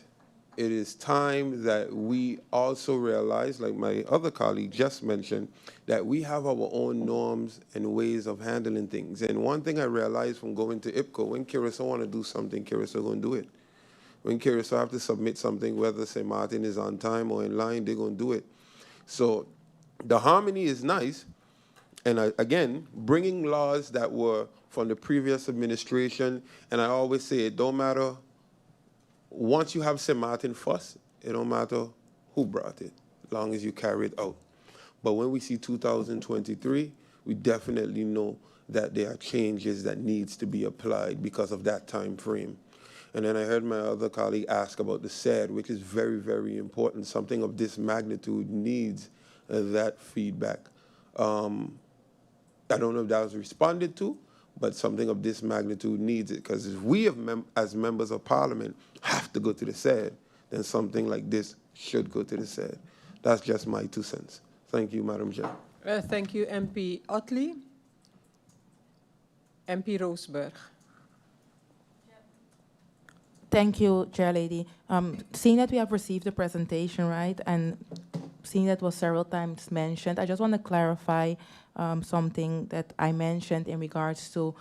it is time that we also realize, like my other colleague just mentioned, that we have our own norms and ways of handling things. And one thing I realized from going to IPCO, when Curaçao want to do something, Curaçao going to do it. When Curaçao have to submit something, whether St. Martin is on time or in line, they're going to do it. So the harmony is nice. And again, bringing laws that were from the previous administration, and I always say it don't matter. Once you have St. Martin fuss, it don't matter who brought it, as long as you carry it out. But when we see 2023, we definitely know that there are changes that needs to be applied because of that time frame. And then I heard my other colleague ask about the SED, which is very, very important. Something of this magnitude needs that feedback. I don't know if that was responded to, but something of this magnitude needs it, because if we as members of Parliament have to go to the SED, then something like this should go to the SED. That's just my 2 cents. Thank you, Madam Chair. Thank you, MP Otley. MP Roosburg. Thank you, Chair Lady. Seeing that we have received the presentation, right, and seeing that was several times mentioned, I just want to clarify something that I mentioned in regards to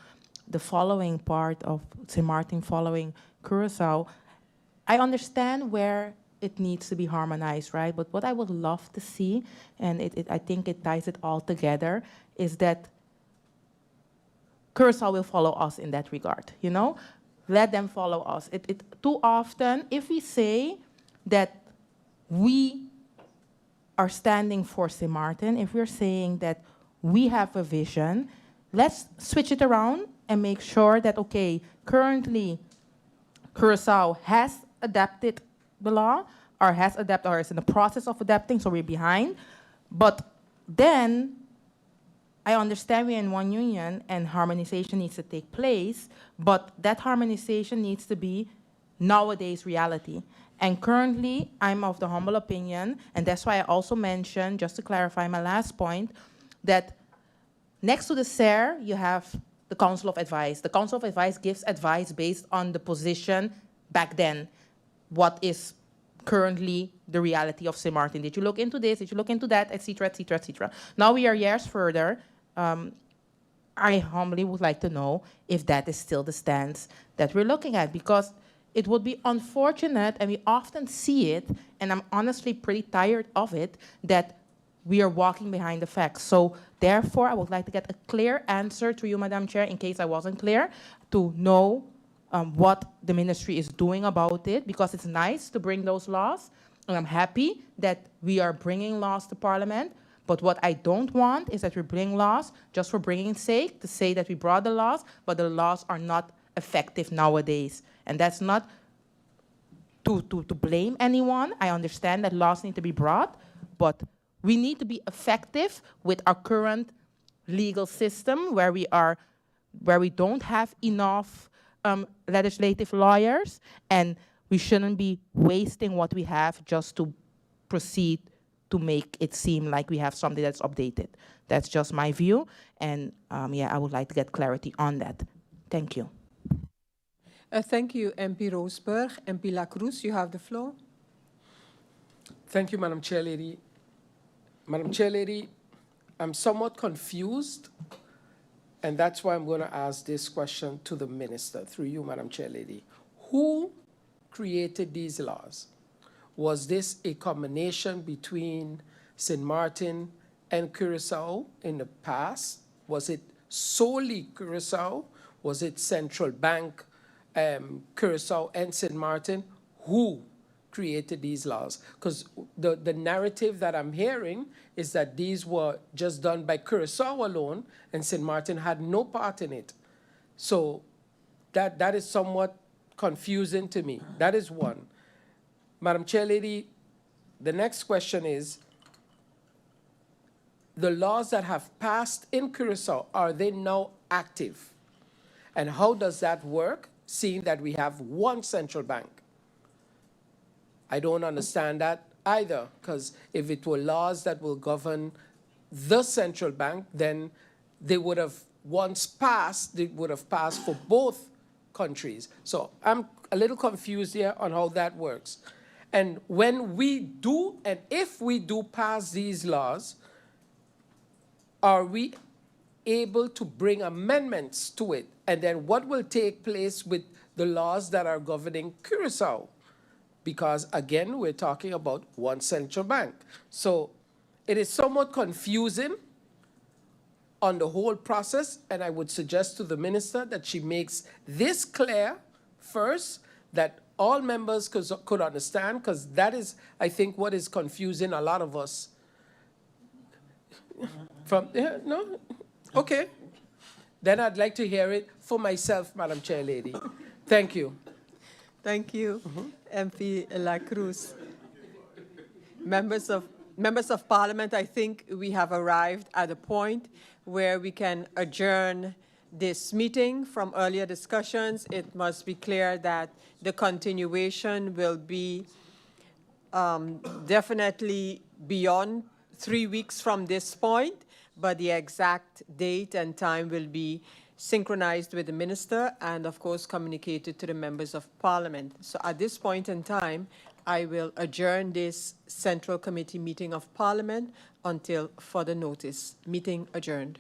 the following part of St. Martin following Curaçao. I understand where it needs to be harmonized, right? But what I would love to see, and I think it ties it all together, is that Curaçao will follow us in that regard, you know? Let them follow us. Too often, if we say that we are standing for St. Martin, if we're saying that we have a vision, let's switch it around and make sure that, okay, currently Curaçao has adapted the law, or has adapted, or is in the process of adapting, so we're behind. But then I understand we're in one union and harmonization needs to take place, but that harmonization needs to be nowadays reality. And currently, I'm of the humble opinion, and that's why I also mentioned, just to clarify my last point, that next to the SER, you have the Council of Advice. The Council of Advice gives advice based on the position back then, what is currently the reality of St. Martin. Did you look into this? Did you look into that? Et cetera, et cetera, et cetera. Now we are years further. I humbly would like to know if that is still the stance that we're looking at, because it would be unfortunate, and we often see it, and I'm honestly pretty tired of it, that we are walking behind the facts. So therefore, I would like to get a clear answer to you, Madam Chair, in case I wasn't clear, to know what the ministry is doing about it, because it's nice to bring those laws, and I'm happy that we are bringing laws to Parliament. But what I don't want is that we bring laws just for bringing sake, to say that we brought the laws, but the laws are not effective nowadays. And that's not to blame anyone. I understand that laws need to be brought, but we need to be effective with our current legal system where we don't have enough legislative lawyers, and we shouldn't be wasting what we have just to proceed to make it seem like we have something that's updated. That's just my view, and yeah, I would like to get clarity on that. Thank you. Thank you, MP Roosburg. MP La Cruz, you have the floor. Thank you, Madam Chair Lady. Madam Chair Lady, I'm somewhat confused, and that's why I'm going to ask this question to the Minister, through you, Madam Chair Lady. Who created these laws? Was this a combination between St. Martin and Curaçao in the past? Was it solely Curaçao? Was it Central Bank, Curaçao, and St. Martin? Who created these laws? Because the narrative that I'm hearing is that these were just done by Curaçao alone, and St. Martin had no part in it. So that is somewhat confusing to me. That is one. Madam Chair Lady, the next question is, the laws that have passed in Curaçao, are they now active? And how does that work, seeing that we have one central bank? I don't understand that either, because if it were laws that will govern the central bank, then they would have once passed, they would have passed for both countries. So I'm a little confused here on how that works. And when we do, and if we do pass these laws, are we able to bring amendments to it? And then what will take place with the laws that are governing Curaçao? Because again, we're talking about one central bank. So it is somewhat confusing on the whole process, and I would suggest to the Minister that she makes this clear first, that all members could understand, because that is, I think, what is confusing a lot of us. Okay. Then I'd like to hear it for myself, Madam Chair Lady. Thank you. Thank you, MP La Cruz. Members of Parliament, I think we have arrived at a point where we can adjourn this meeting. From earlier discussions, it must be clear that the continuation will be definitely beyond 3 weeks from this point, but the exact date and time will be synchronized with the minister and, of course, communicated to the members of Parliament. So at this point in time, I will adjourn this Central Committee meeting of Parliament until further notice. Meeting adjourned.